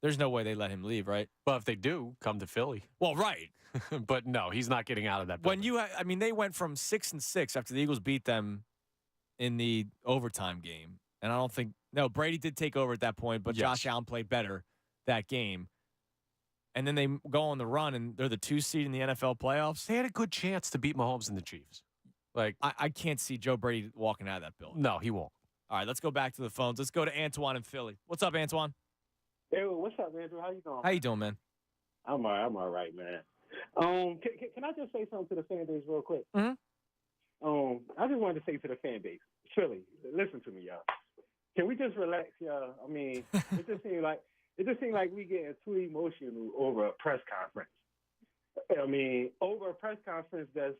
There's no way they let him leave, right? Well, if they do, come to Philly. Well, right. But no, he's not getting out of that building. When they went from 6-6 after the Eagles beat them in the overtime game, and I don't think Brady did take over at that point, but Josh Allen played better that game. And then they go on the run, and they're the 2 seed in the NFL playoffs. They had a good chance to beat Mahomes and the Chiefs. Like, I can't see Joe Brady walking out of that building. No, he won't. All right, let's go back to the phones. Let's go to Antoine in Philly. What's up, Antoine? Hey, what's up, Andrew? How you doing? How you doing, man? I'm all right, man. Can I just say something to the fan base real quick? Mm-hmm. I just wanted to say to the fan base, Philly, listen to me, y'all. Can we just relax, y'all? I mean, it just seems like we getting too emotional over a press conference. I mean, over a press conference that's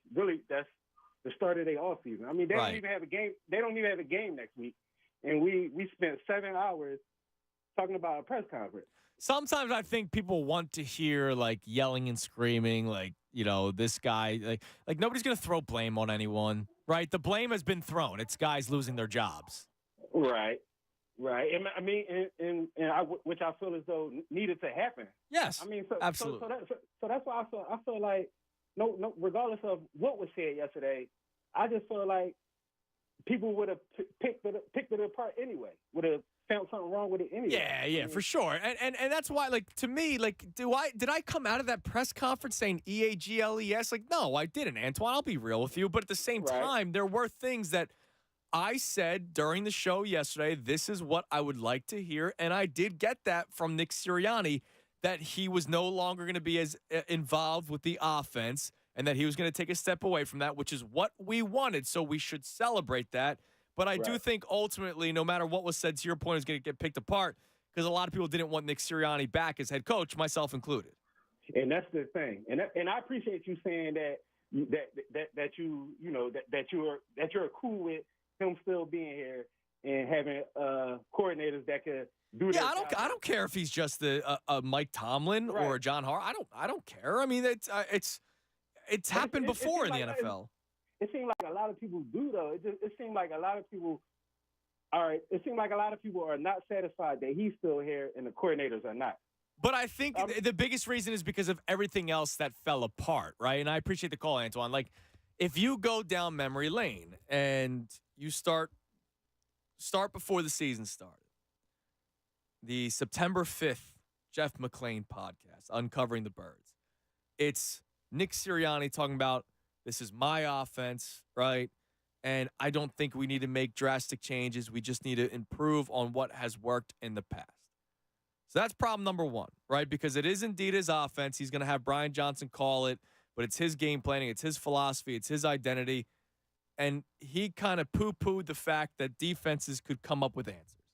the start of their offseason. I mean, they don't even have a game. They don't even have a game next week, and we spent 7 hours talking about a press conference. Sometimes I think people want to hear like yelling and screaming, like, you know, this guy, like nobody's going to throw blame on anyone, right? The blame has been thrown. It's guys losing their jobs. Right. And I mean, which I feel as though needed to happen. Yes. I mean, absolutely. So that's why I feel like no, regardless of what was said yesterday, I just feel like people would have picked it apart anyway. Would have found something wrong with it anyway. Yeah, for sure. And that's why, like, to me, like, did I come out of that press conference saying EAGLES? Like, no, I didn't, Antoine. I'll be real with you. But at the same time, there were things that I said during the show yesterday, this is what I would like to hear. And I did get that from Nick Sirianni, that he was no longer going to be as involved with the offense and that he was going to take a step away from that, which is what we wanted. So we should celebrate that. But I do think ultimately, no matter what was said, to your point, is going to get picked apart because a lot of people didn't want Nick Sirianni back as head coach, myself included. And that's the thing. And I appreciate you saying that you're cool with him still being here and having coordinators that could do that. Yeah, I don't care if he's just a Mike Tomlin or a John Harbaugh. I don't care. I mean, it's happened before in the NFL. It seems like a lot of people do, though. It seems like a lot of people are. It seems like a lot of people are not satisfied that he's still here and the coordinators are not. But I think the biggest reason is because of everything else that fell apart, right? And I appreciate the call, Antoine. Like, if you go down memory lane and you start before the season started, the September 5th Jeff McClain podcast, Uncovering the Birds. It's Nick Sirianni talking about, this is my offense, right? And I don't think we need to make drastic changes. We just need to improve on what has worked in the past. So that's problem number one, right? Because it is indeed his offense. He's going to have Brian Johnson call it, but it's his game planning. It's his philosophy. It's his identity. And he kind of poo-pooed the fact that defenses could come up with answers.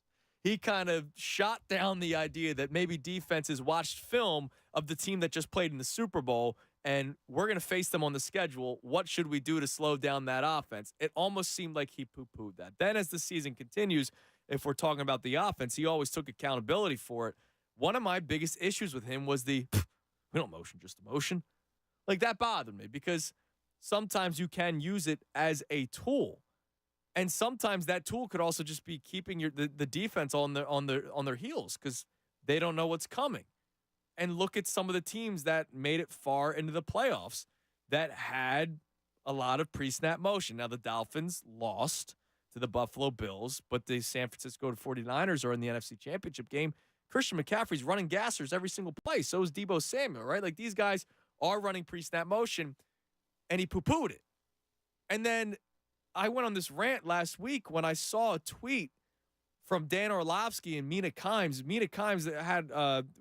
He kind of shot down the idea that maybe defenses watched film of the team that just played in the Super Bowl and we're going to face them on the schedule. What should we do to slow down that offense? It almost seemed like he poo-pooed that. Then as the season continues, if we're talking about the offense, he always took accountability for it. One of my biggest issues with him was we don't motion, just a motion. Like, that bothered me because sometimes you can use it as a tool. And sometimes that tool could also just be keeping the defense on their heels because they don't know what's coming. And look at some of the teams that made it far into the playoffs that had a lot of pre-snap motion. Now, the Dolphins lost to the Buffalo Bills, but the San Francisco 49ers are in the NFC Championship game. Christian McCaffrey's running gassers every single play. So is Deebo Samuel, right? Like, these guys are running pre-snap motion, and he poo-pooed it. And then I went on this rant last week when I saw a tweet from Dan Orlovsky and Mina Kimes. Mina Kimes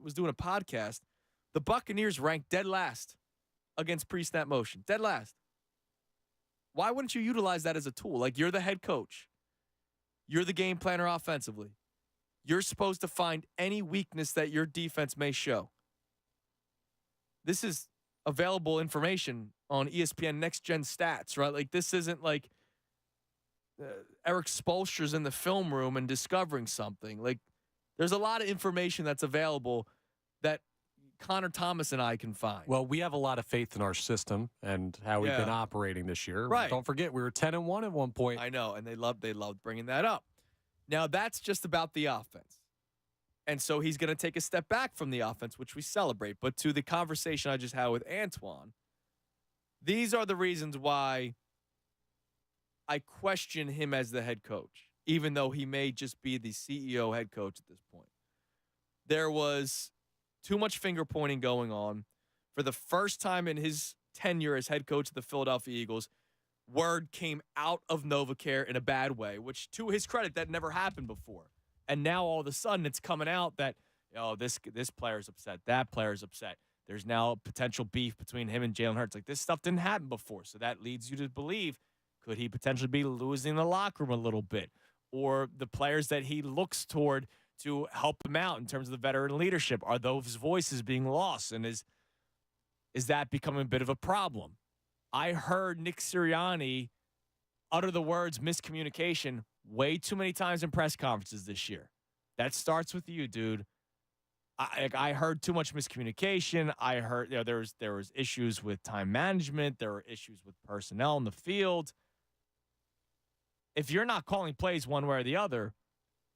was doing a podcast. The Buccaneers ranked dead last against pre-snap motion. Dead last. Why wouldn't you utilize that as a tool? Like, you're the head coach. You're the game planner offensively. You're supposed to find any weakness that your defense may show. This is available information on ESPN Next Gen Stats, right? Like, this isn't like Eric Spoelstra's in the film room and discovering something. Like, there's a lot of information that's available that Connor Thomas and I can find. Well, we have a lot of faith in our system and how we've been operating this year. Right. Don't forget, we were 10-1 at one point. I know, and they loved bringing that up. Now, that's just about the offense. And so he's going to take a step back from the offense, which we celebrate. But to the conversation I just had with Antoine, these are the reasons why I question him as the head coach, even though he may just be the CEO head coach at this point. There was too much finger pointing going on. For the first time in his tenure as head coach of the Philadelphia Eagles, word came out of NovaCare in a bad way, which, to his credit, that never happened before. And now all of a sudden it's coming out that, this player's upset, that player's upset. There's now potential beef between him and Jalen Hurts. Like, this stuff didn't happen before. So that leads you to believe, could he potentially be losing the locker room a little bit? Or the players that he looks toward to help him out in terms of the veteran leadership, are those voices being lost? And is that becoming a bit of a problem? I heard Nick Sirianni utter the words miscommunication way too many times in press conferences this year. That starts with you, dude. I heard too much miscommunication. I heard there was issues with time management. There were issues with personnel in the field. If you're not calling plays one way or the other,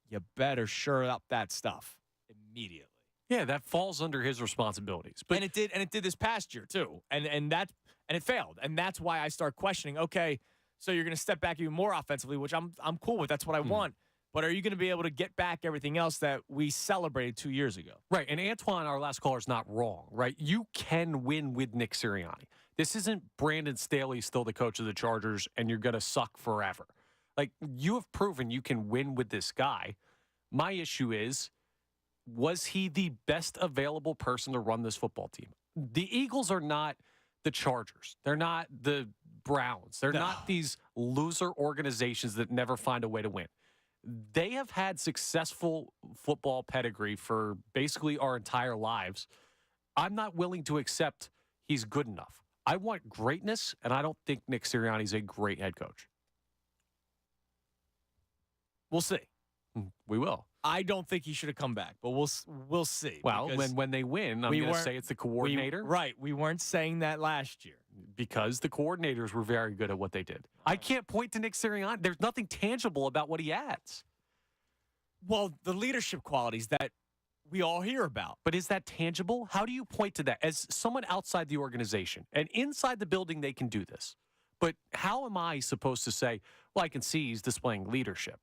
you better shore up that stuff immediately. Yeah, that falls under his responsibilities. But and it did this past year too. And it failed. And that's why I start questioning, okay, so you're going to step back even more offensively, which I'm cool with. That's what I want. But are you going to be able to get back everything else that we celebrated 2 years ago? Right. And Antoine, our last caller, is not wrong, right? You can win with Nick Sirianni. This isn't Brandon Staley still the coach of the Chargers and you're going to suck forever. Like, you have proven you can win with this guy. My issue is was he the best available person to run this football team? The Eagles are not the Chargers. They're not the Browns. They're not these loser organizations that never find a way to win. They have had successful football pedigree for basically our entire lives. I'm not willing to accept he's good enough. I want greatness, and I don't think Nick Sirianni is a great head coach. We'll see. We will. I don't think he should have come back, but we'll see. Well, when they win, I'm going to say it's the coordinator. Right. We weren't saying that last year. Because the coordinators were very good at what they did. I can't point to Nick Sirianni. There's nothing tangible about what he adds. Well, the leadership qualities that we all hear about. But is that tangible? How do you point to that? As someone outside the organization and inside the building, they can do this. But how am I supposed to say, well, I can see he's displaying leadership?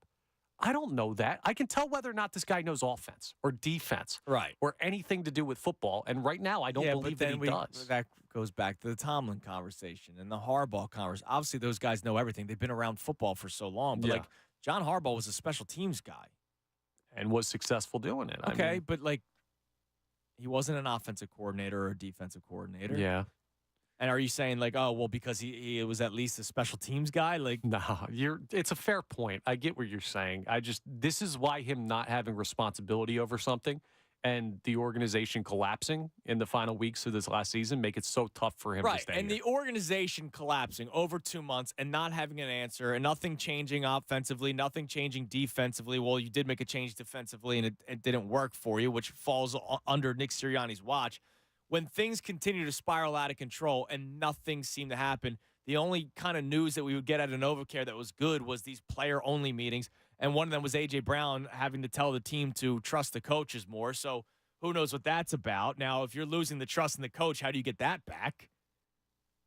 I don't know that. I can tell whether or not this guy knows offense or defense, right, or anything to do with football. And right now, I don't believe that he does. That goes back to the Tomlin conversation and the Harbaugh conversation. Obviously, those guys know everything. They've been around football for so long. But, John Harbaugh was a special teams guy. And was successful doing it. Okay, but, he wasn't an offensive coordinator or a defensive coordinator. Yeah. And are you saying because he was at least a special teams guy? No, it's a fair point. I get what you're saying. This is why him not having responsibility over something and the organization collapsing in the final weeks of this last season make it so tough for him to stay and here. the organization collapsing over 2 months and not having an answer and nothing changing offensively, nothing changing defensively. Well, you did make a change defensively and it didn't work for you, which falls under Nick Sirianni's watch. When things continue to spiral out of control and nothing seemed to happen, the only kind of news that we would get out of NovaCare that was good was these player-only meetings, and one of them was A.J. Brown having to tell the team to trust the coaches more. So who knows what that's about. Now, if you're losing the trust in the coach, how do you get that back?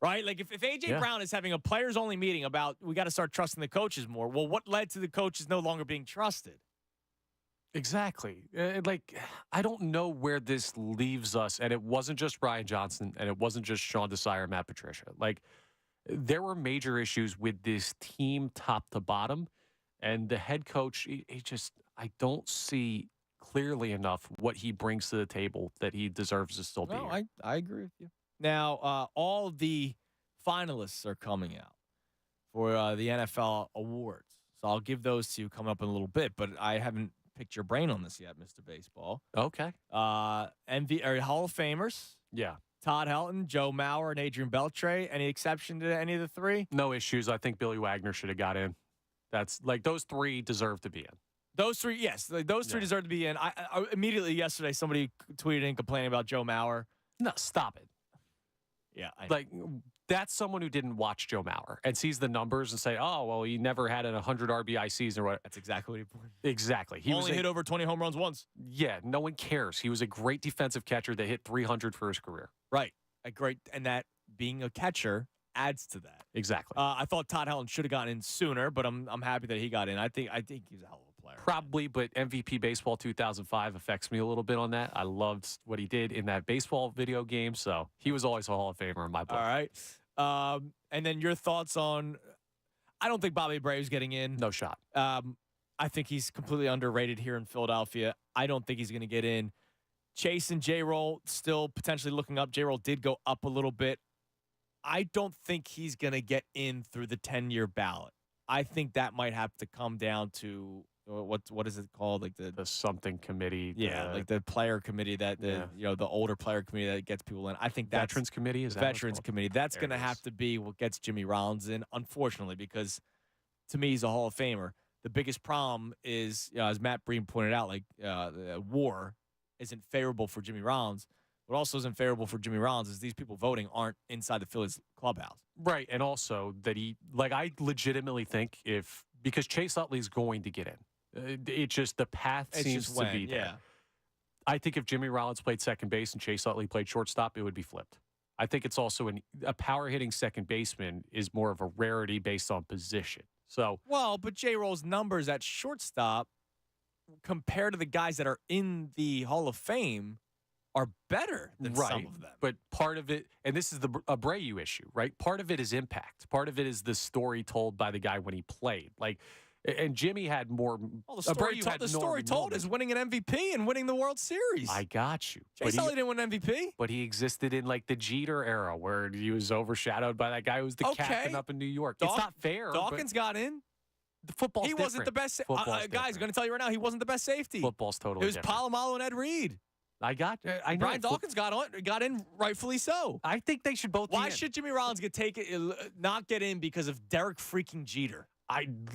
Right? If A.J. Brown is having a players-only meeting about we got to start trusting the coaches more, well, what led to the coaches no longer being trusted? Exactly. I don't know where this leaves us. And it wasn't just Ryan Johnson, and it wasn't just Sean Desire, Matt Patricia. There were major issues with this team top to bottom. And the head coach, I don't see clearly enough what he brings to the table that he deserves to still be here. I agree with you. Now, all the finalists are coming out for the NFL awards. So I'll give those to you coming up in a little bit, but I haven't picked your brain on this yet, Mr. Baseball. Okay. Hall of Famers. Yeah. Todd Helton, Joe Mauer, and Adrian Beltre. Any exception to any of the three? No issues. I think Billy Wagner should have got in. That's those three deserve to be in. Those three, yes. Those three deserve to be in. I immediately yesterday, somebody tweeted in complaining about Joe Mauer. No, stop it. Yeah. That's someone who didn't watch Joe Mauer and sees the numbers and say, oh, well, he never had a 100 RBI season or what. That's exactly what he pointed. Exactly. He only hit over 20 home runs once. Yeah, no one cares. He was a great defensive catcher that hit 300 for his career. Right. And that being a catcher adds to that. Exactly. I thought Todd Helton should have gotten in sooner, but I'm happy that he got in. I think he's a hell of a player. Probably, but MVP Baseball 2005 affects me a little bit on that. I loved what he did in that baseball video game, so he was always a Hall of Famer in my book. All right. And then your thoughts on I don't think Bobby Abreu's getting in. No shot. I think he's completely underrated here in Philadelphia. I don't think he's going to get in. Chase and J-Roll still potentially looking up. J-Roll did go up a little bit. I don't think he's going to get in through the 10-year ballot. I think that might have to come down to what is it called? The something committee. Yeah, the player committee the older player committee that gets people in. I think that's Veterans Committee is that Veterans Committee. That's going to have to be what gets Jimmy Rollins in, unfortunately, because to me he's a Hall of Famer. The biggest problem is, as Matt Breen pointed out, war isn't favorable for Jimmy Rollins. What also isn't favorable for Jimmy Rollins is these people voting aren't inside the Phillies clubhouse. Right, and also that I legitimately think because Chase Utley's going to get in. It just, the path seems to be there. Yeah. I think if Jimmy Rollins played second base and Chase Utley played shortstop, it would be flipped. I think it's also a power-hitting second baseman is more of a rarity based on position. So, but J-Roll's numbers at shortstop compared to the guys that are in the Hall of Fame are better than some of them. But part of it, and this is the Abreu issue, right? Part of it is impact. Part of it is the story told by the guy when he played. And Jimmy had more. Well, the story told is winning an MVP and winning the World Series. I got you. Chase Utley didn't win an MVP. But he existed in like the Jeter era where he was overshadowed by that guy who was the captain up in New York. It's not fair. Dawkins got in. The football's different. He wasn't the best. Guys, going to tell you right now, he wasn't the best safety. Football's totally different. It was Palomalo and Ed Reed. I know. Brian Dawkins got in rightfully so. I think they should both. Why should Jimmy Rollins not get in because of Derek freaking Jeter?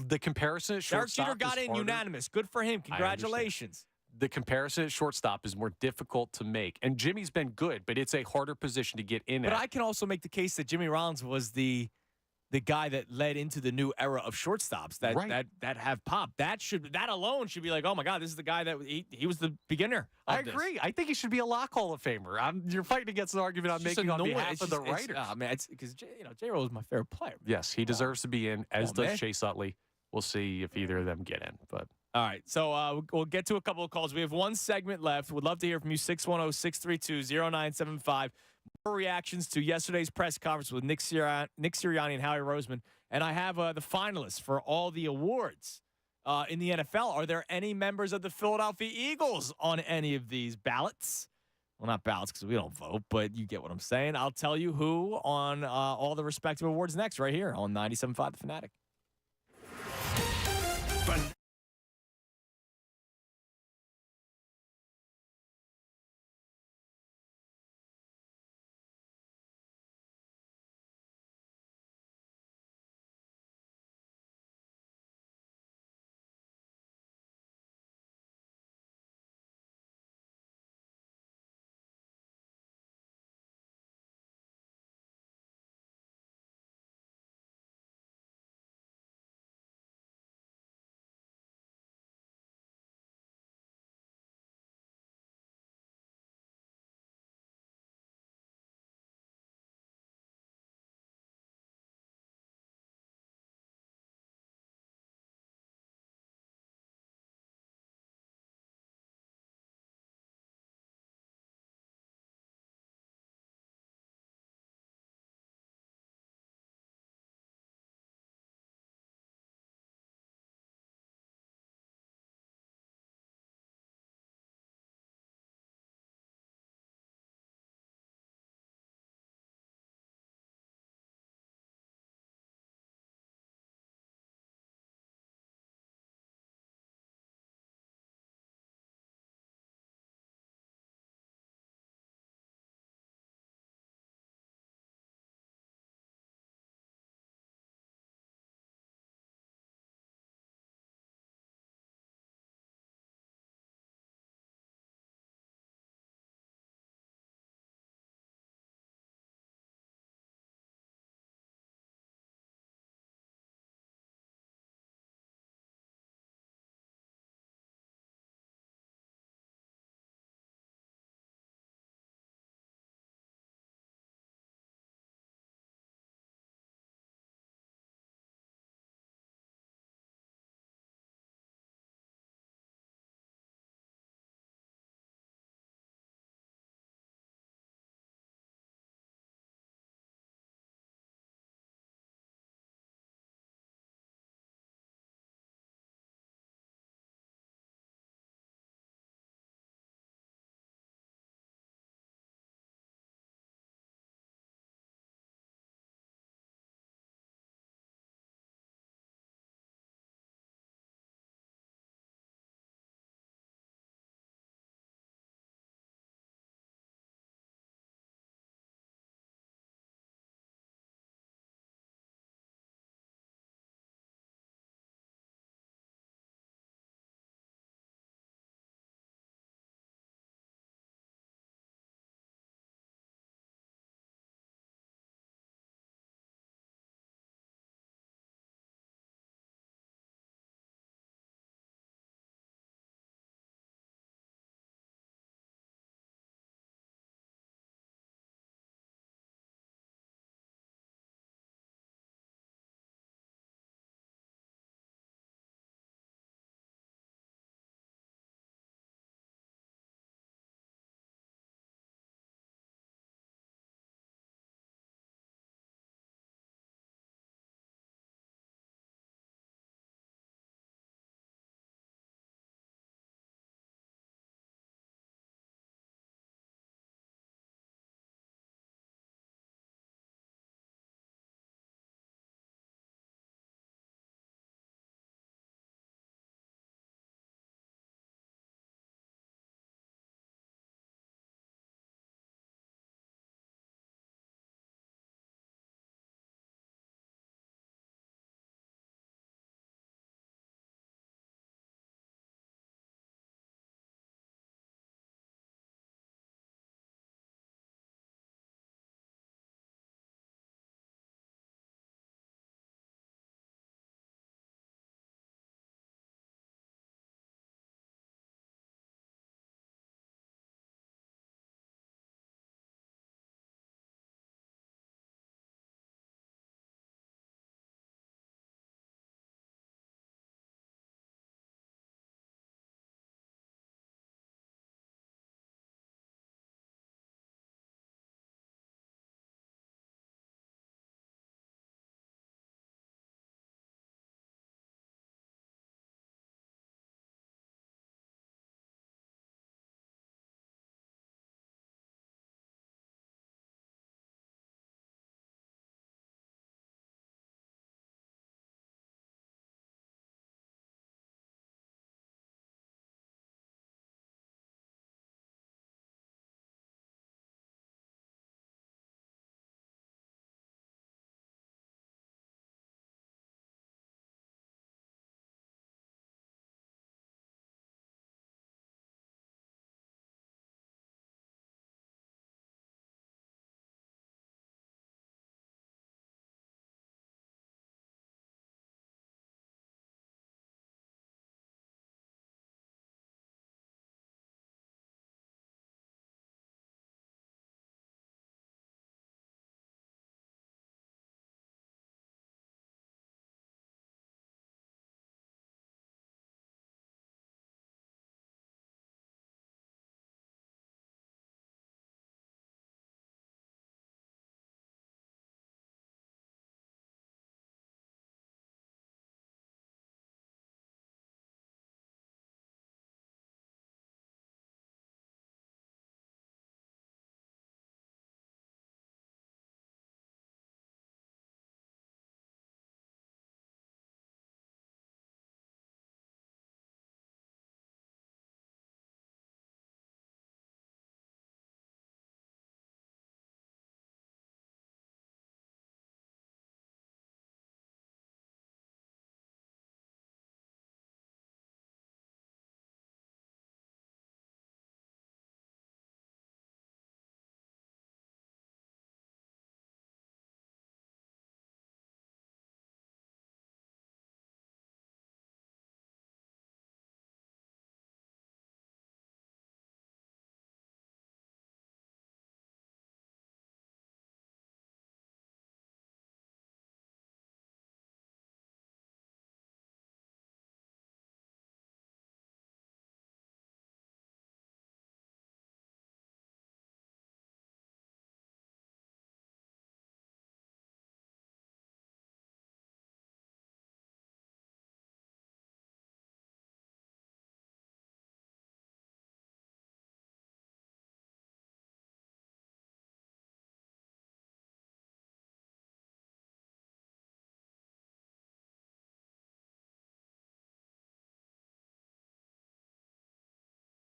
The comparison at shortstop. Derek Jeter got in unanimous. Good for him. Congratulations. The comparison at shortstop is more difficult to make, and Jimmy's been good, but it's a harder position to get in. But I can also make the case that Jimmy Rollins was the guy that led into the new era of shortstops that have pop. That alone should be like, oh my God, this is the guy that he was the beginner. I agree. I think he should be a lock Hall of Famer. You're fighting against an argument I'm making on behalf of the writers. It's because J-Ro is my favorite player. Yes, he deserves to be in, as does Chase Utley. We'll see if either of them get in. But all right, so we'll get to a couple of calls. We have one segment left. Would love to hear from you. 610-632-0975. More reactions to yesterday's press conference with Nick Sirianni and Howie Roseman. And I have the finalists for all the awards in the NFL. Are there any members of the Philadelphia Eagles on any of these ballots? Well, not ballots because we don't vote, but you get what I'm saying. I'll tell you who on all the respective awards next right here on 97.5 The Fanatic.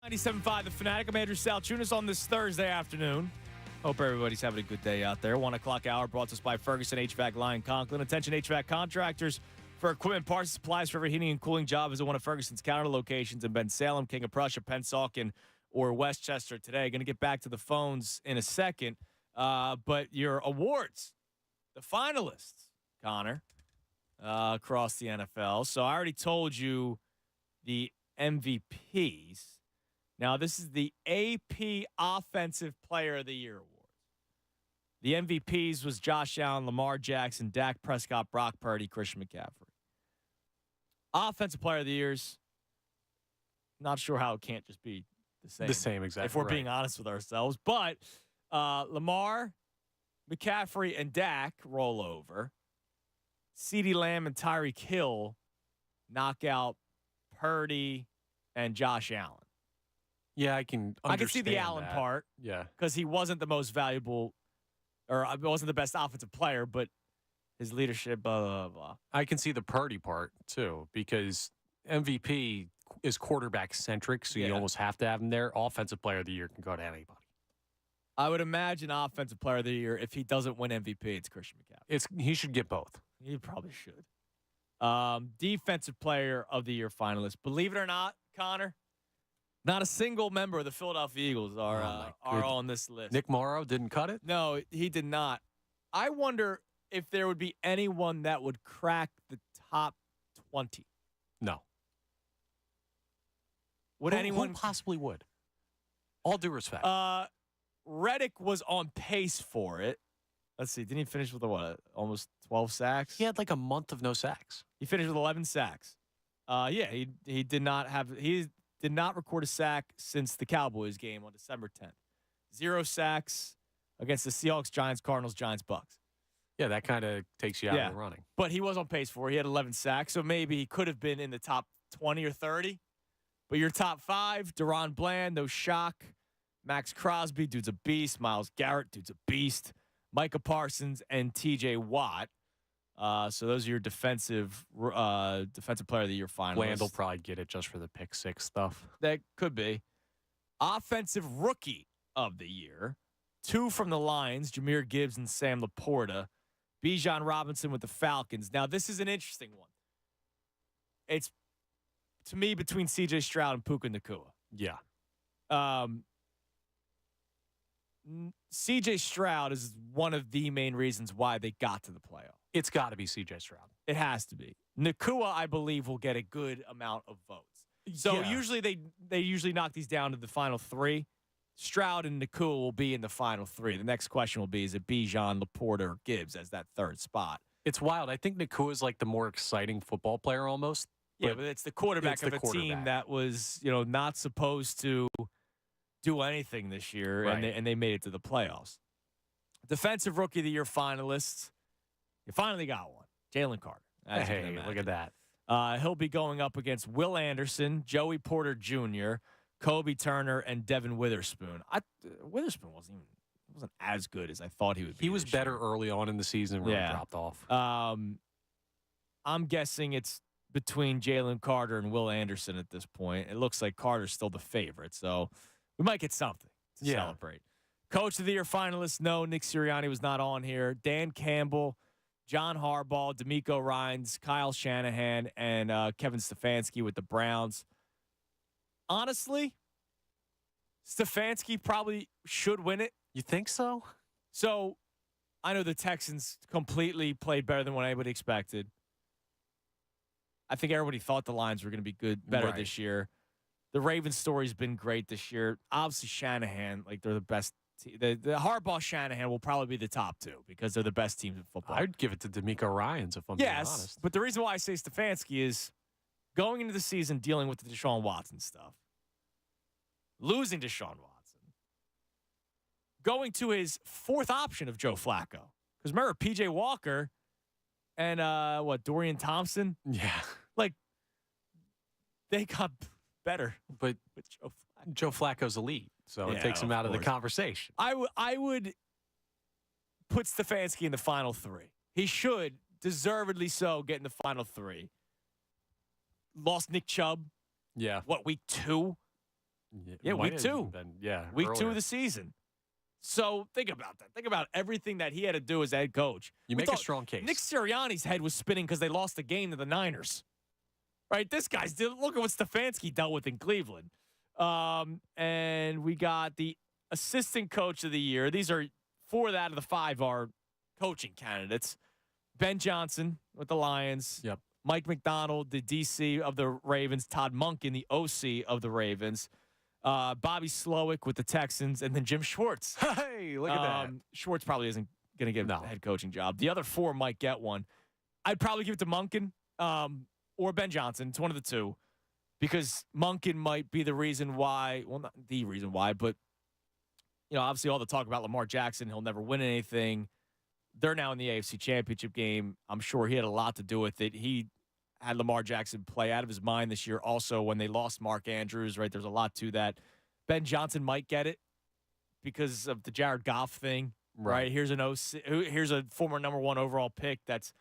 97.5 The Fanatic. I'm Andrew Salchunas on this Thursday afternoon. Hope everybody's having a good day out there. 1 o'clock hour brought to us by Ferguson HVAC Line Conklin. Attention HVAC contractors for equipment, parts, and supplies for every heating and cooling job. Visit one of Ferguson's counter locations in Ben Salem, King of Prussia, Pennsauken, or Westchester today. Going to get back to the phones in a second. But your awards, the finalists, Connor, across the NFL. So I already told you the MVPs. Now, this is the AP Offensive Player of the Year Award. The MVPs was Josh Allen, Lamar Jackson, Dak Prescott, Brock Purdy, Christian McCaffrey. Offensive Player of the Years, not sure how it can't just be the same. The same, exactly. If we're being honest with ourselves. But Lamar, McCaffrey, and Dak roll over. CeeDee Lamb and Tyreek Hill knock out Purdy and Josh Allen. Yeah, I can see the Allen that. part. Yeah. Because he wasn't the most valuable, or wasn't the best offensive player, but his leadership, blah, blah, blah. I can see the Purdy part, too, because MVP is quarterback-centric, so you almost have to have him there. Offensive Player of the Year can go to anybody. I would imagine Offensive Player of the Year, if he doesn't win MVP, it's Christian McCaffrey. He should get both. He probably should. Defensive Player of the Year finalist. Believe it or not, Connor, not a single member of the Philadelphia Eagles are on this list. Nick Morrow didn't cut it? No, he did not. I wonder if there would be anyone that would crack the top 20. No. Would anyone? Who possibly would? All due respect. Reddick was on pace for it. Let's see. Didn't he finish with almost 12 sacks? He had like a month of no sacks. He finished with 11 sacks. He did not record a sack since the Cowboys game on December 10th. 0 sacks against the Seahawks, Giants, Cardinals, Giants, Bucks. Yeah, that kind of takes you out of the running. But he was on pace for it. He had 11 sacks, so maybe he could have been in the top 20 or 30. But your top 5, Deron Bland, no shock. Max Crosby, dude's a beast. Myles Garrett, dude's a beast. Micah Parsons and T.J. Watt. So those are your defensive player of the year finalists. Bland will probably get it just for the pick 6 stuff. That could be. Offensive rookie of the year. 2 from the Lions, Jahmyr Gibbs and Sam Laporta. Bijan Robinson with the Falcons. Now, this is an interesting one. It's, to me, between C.J. Stroud and Puka Nacua. Yeah. C.J. Stroud is one of the main reasons why they got to the playoff. It's got to be C.J. Stroud. It has to be. Nacua, I believe, will get a good amount of votes. So usually they usually knock these down to the final 3. Stroud and Nacua will be in the final 3. The next question will be, is it Bijan, Laporta, or Gibbs as that 3rd spot? It's wild. I think Nacua is like the more exciting football player almost. Yeah, but it's the quarterback of a team that was, not supposed to do anything this year, right. and they made it to the playoffs. Defensive Rookie of the Year finalists. You finally got one. Jalen Carter. Hey, look at that. He'll be going up against Will Anderson, Joey Porter Jr., Kobe Turner, and Devin Witherspoon. Witherspoon wasn't as good as I thought he would be. He was better early on in the season where he dropped off. I'm guessing it's between Jalen Carter and Will Anderson at this point. It looks like Carter's still the favorite, so we might get something to celebrate. Coach of the Year finalists, no, Nick Sirianni was not on here. Dan Campbell, John Harbaugh, D'Amico Ryans, Kyle Shanahan, and Kevin Stefanski with the Browns. Honestly, Stefanski probably should win it. You think so? So, I know the Texans completely played better than what anybody expected. I think everybody thought the Lions were going to be better this year. The Ravens story's been great this year. Obviously, Shanahan, they're the best. The Harbaugh Shanahan will probably be the top 2 because they're the best teams in football. I'd give it to D'Amico Ryans if I'm being honest. But the reason why I say Stefanski is going into the season dealing with the Deshaun Watson stuff, losing Deshaun Watson, going to his 4th option of Joe Flacco. Because remember, P.J. Walker and Dorian Thompson? Yeah. They got better. But with Joe Flacco's elite, so it takes him out of the conversation. I would put Stefanski in the final 3. He should, deservedly so, get in the final 3. Lost Nick Chubb. Yeah. Week 2? Yeah, Might week have 2. even been, Week 2 earlier. of the season. So think about that. Think about everything that he had to do as head coach. You make a strong case. Nick Sirianni's head was spinning because they lost the game to the Niners. Right? This guy's look at what Stefanski dealt with in Cleveland. And we got the assistant coach of the year. These are 4 out of the 5 are coaching candidates. Ben Johnson with the Lions. Yep. Mike McDonald, the DC of the Ravens. Todd Monken, the OC of the Ravens. Bobby Slowick with the Texans. And then Jim Schwartz. Hey, look at that. Schwartz probably isn't going to get a head coaching job. The other 4 might get one. I'd probably give it to Monken or Ben Johnson. It's one of the 2. Because Monken might be the reason why, well, not the reason why, but, obviously all the talk about Lamar Jackson, he'll never win anything. They're now in the AFC Championship game. I'm sure he had a lot to do with it. He had Lamar Jackson play out of his mind this year also when they lost Mark Andrews, right? There's a lot to that. Ben Johnson might get it because of the Jared Goff thing, right? Here's a former number 1 overall pick that's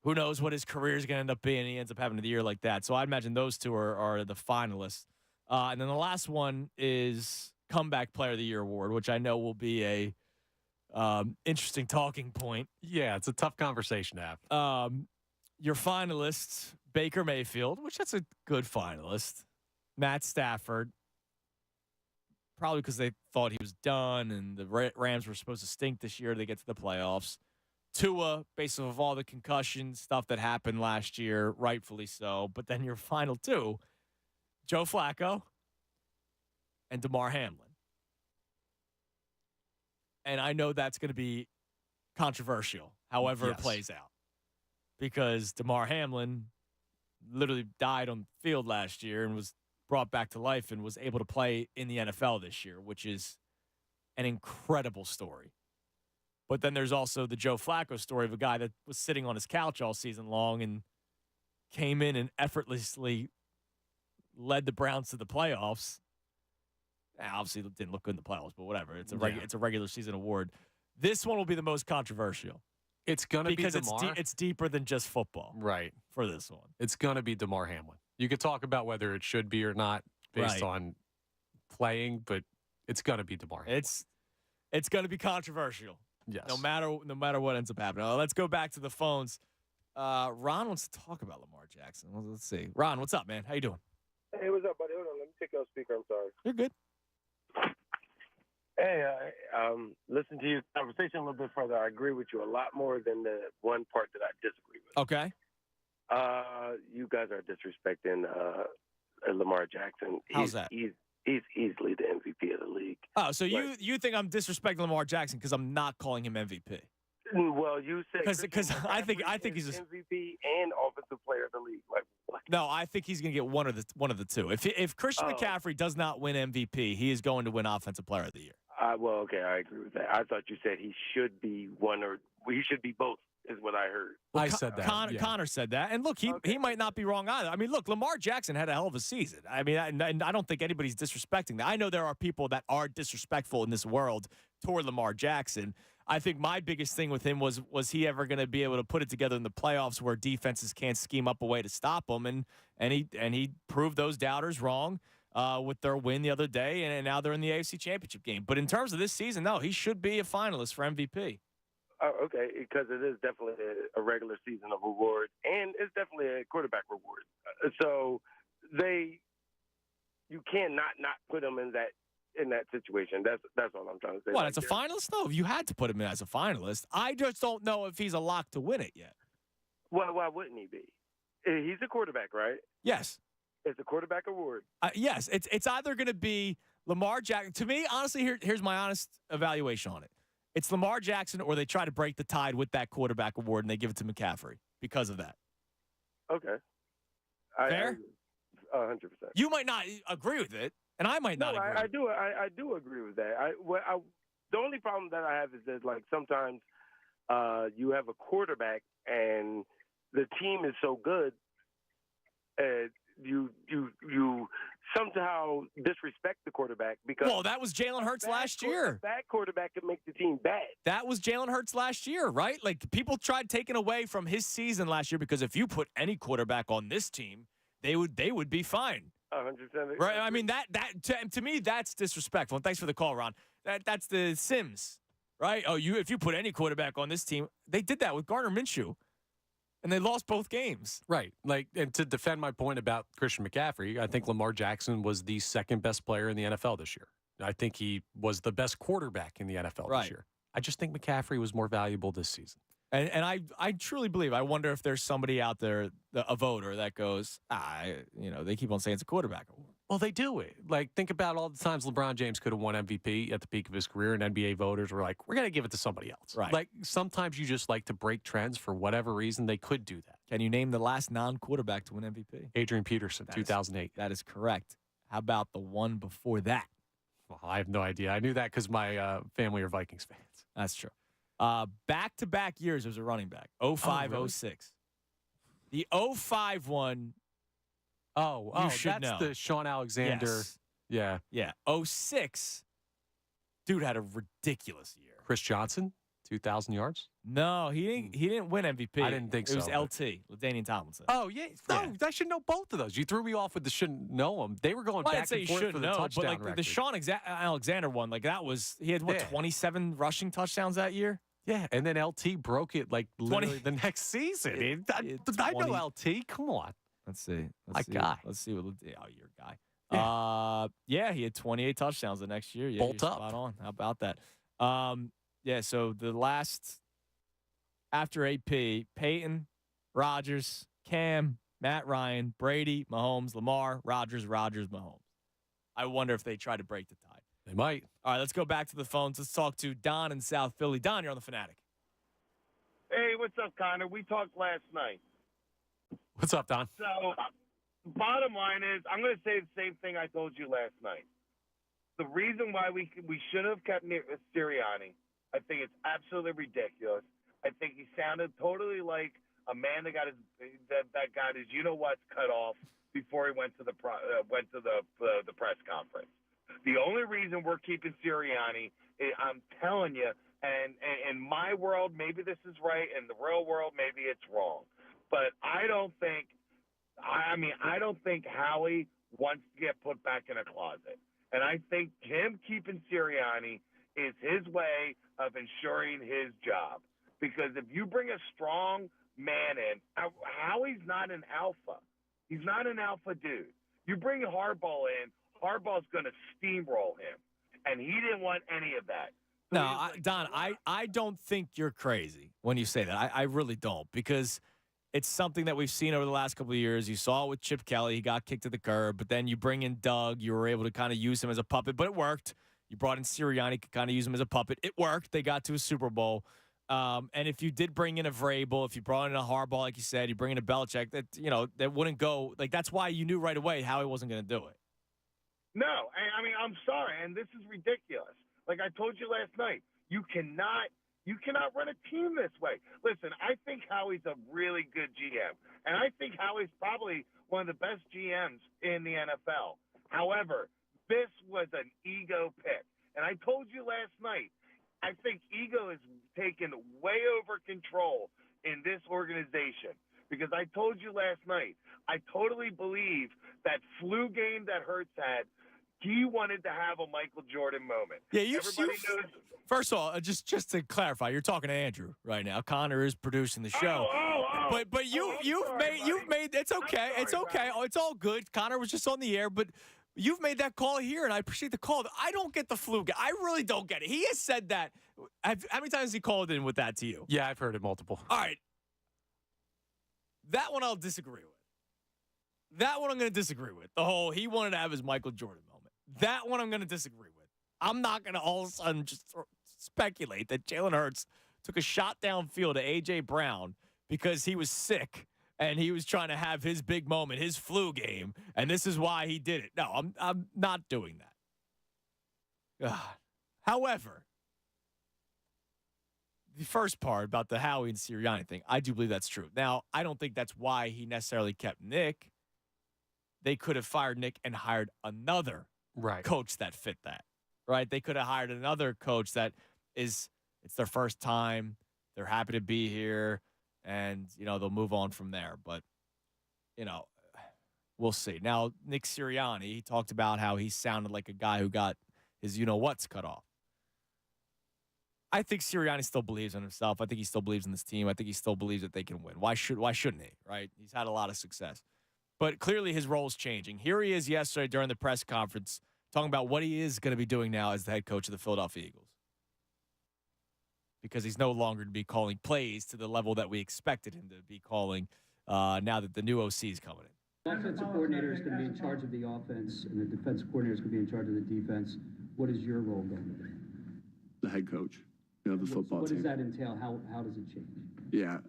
who knows what his career is going to end up being. He ends up having a year like that. So I imagine those 2 are the finalists. And then the last one is Comeback Player of the Year award, which I know will be a interesting talking point. Yeah, it's a tough conversation to have. Your finalists, Baker Mayfield, which that's a good finalist. Matt Stafford, probably because they thought he was done and the Rams were supposed to stink this year. They get to the playoffs. Tua, based off of all the concussion stuff that happened last year, rightfully so. But then your final 2, Joe Flacco and DeMar Hamlin. And I know that's going to be controversial, however it plays out. Because DeMar Hamlin literally died on the field last year and was brought back to life and was able to play in the NFL this year, which is an incredible story. But then there's also the Joe Flacco story of a guy that was sitting on his couch all season long and came in and effortlessly led the Browns to the playoffs. Obviously, it didn't look good in the playoffs, but whatever. It's a regular season award. This one will be the most controversial. It's going to be because DeMar. it's deeper than just football. Right. For this one. It's going to be DeMar Hamlin. You could talk about whether it should be or not based on playing, but it's going to be DeMar Hamlin. It's going to be controversial. Yes. No matter what ends up happening. Let's go back to the phones. Ron wants to talk about Lamar Jackson. Let's see. Ron, what's up, man? How you doing? Hey, what's up, buddy? Hold on. Let me take you off speaker. I'm sorry. You're good. Hey, listen to your conversation a little bit further. I agree with you a lot more than the one part that I disagree with. Okay. You guys are disrespecting Lamar Jackson. How's that? He's easily the MVP of the league. Oh, so you think I'm disrespecting Lamar Jackson because I'm not calling him MVP? Well, you said because I think he's MVP and offensive player of the league. Like what? No, I think he's going to get one of the 2. If Christian McCaffrey does not win MVP, he is going to win Offensive Player of the Year. Well, okay, I agree with that. I thought you said he should be one or he should be both. Is what I heard. Well, I said that. Connor said that, and look, he might not be wrong either. I mean, look, Lamar Jackson had a hell of a season. I mean, and I don't think anybody's disrespecting that. I know there are people that are disrespectful in this world toward Lamar Jackson. I think my biggest thing with him was he ever going to be able to put it together in the playoffs where defenses can't scheme up a way to stop him, and he proved those doubters wrong with their win the other day, and now they're in the AFC Championship game. But in terms of this season, no, he should be a finalist for MVP. Okay, because it is definitely a regular season of award, and it's definitely a quarterback reward. So you cannot not put him in that situation. That's all I'm trying to say. What, as a finalist? No, you had to put him in as a finalist. I just don't know if he's a lock to win it yet. Well, why wouldn't he be? He's a quarterback, right? Yes. It's a quarterback award. Yes, it's either going to be Lamar Jackson. To me, honestly, here's my honest evaluation on it. It's Lamar Jackson, or they try to break the tide with that quarterback award, and they give it to McCaffrey because of that. Okay. Fair? 100%. You might not agree with it, and I might not agree. I do agree with that. The only problem that I have is that, like, sometimes you have a quarterback and the team is so good, you somehow disrespect the quarterback because. Well, that was Jalen Hurts last year. That quarterback could make the team bad. That was Jalen Hurts last year, right? Like, people tried taking away from his season last year because if you put any quarterback on this team, they would be fine. 100%. Right. I mean, that to me, that's disrespectful. And thanks for the call, Ron. That's the Sims, right? Oh, if you put any quarterback on this team, they did that with Gardner Minshew, and they lost both games. Right. And to defend my point about Christian McCaffrey, I think Lamar Jackson was the second best player in the NFL this year. I think he was the best quarterback in the NFL this year. I just think McCaffrey was more valuable this season. And I truly believe, I wonder if there's somebody out there, a voter, that goes, they keep on saying it's a quarterback award. Well, they do it. Think about all the times LeBron James could have won MVP at the peak of his career, and NBA voters were like, we're going to give it to somebody else. Right. Sometimes you just like to break trends for whatever reason. They could do that. Can you name the last non-quarterback to win MVP? Adrian Peterson, 2008. That is correct. How about the one before that? Well, I have no idea. I knew that because my family are Vikings fans. That's true. Back-to-back years as a running back, 05, 06. The 05 one, you should that's know. the Sean Alexander. Yes. Yeah. 06, dude had a ridiculous year. Chris Johnson, 2,000 yards? No, he didn't win MVP. I didn't think so. It was LT, LaDainian Tomlinson. Oh, yeah. No, I should know both of those. You threw me off with the shouldn't know them. They were going back and forth for the touchdown but record. the Sean Alexander one, that was, he had, 27 rushing touchdowns that year? Yeah, and then LT broke it literally the next season. I know LT. Come on. Let's see. Guy. Let's see what. Oh, your guy. Yeah. He had 28 touchdowns the next year. Yeah, Bolt you're up. spot on. How about that? Yeah. So the last after AP, Peyton, Rodgers, Cam, Matt Ryan, Brady, Mahomes, Lamar, Rodgers, Mahomes. I wonder if they try to break the tie. They might. All right, let's go back to the phones. Let's talk to Don in South Philly. Don, you're on the Fanatic. Hey, what's up, Connor? We talked last night. What's up, Don? So, bottom line is, I'm going to say the same thing I told you last night. The reason why we should have kept Sirianni, I think it's absolutely ridiculous. I think he sounded totally like a man that got his cut off before he went to the press conference. The only reason we're keeping Sirianni, I'm telling you, and in my world, maybe this is right. In the real world, maybe it's wrong. But I don't think Howie wants to get put back in a closet. And I think him keeping Sirianni is his way of ensuring his job. Because if you bring a strong man in, Howie's not an alpha. He's not an alpha dude. You bring Harbaugh in, Harbaugh's going to steamroll him, and he didn't want any of that. So no, Don, I don't think you're crazy when you say that. I really don't, because it's something that we've seen over the last couple of years. You saw it with Chip Kelly. He got kicked to the curb, but then you bring in Doug. You were able to kind of use him as a puppet, but it worked. You brought in Sirianni, could kind of use him as a puppet. It worked. They got to a Super Bowl. And if you did bring in a Vrabel, if you brought in a Harbaugh, like you said, you bring in a Belichick, that wouldn't go. That's why you knew right away how he wasn't going to do it. No, I'm sorry, and this is ridiculous. Like I told you last night, you cannot run a team this way. Listen, I think Howie's a really good GM, and I think Howie's probably one of the best GMs in the NFL. However, this was an ego pick, and I told you last night, I think ego is taken way over control in this organization. Because I told you last night, I totally believe that flu game that Hurts had, he wanted to have a Michael Jordan moment. Yeah, Everybody knows. First of all, just to clarify, you're talking to Andrew right now. Connor is producing the show. But you've made it's okay. It's okay. It's all good. Connor was just on the air, but you've made that call here, and I appreciate the call. I don't get the flu game. I really don't get it. He has said that. How many times has he called in with that to you? Yeah, I've heard it multiple. All right. That one I'll disagree with. That one I'm going to disagree with. The whole he wanted to have his Michael Jordan moment. That one I'm going to disagree with. I'm not going to all of a sudden just speculate that Jalen Hurts took a shot downfield to A.J. Brown because he was sick and he was trying to have his big moment, his flu game, and this is why he did it. No, I'm not doing that. However, the first part about the Howie and Sirianni thing, I do believe that's true. Now, I don't think that's why he necessarily kept Nick. They could have fired Nick and hired another coach that fit that, right? They could have hired another coach that it's their first time. They're happy to be here, and, they'll move on from there. But, we'll see. Now, Nick Sirianni, he talked about how he sounded like a guy who got his you-know-whats cut off. I think Sirianni still believes in himself. I think he still believes in this team. I think he still believes that they can win. Why shouldn't he, right? He's had a lot of success. But clearly his role is changing. Here he is yesterday during the press conference talking about what he is going to be doing now as the head coach of the Philadelphia Eagles. Because he's no longer to be calling plays to the level that we expected him to be calling now that the new OC is coming in. The offensive coordinator is going to be in charge of the offense, and the defensive coordinator is going to be in charge of the defense. What is your role going to be? The head coach of the football what team. What does that entail? How does it change? Yeah,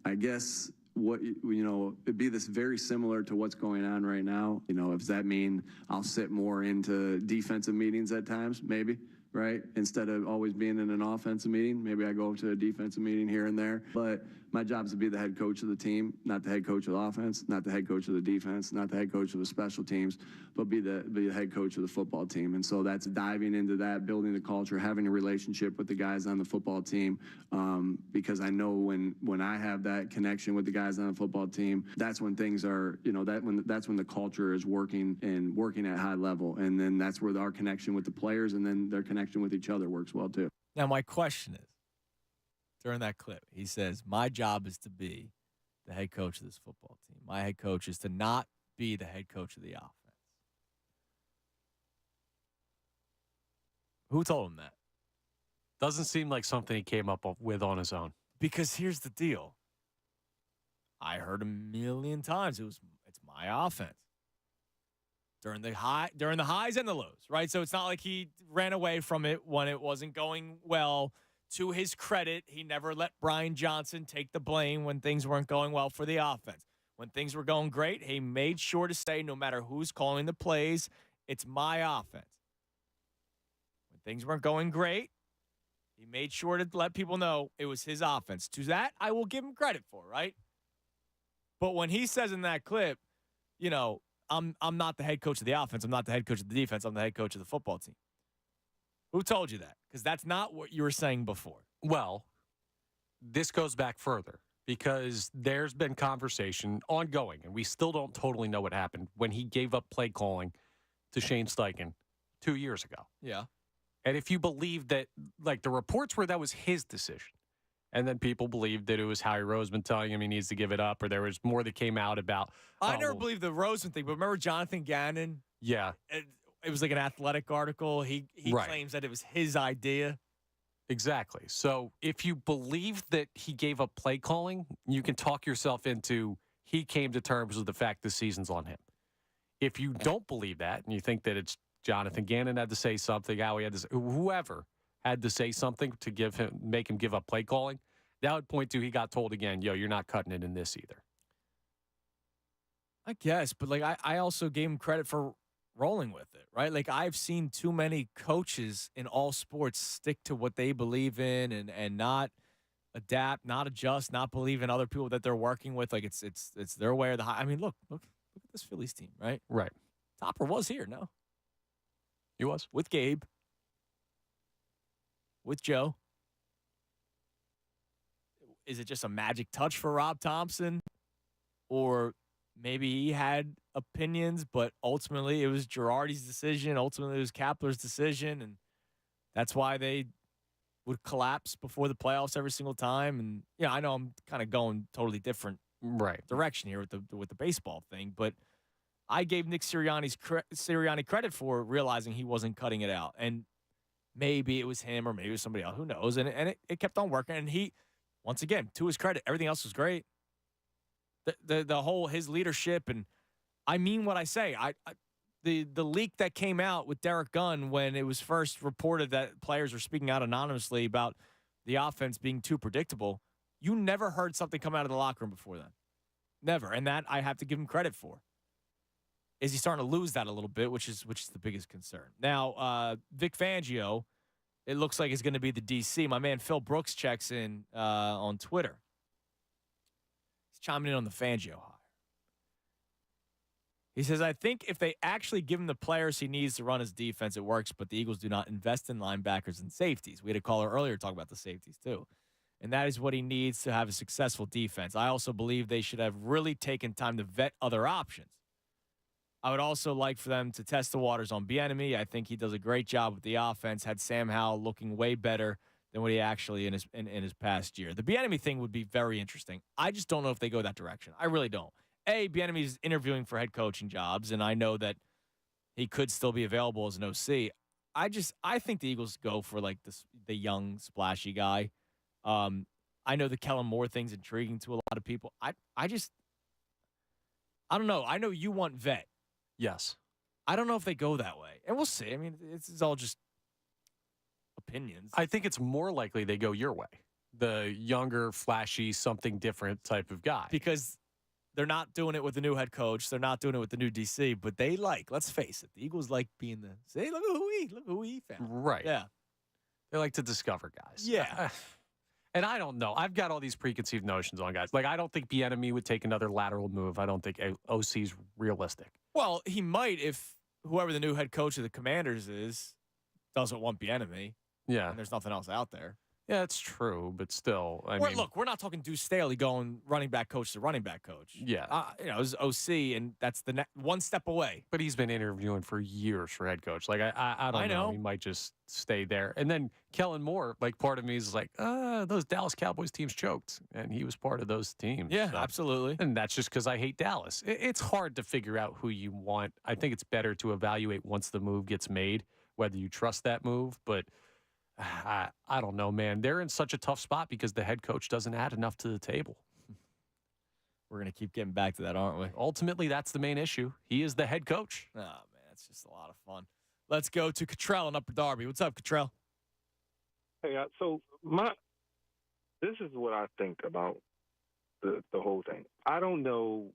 I guess it'd be this very similar to what's going on right now. Does that mean I'll sit more into defensive meetings at times? Maybe. Right? Instead of always being in an offensive meeting, maybe I go to a defensive meeting here and there. But my job is to be the head coach of the team, not the head coach of the offense, not the head coach of the defense, not the head coach of the special teams, but be the head coach of the football team. And so that's diving into that, building the culture, having a relationship with the guys on the football team, because I know when I have that connection with the guys on the football team, that's when things are, that's when the culture is working at high level. And then that's where our connection with the players and then their connection with each other works well too. Now, my question is, during that clip, he says, my job is to be the head coach of this football team. My head coach is to not be the head coach of the offense. Who told him that? Doesn't seem like something he came up with on his own. Because here's the deal. I heard a million times it's my offense. During the highs and the lows, right? So it's not like he ran away from it when it wasn't going well. To his credit, he never let Brian Johnson take the blame when things weren't going well for the offense. When things were going great, he made sure to say, no matter who's calling the plays, it's my offense. When things weren't going great, he made sure to let people know it was his offense. To that, I will give him credit for, right? But when he says in that clip, I'm not the head coach of the offense. I'm not the head coach of the defense. I'm the head coach of the football team. Who told you that? Because that's not what you were saying before. Well, this goes back further because there's been conversation ongoing, and we still don't totally know what happened when he gave up play calling to Shane Steichen 2 years ago. Yeah. And if you believe that, like the reports were that was his decision, and then people believed that it was Howie Roseman telling him he needs to give it up, or there was more that came out about. I never believed the Roseman thing, but remember Jonathan Gannon? Yeah. It was like an Athletic article. He right. claims that it was his idea. Exactly. So if you believe that he gave up play calling, you can talk yourself into he came to terms with the fact this season's on him. If you don't believe that and you think that it's Jonathan Gannon had to say something, Howie had to say, whoever had to say something to make him give up play calling, that would point to he got told again, you're not cutting it in this either. I guess, but I also gave him credit for rolling with it, right? Like I've seen too many coaches in all sports stick to what they believe in and not adapt, not adjust, not believe in other people that they're working with. Like it's their way or the high. I mean, look at this Phillies team, right? Right. Topper was here, no? He was. With Gabe. With Joe. Is it just a magic touch for Rob Thompson? Or maybe he had opinions, but ultimately it was Girardi's decision. Ultimately it was Kapler's decision, and that's why they would collapse before the playoffs every single time. And yeah, I know I'm kind of going totally different direction here with the baseball thing, but I gave Nick Sirianni credit for realizing he wasn't cutting it out, and maybe it was him or maybe it was somebody else. Who knows? And it kept on working, and he, once again, to his credit, everything else was great. The whole his leadership, and I mean what I say. The leak that came out with Derek Gunn when it was first reported that players were speaking out anonymously about the offense being too predictable, you never heard something come out of the locker room before then. Never. And that I have to give him credit for. Is he starting to lose that a little bit, which is the biggest concern. Now, Vic Fangio, it looks like is going to be the DC. My man Phil Brooks checks in on Twitter. He's chiming in on the Fangio hire. He says, I think if they actually give him the players he needs to run his defense, it works, but the Eagles do not invest in linebackers and safeties. We had a caller earlier talk about the safeties, too. and that is what he needs to have a successful defense. I also believe they should have really taken time to vet other options. I would also like for them to test the waters on Bieniemy. I think he does a great job with the offense, had Sam Howell looking way better than what he actually in his past year. The Bieniemy thing would be very interesting. I just don't know if they go that direction. I really don't. Bieniemy is interviewing for head coaching jobs, and I know that he could still be available as an OC. I think the Eagles go for like the young, splashy guy. I know the Kellen Moore thing's intriguing to a lot of people. I don't know. I know you want vet. Yes. I don't know if they go that way. And we'll see. I mean, it's all just opinions. I think it's more likely they go your way. The younger, flashy, something different type of guy. Because they're not doing it with the new head coach. They're not doing it with the new DC. But they let's face it, the Eagles like being say, look who we found. Right. Yeah. They like to discover guys. Yeah. And I don't know. I've got all these preconceived notions on guys. Like, I don't think Bieniemy would take another lateral move. I don't think OC's realistic. Well, he might if whoever the new head coach of the Commanders is doesn't want Bieniemy. Yeah. And there's nothing else out there. Yeah, it's true, but still, I mean, look, we're not talking Deuce Staley going running back coach to running back coach. Yeah. It was OC, and that's the one step away. But he's been interviewing for years for head coach. Like, I don't know. He might just stay there. And then Kellen Moore, like, part of me is like, those Dallas Cowboys teams choked, and he was part of those teams. Yeah, so. absolutely. And that's just because I hate Dallas. It's hard to figure out who you want. I think it's better to evaluate once the move gets made, whether you trust that move, but I don't know, man. They're in such a tough spot because the head coach doesn't add enough to the table. We're going to keep getting back to that, aren't we? Ultimately, that's the main issue. He is the head coach. Oh, man, it's just a lot of fun. Let's go to Cottrell in Upper Darby. What's up, Cottrell? Hey, so this is what I think about the whole thing. I don't know.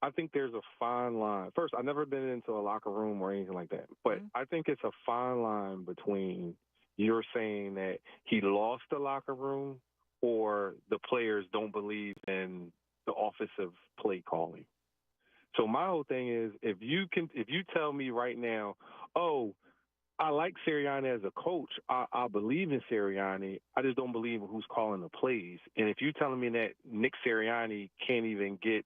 I think there's a fine line. First, I've never been into a locker room or anything like that, but I think it's a fine line between you're saying that he lost the locker room or the players don't believe in the offensive play calling. So my whole thing is if you tell me right now, I like Sirianni as a coach, I believe in Sirianni, I just don't believe in who's calling the plays. And if you're telling me that Nick Sirianni can't even get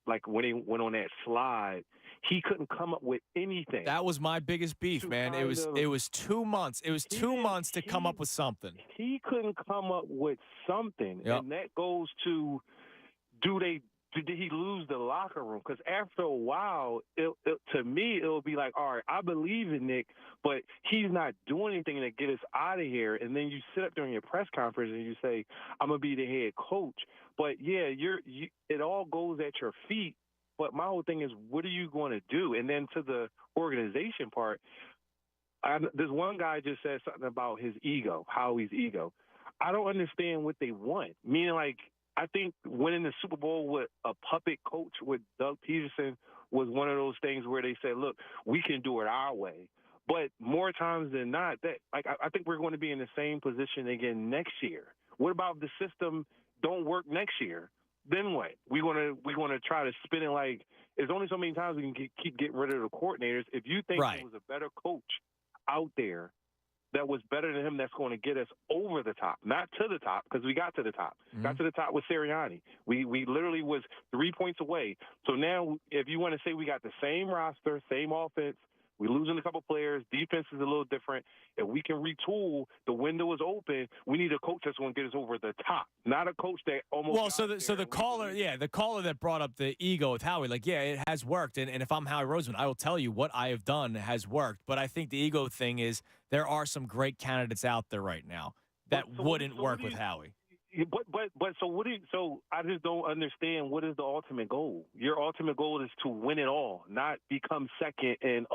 like when he went on that slide, he couldn't come up with anything. That was my biggest beef, man. It was 2 months. It was 2 months to come up with something. He couldn't come up with something, and that goes to did he lose the locker room? Because after a while, to me, it'll be like, all right, I believe in Nick, but he's not doing anything to get us out of here. And then you sit up during your press conference and you say, I'm gonna be the head coach. But yeah, it all goes at your feet. But my whole thing is, what are you going to do? And then to the organization part, this one guy just said something about his ego, Howie's ego. I don't understand what they want. Meaning, like, I think winning the Super Bowl with a puppet coach with Doug Peterson was one of those things where they said, look, we can do it our way. But more times than not, I think we're going to be in the same position again next year. What about if the system don't work next year? Then what? We're gonna try to spin it like there's only so many times we can keep getting rid of the coordinators. If you think there was a better coach out there that was better than him, that's going to get us over the top, not to the top, because we got to the top. Mm-hmm. Got to the top with Sirianni. We literally was 3 points away. So now, if you want to say we got the same roster, same offense, we're losing a couple players. Defense is a little different. If we can retool, the window is open. We need a coach that's going to get us over the top, not a coach that almost. Well, so the caller, the caller that brought up the ego with Howie, like, yeah, it has worked. And if I'm Howie Roseman, I will tell you what I have done has worked. But I think the ego thing is there are some great candidates out there right now that wouldn't work with Howie. But so I just don't understand what is the ultimate goal. Your ultimate goal is to win it all, not become second and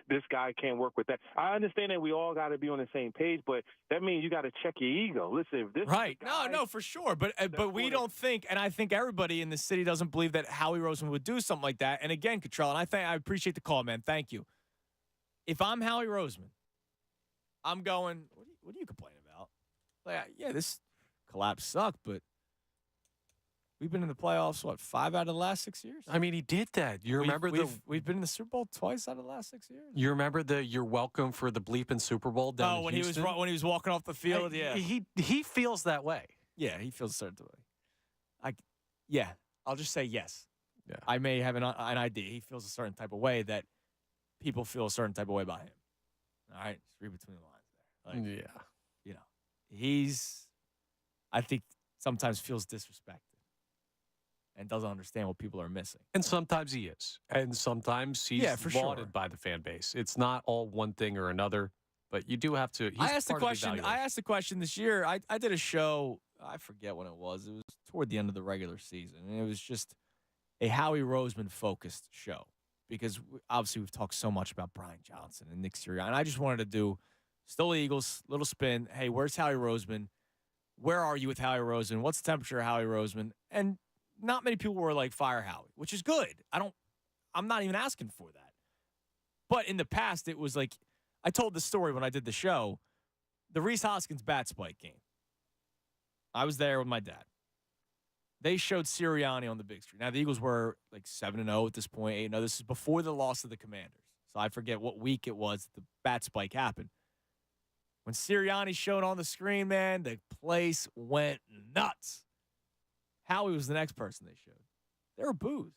this guy can't work with that. I understand that we all got to be on the same page, but that means you got to check your ego. Listen, if this right? No, for sure. But we don't think, and I think everybody in the city doesn't believe that Howie Roseman would do something like that. And again, Cottrell, and I appreciate the call, man. Thank you. If I'm Howie Roseman, I'm going, what are you complaining about? Like, yeah, this collapse sucked, but we've been in the playoffs, 5 out of the last 6 years? I mean, he did that. We've been in the Super Bowl twice out of the last 6 years. You remember you're welcome for the bleeping Super Bowl down in when Houston? he was walking off the field? Yeah. He feels that way. Yeah, he feels a certain way. I'll just say yes. Yeah. I may have an idea. He feels a certain type of way that people feel a certain type of way about him. All right, just read between the lines there. Yeah. He's, I think, sometimes feels disrespected and doesn't understand what people are missing. And sometimes he is. And sometimes he's lauded by the fan base. It's not all one thing or another, but you do have to. I asked the question this year. I did a show. I forget when it was. It was toward the end of the regular season. And it was just a Howie Roseman focused show because obviously we've talked so much about Brian Johnson and Nick Sirianni. And I just wanted to do still Eagles, little spin. Hey, where's Howie Roseman? Where are you with Howie Roseman? What's the temperature of Howie Roseman? And not many people were like, fire Howie, which is good. I'm not even asking for that. But in the past, it was like, I told the story when I did the show, the Reese Hoskins bat spike game. I was there with my dad. They showed Sirianni on the big screen. Now, the Eagles were like 7-0 at this point, 8-0. This is before the loss of the Commanders. So I forget what week it was the bat spike happened. When Sirianni showed on the screen, man, the place went nuts. Howie was the next person they showed. They were boos.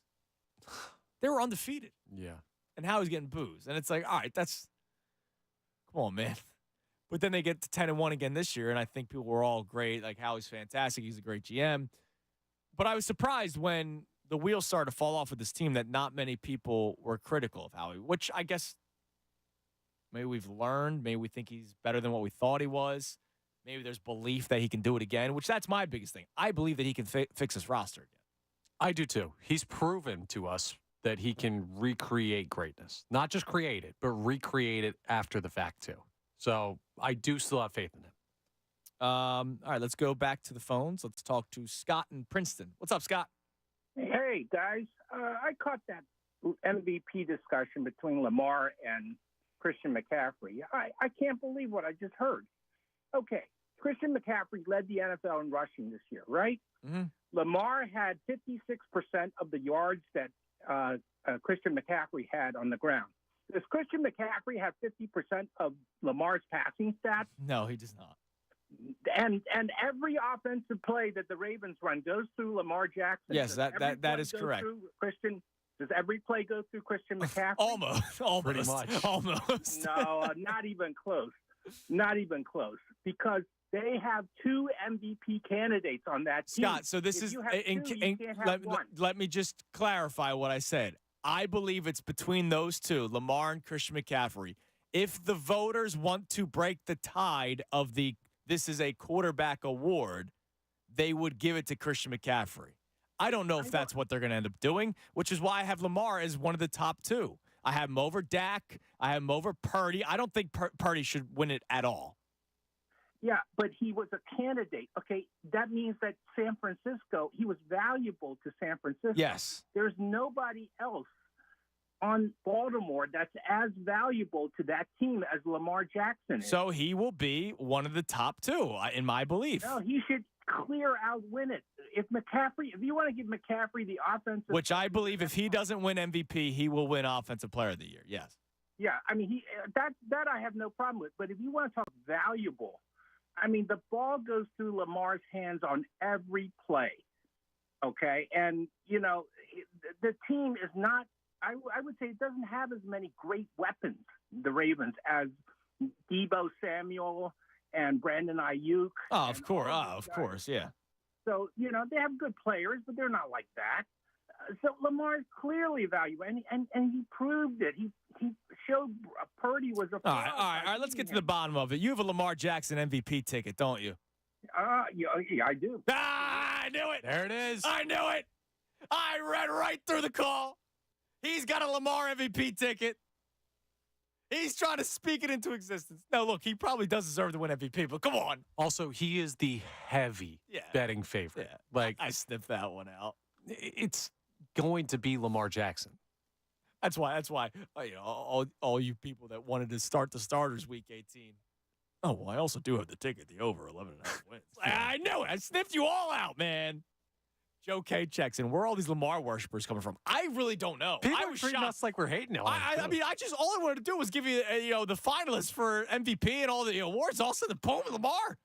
They were undefeated. Yeah. And Howie's getting boos. And it's like, all right, come on, man. But then they get to 10-1 again this year, and I think people were all great. Like, Howie's fantastic. He's a great GM. But I was surprised when the wheels started to fall off with this team that not many people were critical of Howie, which I guess maybe we've learned. Maybe we think he's better than what we thought he was. Maybe there's belief that he can do it again, which that's my biggest thing. I believe that he can fix his roster again. I do too. He's proven to us that he can recreate greatness. Not just create it, but recreate it after the fact too. So I do still have faith in him. All right, let's go back to the phones. Let's talk to Scott in Princeton. What's up, Scott? Hey, guys. I caught that MVP discussion between Lamar and Christian McCaffrey. I can't believe what I just heard. Okay, Christian McCaffrey led the NFL in rushing this year, right? Mm-hmm. Lamar had 56% of the yards that Christian McCaffrey had on the ground. Does Christian McCaffrey have 50% of Lamar's passing stats? No, he does not. And every offensive play that the Ravens run goes through Lamar Jackson. Yes, that is correct. Does every play go through Christian McCaffrey? Almost. Pretty much. Almost. No, not even close. Not even close. Because they have two MVP candidates on that team. Scott, so this is let me just clarify what I said. I believe it's between those two, Lamar and Christian McCaffrey. If the voters want to break the tide of this is a quarterback award, they would give it to Christian McCaffrey. I don't know if that's what they're going to end up doing, which is why I have Lamar as one of the top two. I have him over Dak. I have him over Purdy. I don't think Purdy should win it at all. Yeah, but he was a candidate. Okay, that means that San Francisco, he was valuable to San Francisco. Yes. There's nobody else on Baltimore that's as valuable to that team as Lamar Jackson is. So he will be one of the top two, in my belief. No, he should clear out win it. If you want to give McCaffrey the offensive, which I believe if he doesn't win MVP, he will win Offensive Player of the Year. Yes. Yeah, I mean that I have no problem with. But if you want to talk valuable, I mean the ball goes through Lamar's hands on every play. Okay, and the team is not. I would say it doesn't have as many great weapons, the Ravens, as Deebo Samuel and Brandon Ayuk. Oh, of course, yeah. So, they have good players, but they're not like that. So Lamar's clearly valuable, and he proved it. He showed Purdy was a fraud. All right, let's get to the bottom of it. You have a Lamar Jackson MVP ticket, don't you? Yeah, I do. I knew it. There it is. I knew it. I read right through the call. He's got a Lamar MVP ticket. He's trying to speak it into existence. No, look, he probably does deserve to win MVP, but come on. Also, he is the heavy betting favorite. Yeah, like I sniffed that one out. It's going to be Lamar Jackson. That's why. All you people that wanted to start the starters week 18. Oh, well, I also do have the ticket, the over 11.5 wins. I knew it. I sniffed you all out, man. Joe K checks in. Where are all these Lamar worshipers coming from? I really don't know. People I was treating shocked. us like we're hating on I mean, all I wanted to do was give you, the finalists for MVP and all the awards. Also, the poem of Lamar.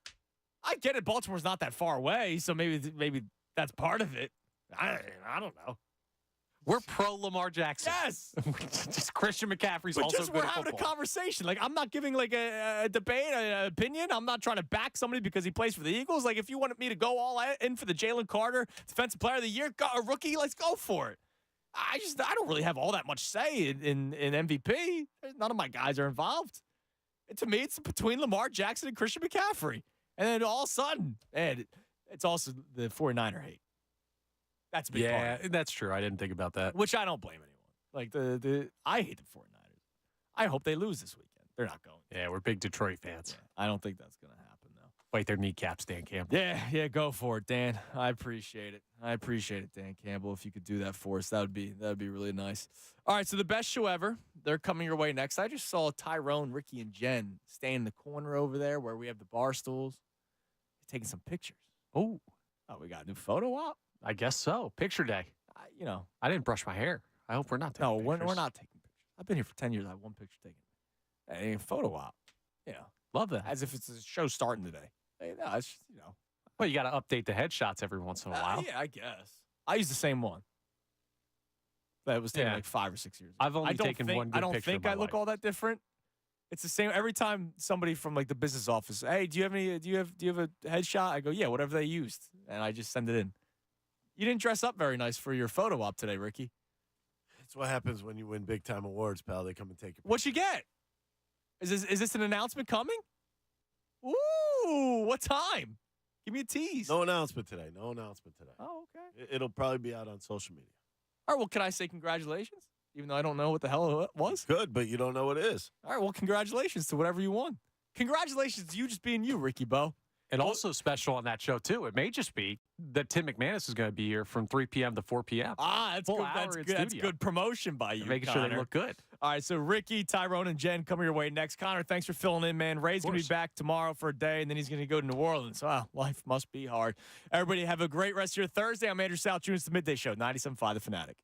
I get it. Baltimore's not that far away, so maybe that's part of it. I don't know. We're pro Lamar Jackson. Yes. Just Christian McCaffrey's But also just good we're at having football. a conversation. Like, I'm not giving like a debate, an opinion. I'm not trying to back somebody because he plays for the Eagles. Like, if you wanted me to go all in for the Jalen Carter Defensive Player of the Year, a rookie, let's go for it. I don't really have all that much say in MVP. None of my guys are involved. And to me, it's between Lamar Jackson and Christian McCaffrey. And then all of a sudden, man, it's also the 49er hate. That's a big part. Yeah, that's true. I didn't think about that. Which I don't blame anyone. Like, I hate the 49ers. I hope they lose this weekend. They're not going. Yeah, we're big Detroit fans. Yeah, I don't think that's going to happen, though. Bite their kneecaps, Dan Campbell. Yeah, go for it, Dan. I appreciate it. Dan Campbell. If you could do that for us, that would be really nice. All right, so the best show ever. They're coming your way next. I just saw Tyrone, Ricky, and Jen stay in the corner over there where we have the bar stools, taking some pictures. Oh, we got a new photo op. I guess so. Picture day. I didn't brush my hair. I hope we're not taking pictures. No, we're not taking pictures. I've been here for 10 years. I have one picture taken. A photo op. Love that. As if it's a show starting today. No, it's just, Well, you got to update the headshots every once in a while. Yeah, I guess. I use the same one. That was taken like 5 or 6 years ago. I've only taken one good I don't picture think of my I look life. all that different. It's the same every time somebody from like the business office, hey, do you have a headshot? I go, yeah, whatever they used. And I just send it in. You didn't dress up very nice for your photo op today, Ricky. That's what happens when you win big time awards, pal. They come and take your What'd you get? Is this an announcement coming? Ooh, what time? Give me a tease. No announcement today. Oh, okay. It'll probably be out on social media. All right, well, can I say congratulations? Even though I don't know what the hell it was? Good, but you don't know what it is. All right, well, congratulations to whatever you won. Congratulations to you just being you, Ricky Bo. And also special on that show, too, it may just be that Tim McManus is going to be here from 3 p.m. to 4 p.m. That's Full good. hour That's in good. That's studio. good promotion by you, Making sure they Connor. look good. All right, so Ricky, Tyrone, and Jen coming your way next. Connor, thanks for filling in, man. Ray's going to be back tomorrow for a day, and then he's going to go to New Orleans. Wow, life must be hard. Everybody have a great rest of your Thursday. I'm Andrew Sal. Tune in to the Midday Show, 97.5 The Fanatic.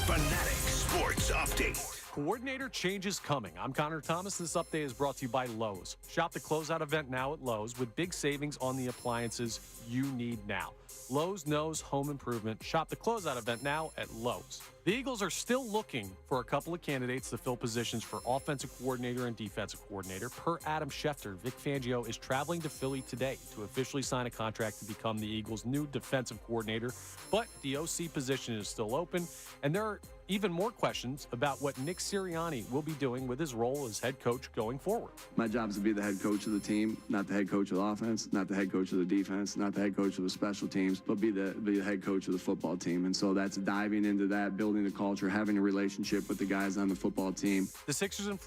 Fanatic Sports Update. Coordinator changes coming. I'm Connor Thomas. This update is brought to you by Lowe's. Shop the closeout event now at Lowe's with big savings on the appliances you need now. Lowe's knows home improvement. Shop the closeout event now at Lowe's. The Eagles are still looking for a couple of candidates to fill positions for offensive coordinator and defensive coordinator. Per Adam Schefter, Vic Fangio is traveling to Philly today to officially sign a contract to become the Eagles' new defensive coordinator. But the OC position is still open, and there are even more questions about what Nick Sirianni will be doing with his role as head coach going forward. My job is to be the head coach of the team, not the head coach of the offense, not the head coach of the defense, not the head coach of the special teams, but be the head coach of the football team. And so that's diving into that, building the culture, having a relationship with the guys on the football team. The Sixers and